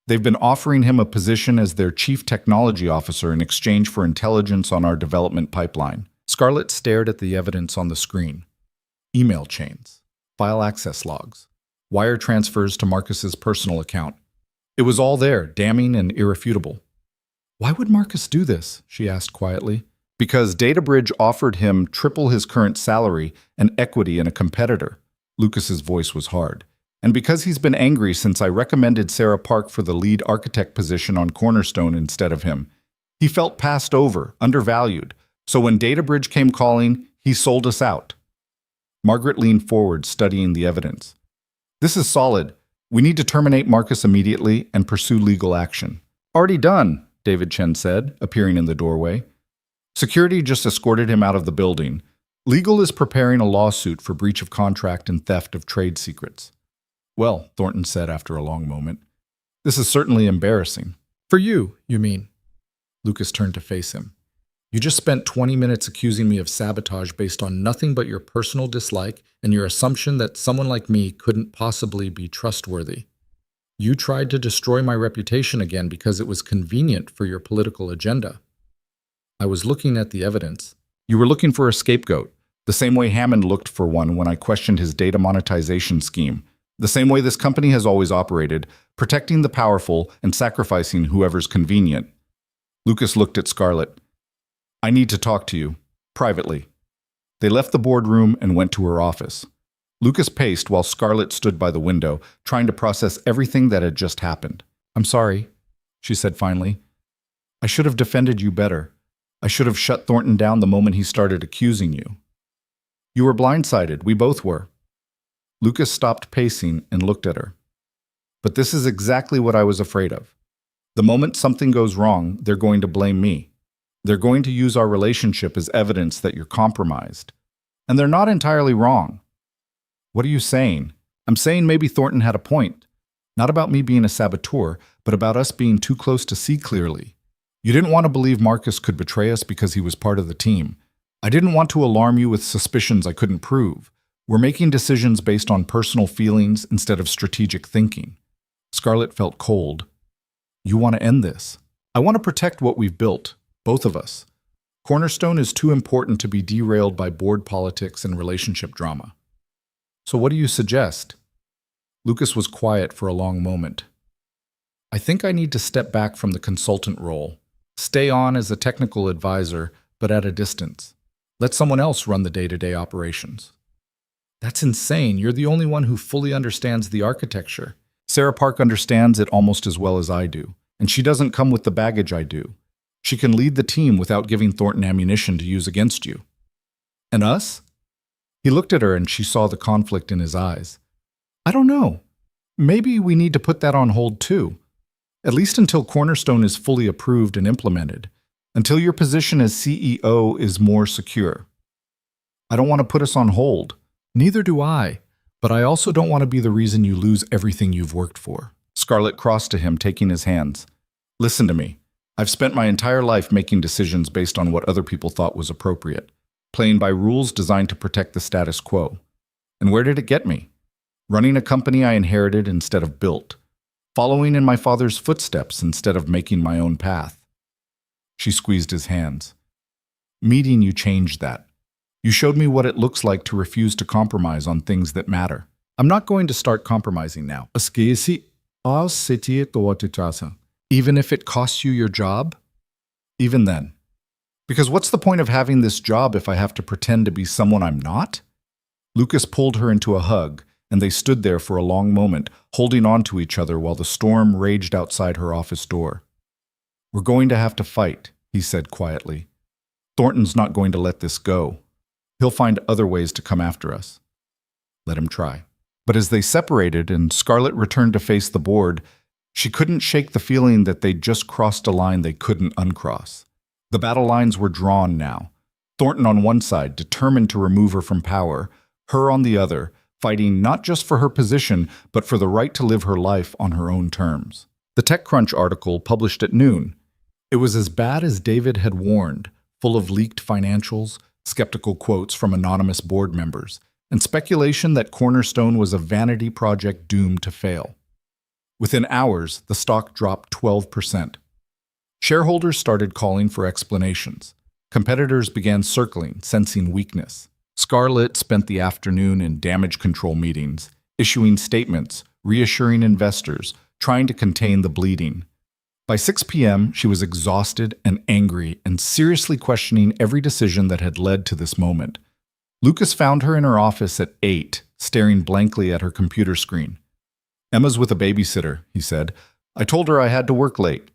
[SPEAKER 1] They've been offering him a position as their chief technology officer in exchange for intelligence on our development pipeline. Scarlett stared at the evidence on the screen. Email chains, file access logs, wire transfers to Marcus's personal account. It was all there, damning and irrefutable. Why would Marcus do this? She asked quietly. Because Databridge offered him triple his current salary and equity in a competitor. Lucas's voice was hard. And because he's been angry since I recommended Sarah Park for the lead architect position on Cornerstone instead of him. He felt passed over, undervalued. So when Databridge came calling, he sold us out. Margaret leaned forward, studying the evidence. This is solid. We need to terminate Marcus immediately and pursue legal action. Already done, David Chen said, appearing in the doorway. Security just escorted him out of the building. Legal is preparing a lawsuit for breach of contract and theft of trade secrets. Well, Thornton said after a long moment, this is certainly embarrassing. For you, you mean? Lucas turned to face him. You just spent 20 minutes accusing me of sabotage based on nothing but your personal dislike and your assumption that someone like me couldn't possibly be trustworthy. You tried to destroy my reputation again because it was convenient for your political agenda. I was looking at the evidence. You were looking for a scapegoat, the same way Hammond looked for one when I questioned his data monetization scheme. The same way this company has always operated, protecting the powerful and sacrificing whoever's convenient. Lucas looked at Scarlett. I need to talk to you, privately. They left the boardroom and went to her office. Lucas paced while Scarlett stood by the window, trying to process everything that had just happened. I'm sorry, she said finally. I should have defended you better. I should have shut Thornton down the moment he started accusing you. You were blindsided, we both were. Lucas stopped pacing and looked at her. But this is exactly what I was afraid of. The moment something goes wrong, they're going to blame me. They're going to use our relationship as evidence that you're compromised. And they're not entirely wrong. What are you saying? I'm saying maybe Thornton had a point. Not about me being a saboteur, but about us being too close to see clearly. You didn't want to believe Marcus could betray us because he was part of the team. I didn't want to alarm you with suspicions I couldn't prove. We're making decisions based on personal feelings instead of strategic thinking. Scarlett felt cold. You want to end this? I want to protect what we've built, both of us. Cornerstone is too important to be derailed by board politics and relationship drama. So what do you suggest? Lucas was quiet for a long moment. I think I need to step back from the consultant role, stay on as a technical advisor, but at a distance. Let someone else run the day-to-day operations. That's insane. You're the only one who fully understands the architecture. Sarah Park understands it almost as well as I do, and she doesn't come with the baggage I do. She can lead the team without giving Thornton ammunition to use against you. And us? He looked at her and she saw the conflict in his eyes. I don't know. Maybe we need to put that on hold too. At least until Cornerstone is fully approved and implemented. Until your position as CEO is more secure. I don't want to put us on hold. Neither do I. But I also don't want to be the reason you lose everything you've worked for. Scarlett crossed to him, taking his hands. Listen to me. I've spent my entire life making decisions based on what other people thought was appropriate, playing by rules designed to protect the status quo. And where did it get me? Running a company I inherited instead of built, following in my father's footsteps instead of making my own path. She squeezed his hands. Meeting you changed that. You showed me what it looks like to refuse to compromise on things that matter. I'm not going to start compromising now. Even if it costs you your job? Even then. Because what's the point of having this job if I have to pretend to be someone I'm not? Lucas pulled her into a hug, and they stood there for a long moment, holding on to each other while the storm raged outside her office door. We're going to have to fight, he said quietly. Thornton's not going to let this go. He'll find other ways to come after us. Let him try. But as they separated and Scarlett returned to face the board, she couldn't shake the feeling that they'd just crossed a line they couldn't uncross. The battle lines were drawn now. Thornton on one side, determined to remove her from power, her on the other, fighting not just for her position, but for the right to live her life on her own terms. The TechCrunch article published at noon. It was as bad as David had warned, full of leaked financials, skeptical quotes from anonymous board members, and speculation that Cornerstone was a vanity project doomed to fail. Within hours, the stock dropped 12%. Shareholders started calling for explanations. Competitors began circling, sensing weakness. Scarlett spent the afternoon in damage control meetings, issuing statements, reassuring investors, trying to contain the bleeding. By 6 p.m., she was exhausted and angry and seriously questioning every decision that had led to this moment. Lucas found her in her office at 8, staring blankly at her computer screen. Emma's with a babysitter, he said. I told her I had to work late.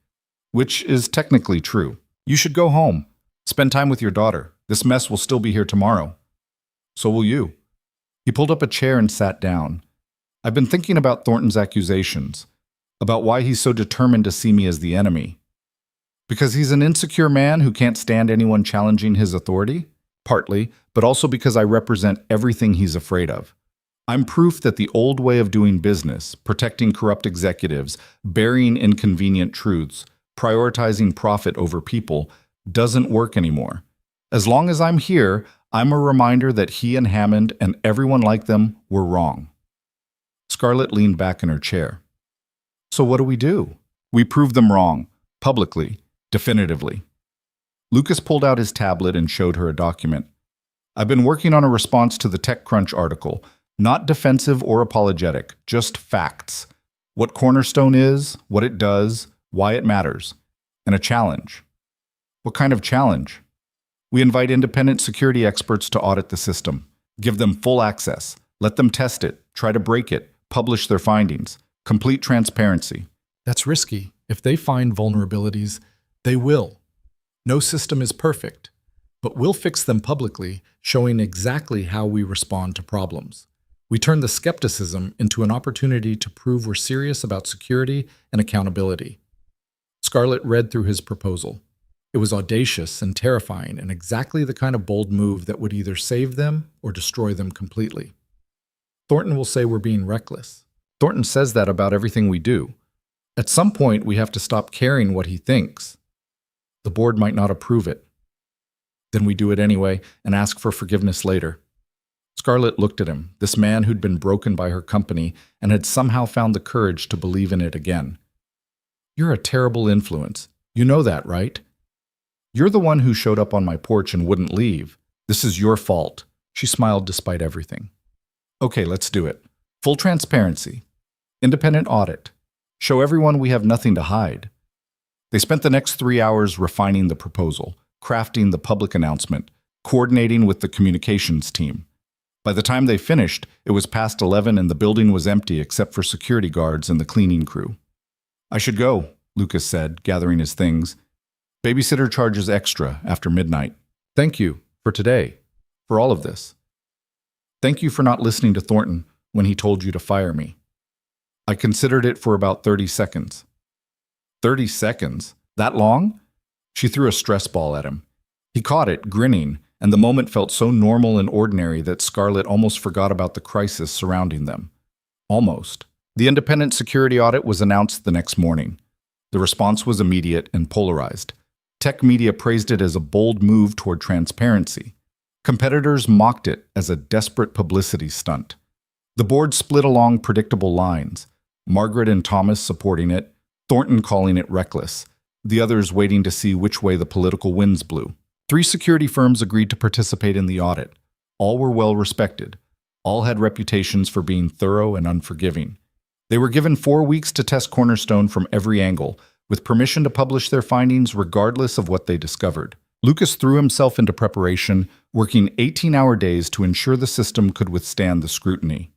[SPEAKER 1] Which is technically true. You should go home. Spend time with your daughter. This mess will still be here tomorrow. So will you. He pulled up a chair and sat down. I've been thinking about Thornton's accusations, about why he's so determined to see me as the enemy. Because he's an insecure man who can't stand anyone challenging his authority? Partly, but also because I represent everything he's afraid of. I'm proof that the old way of doing business, protecting corrupt executives, burying inconvenient truths, prioritizing profit over people, doesn't work anymore. As long as I'm here, I'm a reminder that he and Hammond and everyone like them were wrong. Scarlett leaned back in her chair. So what do? We prove them wrong, publicly, definitively. Lucas pulled out his tablet and showed her a document. I've been working on a response to the TechCrunch article, not defensive or apologetic, just facts. What Cornerstone is, what it does, why it matters, and a challenge. What kind of challenge? We invite independent security experts to audit the system, give them full access, let them test it, try to break it, publish their findings, complete transparency. That's risky. If they find vulnerabilities, they will. No system is perfect, but we'll fix them publicly, showing exactly how we respond to problems. We turn the skepticism into an opportunity to prove we're serious about security and accountability. Scarlett read through his proposal. It was audacious and terrifying and exactly the kind of bold move that would either save them or destroy them completely. Thornton will say we're being reckless. Thornton says that about everything we do. At some point, we have to stop caring what he thinks. The board might not approve it. Then we do it anyway and ask for forgiveness later. Scarlett looked at him, this man who'd been broken by her company and had somehow found the courage to believe in it again. "You're a terrible influence. You know that, right? You're the one who showed up on my porch and wouldn't leave. This is your fault." She smiled despite everything. "Okay, let's do it. Full transparency. Independent audit. Show everyone we have nothing to hide." They spent the next 3 hours refining the proposal, crafting the public announcement, coordinating with the communications team. By the time they finished, it was past 11 and the building was empty except for security guards and the cleaning crew. "I should go," Lucas said, gathering his things. "Babysitter charges extra after midnight. Thank you for today, for all of this. Thank you for not listening to Thornton when he told you to fire me. I considered it for about 30 seconds. 30 seconds? That long? She threw a stress ball at him. He caught it, grinning, and the moment felt so normal and ordinary that Scarlett almost forgot about the crisis surrounding them. Almost. The independent security audit was announced the next morning. The response was immediate and polarized. Tech media praised it as a bold move toward transparency. Competitors mocked it as a desperate publicity stunt. The board split along predictable lines, Margaret and Thomas supporting it, Thornton calling it reckless, the others waiting to see which way the political winds blew. 3 security firms agreed to participate in the audit. All were well respected. All had reputations for being thorough and unforgiving. They were given 4 weeks to test Cornerstone from every angle, with permission to publish their findings regardless of what they discovered. Lucas threw himself into preparation, working 18-hour days to ensure the system could withstand the scrutiny.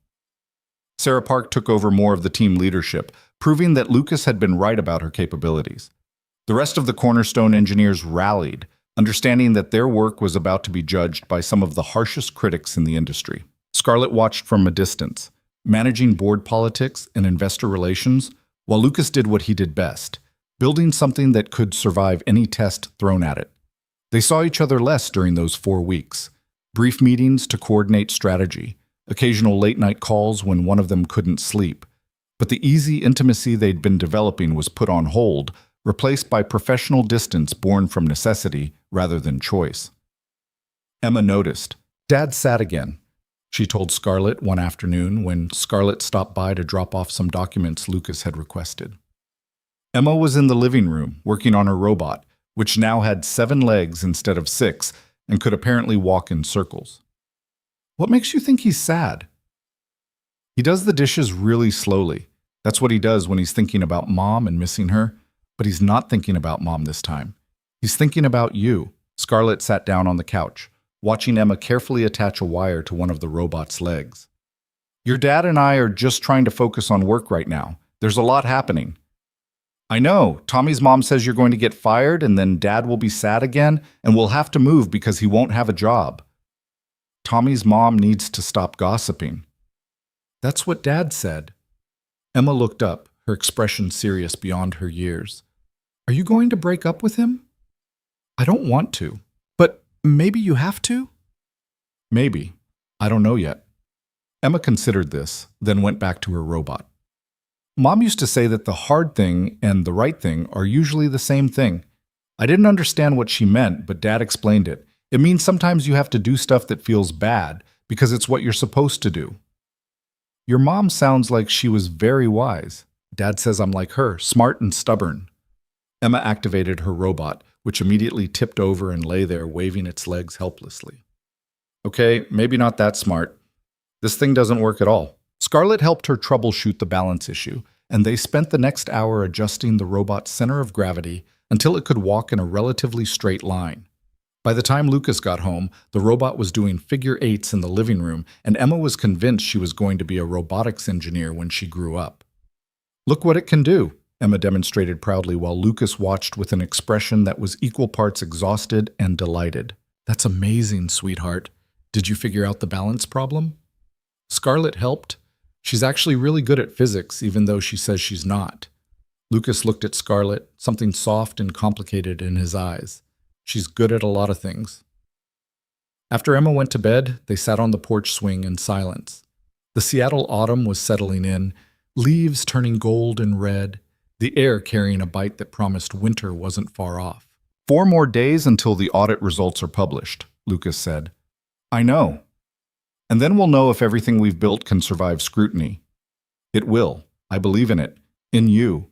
[SPEAKER 1] Sarah Park took over more of the team leadership, proving that Lucas had been right about her capabilities. The rest of the Cornerstone engineers rallied, understanding that their work was about to be judged by some of the harshest critics in the industry. Scarlett watched from a distance, managing board politics and investor relations, while Lucas did what he did best, building something that could survive any test thrown at it. They saw each other less during those 4 weeks. Brief meetings to coordinate strategy, occasional late-night calls when one of them couldn't sleep. But the easy intimacy they'd been developing was put on hold, replaced by professional distance born from necessity rather than choice. Emma noticed. "Dad sat again," she told Scarlett one afternoon when Scarlett stopped by to drop off some documents Lucas had requested. Emma was in the living room, working on her robot, which now had 7 legs instead of 6 and could apparently walk in circles. "What makes you think he's sad?" "He does the dishes really slowly. That's what he does when he's thinking about Mom and missing her. But he's not thinking about Mom this time. He's thinking about you." Scarlett sat down on the couch, watching Emma carefully attach a wire to one of the robot's legs. "Your dad and I are just trying to focus on work right now. There's a lot happening." "I know. Tommy's mom says you're going to get fired and then Dad will be sad again and will have to move because he won't have a job." "Tommy's mom needs to stop gossiping." "That's what Dad said." Emma looked up, her expression serious beyond her years. "Are you going to break up with him?" "I don't want to. But maybe you have to?" "Maybe. I don't know yet." Emma considered this, then went back to her robot. "Mom used to say that the hard thing and the right thing are usually the same thing. I didn't understand what she meant, but Dad explained it. It means sometimes you have to do stuff that feels bad because it's what you're supposed to do." "Your mom sounds like she was very wise. Dad says I'm like her, smart and stubborn." Emma activated her robot, which immediately tipped over and lay there waving its legs helplessly. "Okay, maybe not that smart. This thing doesn't work at all." Scarlett helped her troubleshoot the balance issue, and they spent the next hour adjusting the robot's center of gravity until it could walk in a relatively straight line. By the time Lucas got home, the robot was doing figure eights in the living room, and Emma was convinced she was going to be a robotics engineer when she grew up. "Look what it can do," Emma demonstrated proudly while Lucas watched with an expression that was equal parts exhausted and delighted. "That's amazing, sweetheart. Did you figure out the balance problem?" Scarlett helped. "She's actually really good at physics, even though she says she's not." Lucas looked at Scarlett, something soft and complicated in his eyes. "She's good at a lot of things." After Emma went to bed, they sat on the porch swing in silence. The Seattle autumn was settling in, leaves turning gold and red, the air carrying a bite that promised winter wasn't far off. 4 more days until the audit results are published," Lucas said. "I know." And then we'll know if everything we've built can survive scrutiny. It will. I believe in it. In you.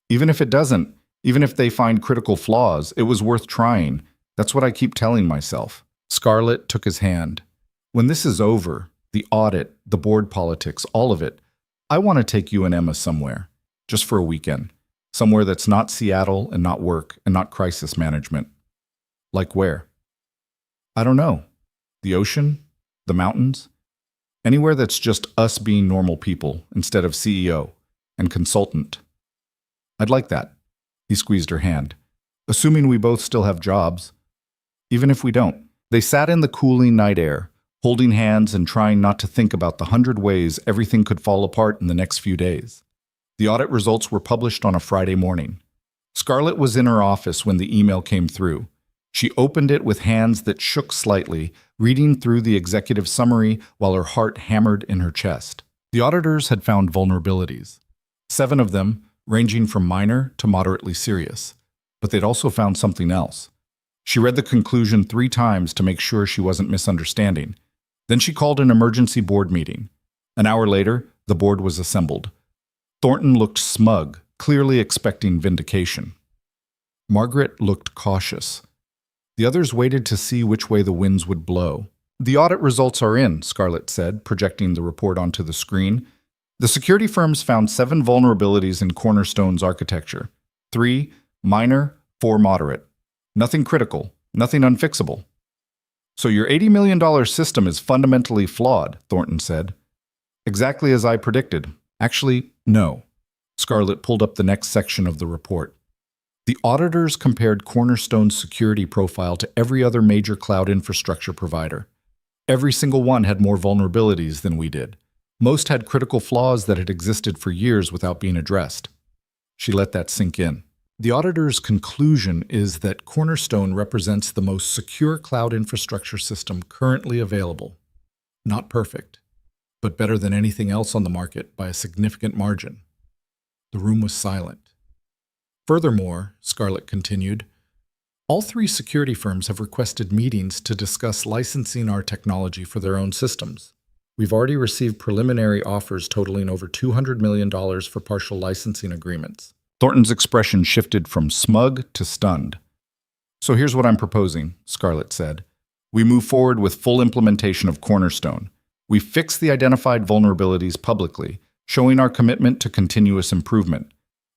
[SPEAKER 1] Even if it doesn't, even if they find critical flaws, it was worth trying. That's what I keep telling myself. Scarlett took his hand. When this is over, the audit, the board politics, all of it, I want to take you and Emma somewhere, just for a weekend. Somewhere that's not Seattle and not work and not crisis management. Like where? I don't know. The ocean? The mountains? Anywhere that's just us being normal people instead of CEO and consultant. I'd like that. He squeezed her hand. Assuming we both still have jobs. Even if we don't. They sat in the cooling night air, holding hands and trying not to think about the 100 ways everything could fall apart in the next few days. The audit results were published on a Friday morning. Scarlett was in her office when the email came through. She opened it with hands that shook slightly, reading through the executive summary while her heart hammered in her chest. The auditors had found vulnerabilities. 7 of them, ranging from minor to moderately serious. But they'd also found something else. She read the conclusion 3 times to make sure she wasn't misunderstanding. Then she called an emergency board meeting. An hour later, the board was assembled. Thornton looked smug, clearly expecting vindication. Margaret looked cautious. The others waited to see which way the winds would blow. The audit results are in, Scarlett said, projecting the report onto the screen. The security firms found 7 vulnerabilities in Cornerstone's architecture. 3 minor, 4 moderate. Nothing critical, nothing unfixable. So your $80 million system is fundamentally flawed, Thornton said. Exactly as I predicted. Actually, no. Scarlett pulled up the next section of the report. The auditors compared Cornerstone's security profile to every other major cloud infrastructure provider. Every single one had more vulnerabilities than we did. Most had critical flaws that had existed for years without being addressed. She let that sink in. The auditor's conclusion is that Cornerstone represents the most secure cloud infrastructure system currently available. Not perfect, but better than anything else on the market by a significant margin. The room was silent. Furthermore, Scarlett continued, all 3 security firms have requested meetings to discuss licensing our technology for their own systems. We've already received preliminary offers totaling over $200 million for partial licensing agreements. Thornton's expression shifted from smug to stunned. So here's what I'm proposing, Scarlett said. We move forward with full implementation of Cornerstone. We fix the identified vulnerabilities publicly, showing our commitment to continuous improvement.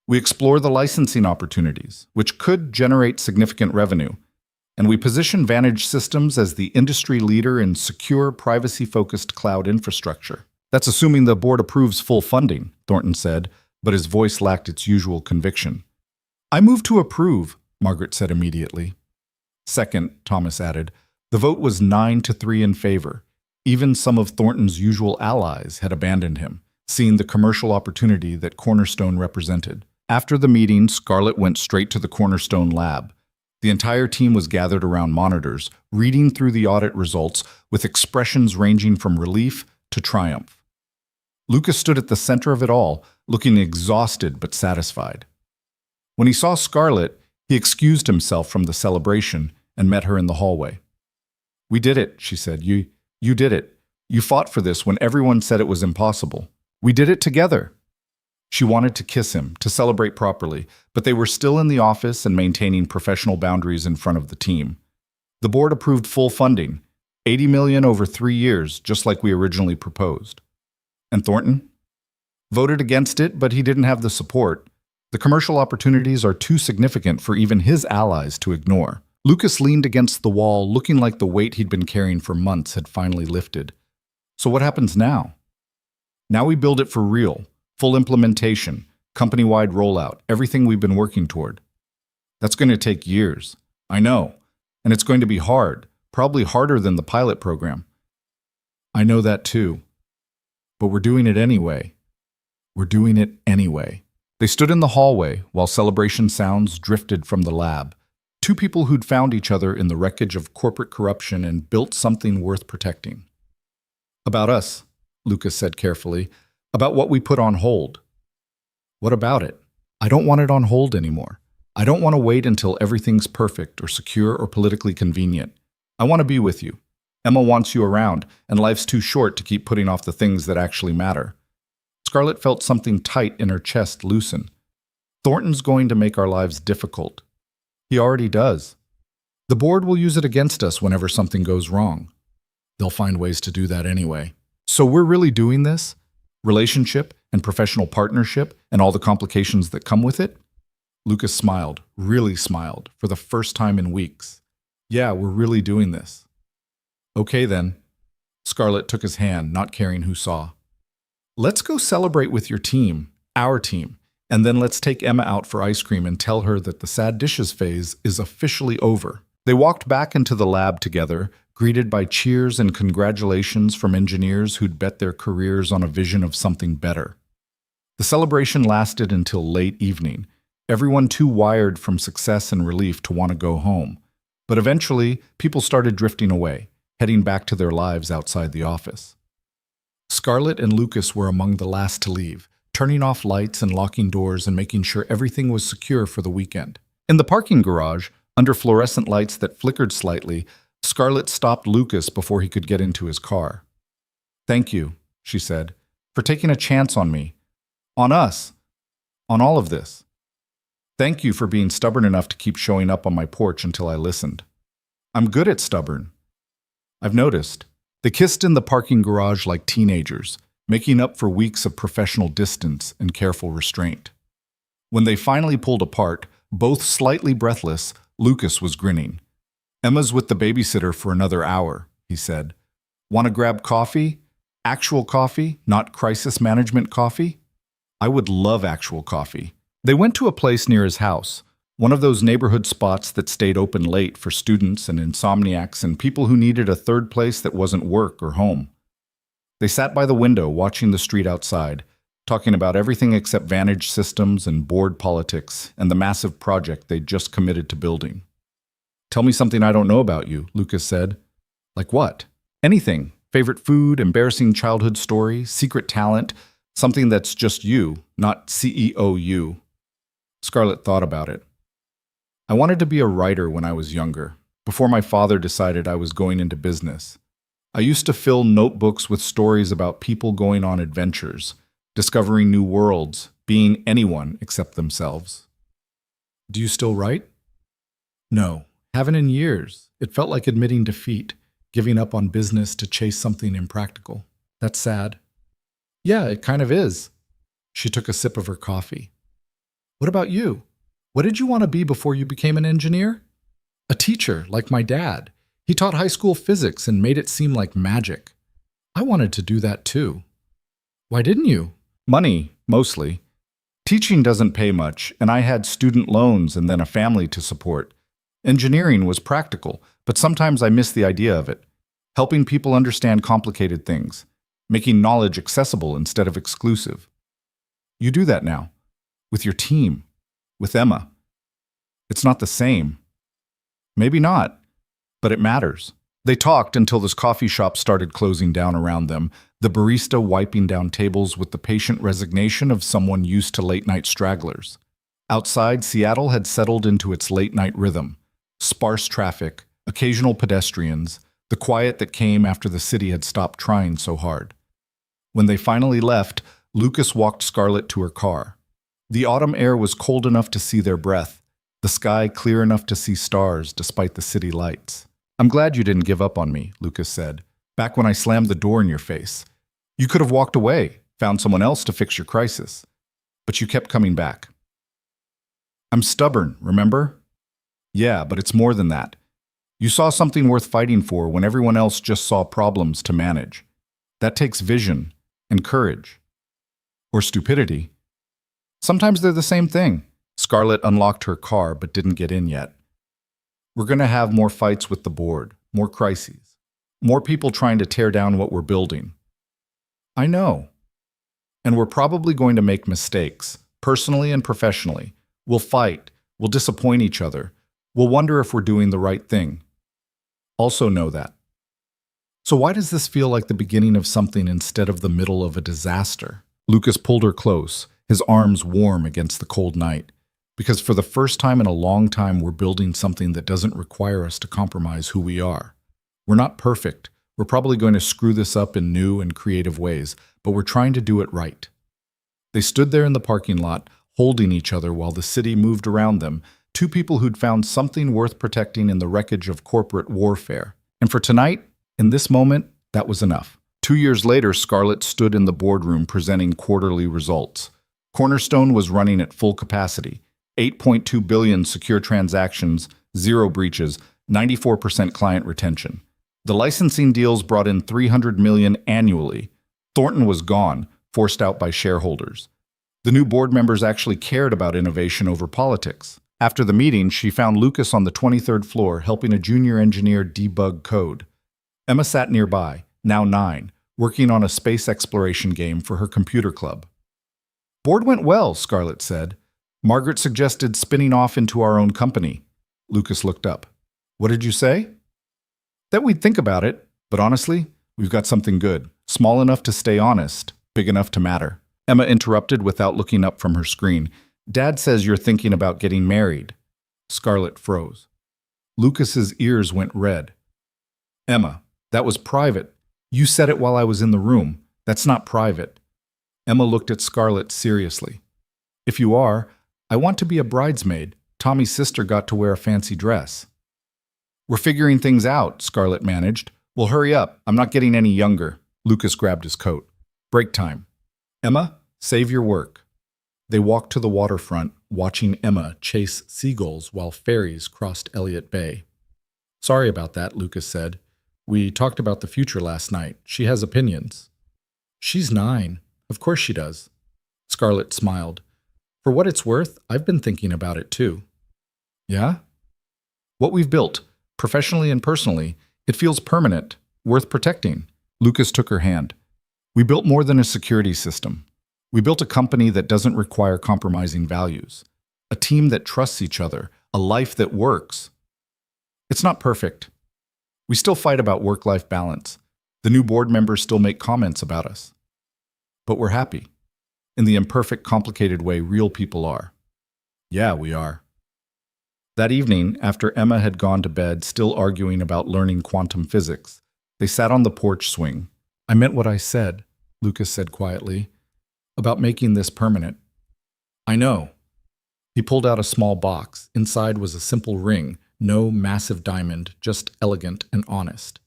[SPEAKER 1] We explore the licensing opportunities, which could generate significant revenue, and we position Vantage Systems as the industry leader in secure, privacy-focused cloud infrastructure. That's assuming the board approves full funding, Thornton said, but his voice lacked its usual conviction. I move to approve, Margaret said immediately. Second, Thomas added, the vote was 9-3 in favor. Even some of Thornton's usual allies had abandoned him, seeing the commercial opportunity that Cornerstone represented. After the meeting, Scarlett went straight to the Cornerstone lab. The entire team was gathered around monitors, reading through the audit results with expressions ranging from relief to triumph. Lucas stood at the center of it all, looking exhausted but satisfied. When he saw Scarlett, he excused himself from the celebration and met her in the hallway. We did it, she said. You did it. You fought for this when everyone said it was impossible. We did it together. She wanted to kiss him, to celebrate properly, but they were still in the office and maintaining professional boundaries in front of the team. The board approved full funding, $80 million over 3 years, just like we originally proposed. And Thornton? Voted against it, but he didn't have the support. The commercial opportunities are too significant for even his allies to ignore. Lucas leaned against the wall, looking like the weight he'd been carrying for months had finally lifted. So what happens now? Now we build it for real. Full implementation, company-wide rollout, everything we've been working toward. That's going to take years. I know. And it's going to be hard, probably harder than the pilot program. I know that too. But we're doing it anyway. We're doing it anyway. They stood in the hallway while celebration sounds drifted from the lab. 2 people who'd found each other in the wreckage of corporate corruption and built something worth protecting. About us, Lucas said carefully. About what we put on hold. What about it? I don't want it on hold anymore. I don't want to wait until everything's perfect or secure or politically convenient. I want to be with you. Emma wants you around, and life's too short to keep putting off the things that actually matter. Scarlett felt something tight in her chest loosen. Thornton's going to make our lives difficult. He already does. The board will use it against us whenever something goes wrong. They'll find ways to do that anyway. So we're really doing this? Relationship and professional partnership and all the complications that come with it? Lucas smiled, really smiled, for the first time in weeks. Yeah, we're really doing this. Okay then. Scarlett took his hand, not caring who saw. Let's go celebrate with your team, our team, and then let's take Emma out for ice cream and tell her that the sad dishes phase is officially over. They walked back into the lab together, greeted by cheers and congratulations from engineers who'd bet their careers on a vision of something better. The celebration lasted until late evening, everyone too wired from success and relief to want to go home. But eventually, people started drifting away, heading back to their lives outside the office. Scarlett and Lucas were among the last to leave, turning off lights and locking doors and making sure everything was secure for the weekend. In the parking garage, under fluorescent lights that flickered slightly, Scarlett stopped Lucas before he could get into his car. "Thank you," she said, "for taking a chance on me, on us, on all of this. Thank you for being stubborn enough to keep showing up on my porch until I listened. I'm good at stubborn. I've noticed." They kissed in the parking garage like teenagers, making up for weeks of professional distance and careful restraint. When they finally pulled apart, both slightly breathless, Lucas was grinning. "Emma's with the babysitter for another hour," he said. "Want to grab coffee? Actual coffee, not crisis management coffee?" "I would love actual coffee." They went to a place near his house, one of those neighborhood spots that stayed open late for students and insomniacs and people who needed a third place that wasn't work or home. They sat by the window watching the street outside, talking about everything except Vantage systems and board politics and the massive project they'd just committed to building. "Tell me something I don't know about you," Lucas said. "Like what?" "Anything. Favorite food, embarrassing childhood story, secret talent, something that's just you, not CEO you." Scarlett thought about it. "I wanted to be a writer when I was younger, before my father decided I was going into business. I used to fill notebooks with stories about people going on adventures, discovering new worlds, being anyone except themselves." "Do you still write?" "No, haven't in years. It felt like admitting defeat, giving up on business to chase something impractical. That's sad." "Yeah, it kind of is." She took a sip of her coffee. "What about you? What did you want to be before you became an engineer?" "A teacher, like my dad. He taught high school physics and made it seem like magic. I wanted to do that too." "Why didn't you?" "Money, mostly. Teaching doesn't pay much, and I had student loans and then a family to support. Engineering was practical, but sometimes I miss the idea of it. Helping people understand complicated things, making knowledge accessible instead of exclusive. You do that now, with your team. With Emma. It's not the same. Maybe not, but it matters." They talked until this coffee shop started closing down around them, the barista wiping down tables with the patient resignation of someone used to late-night stragglers. Outside, Seattle had settled into its late-night rhythm. Sparse traffic, occasional pedestrians, the quiet that came after the city had stopped trying so hard. When they finally left, Lucas walked Scarlett to her car. The autumn air was cold enough to see their breath, the sky clear enough to see stars despite the city lights. "I'm glad you didn't give up on me," Lucas said, "back when I slammed the door in your face. You could have walked away, found someone else to fix your crisis. But you kept coming back." "I'm stubborn, remember?" "Yeah, but it's more than that. You saw something worth fighting for when everyone else just saw problems to manage. That takes vision and courage. Or stupidity. Sometimes they're the same thing." Scarlett unlocked her car but didn't get in yet. "We're going to have more fights with the board, more crises, more people trying to tear down what we're building." "I know. And we're probably going to make mistakes, personally and professionally. We'll fight, we'll disappoint each other, we'll wonder if we're doing the right thing. Also know that." "So why does this feel like the beginning of something instead of the middle of a disaster?" Lucas pulled her close, his arms warm against the cold night. "Because for the first time in a long time, we're building something that doesn't require us to compromise who we are. We're not perfect. We're probably going to screw this up in new and creative ways, but we're trying to do it right." They stood there in the parking lot, holding each other while the city moved around them, two people who'd found something worth protecting in the wreckage of corporate warfare. And for tonight, in this moment, that was enough. 2 years later, Scarlett stood in the boardroom presenting quarterly results. Cornerstone was running at full capacity. 8.2 billion secure transactions, 0 breaches, 94% client retention. The licensing deals brought in 300 million annually. Thornton was gone, forced out by shareholders. The new board members actually cared about innovation over politics. After the meeting, she found Lucas on the 23rd floor helping a junior engineer debug code. Emma sat nearby, now 9, working on a space exploration game for her computer club. "Board went well," Scarlett said. "Margaret suggested spinning off into our own company." Lucas looked up. "What did you say?" "That we'd think about it, but honestly, we've got something good. Small enough to stay honest, big enough to matter." Emma interrupted without looking up from her screen. "Dad says you're thinking about getting married." Scarlett froze. Lucas's ears went red. "Emma, that was private. You said it while I was in the room. That's not private." Emma looked at Scarlett seriously. "If you are, I want to be a bridesmaid. Tommy's sister got to wear a fancy dress." "We're figuring things out," Scarlett managed. "Well, hurry up. I'm not getting any younger." Lucas grabbed his coat. "Break time. Emma, save your work." They walked to the waterfront, watching Emma chase seagulls while ferries crossed Elliott Bay. "Sorry about that," Lucas said. "We talked about the future last night. She has opinions." "She's 9. Of course she does." Scarlett smiled. "For what it's worth, I've been thinking about it too." "Yeah?" "What we've built, professionally and personally, it feels permanent, worth protecting." Lucas took her hand. "We built more than a security system. We built a company that doesn't require compromising values, a team that trusts each other, a life that works. It's not perfect. We still fight about work-life balance. The new board members still make comments about us. But we're happy, in the imperfect, complicated way real people are." "Yeah, we are." That evening, after Emma had gone to bed, still arguing about learning quantum physics, they sat on the porch swing. "I meant what I said," Lucas said quietly, "about making this permanent." "I know." He pulled out a small box. Inside was a simple ring, no massive diamond, just elegant and honest.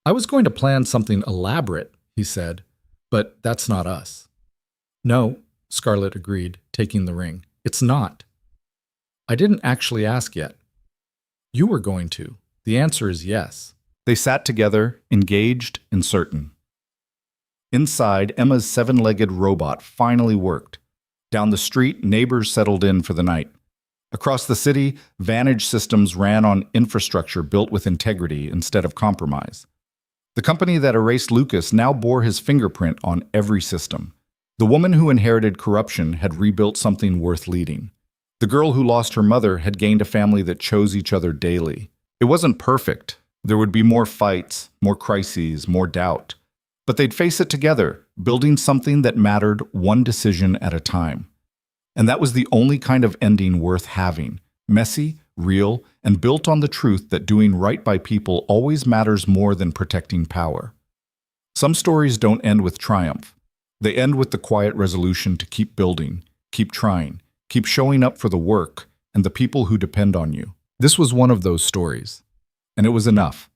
[SPEAKER 1] "I was going to plan something elaborate," he said, "but that's not us." "No," Scarlett agreed, taking the ring. "It's not." "I didn't actually ask yet." "You were going to. The answer is yes." They sat together, engaged and certain. Inside, Emma's 7-legged robot finally worked. Down the street, neighbors settled in for the night. Across the city, Vantage systems ran on infrastructure built with integrity instead of compromise. The company that erased Lucas now bore his fingerprint on every system. The woman who inherited corruption had rebuilt something worth leading. The girl who lost her mother had gained a family that chose each other daily. It wasn't perfect. There would be more fights, more crises, more doubt. But they'd face it together, building something that mattered one decision at a time. And that was the only kind of ending worth having, messy, real, and built on the truth that doing right by people always matters more than protecting power. Some stories don't end with triumph. They end with the quiet resolution to keep building, keep trying, keep showing up for the work and the people who depend on you. This was one of those stories. And it was enough.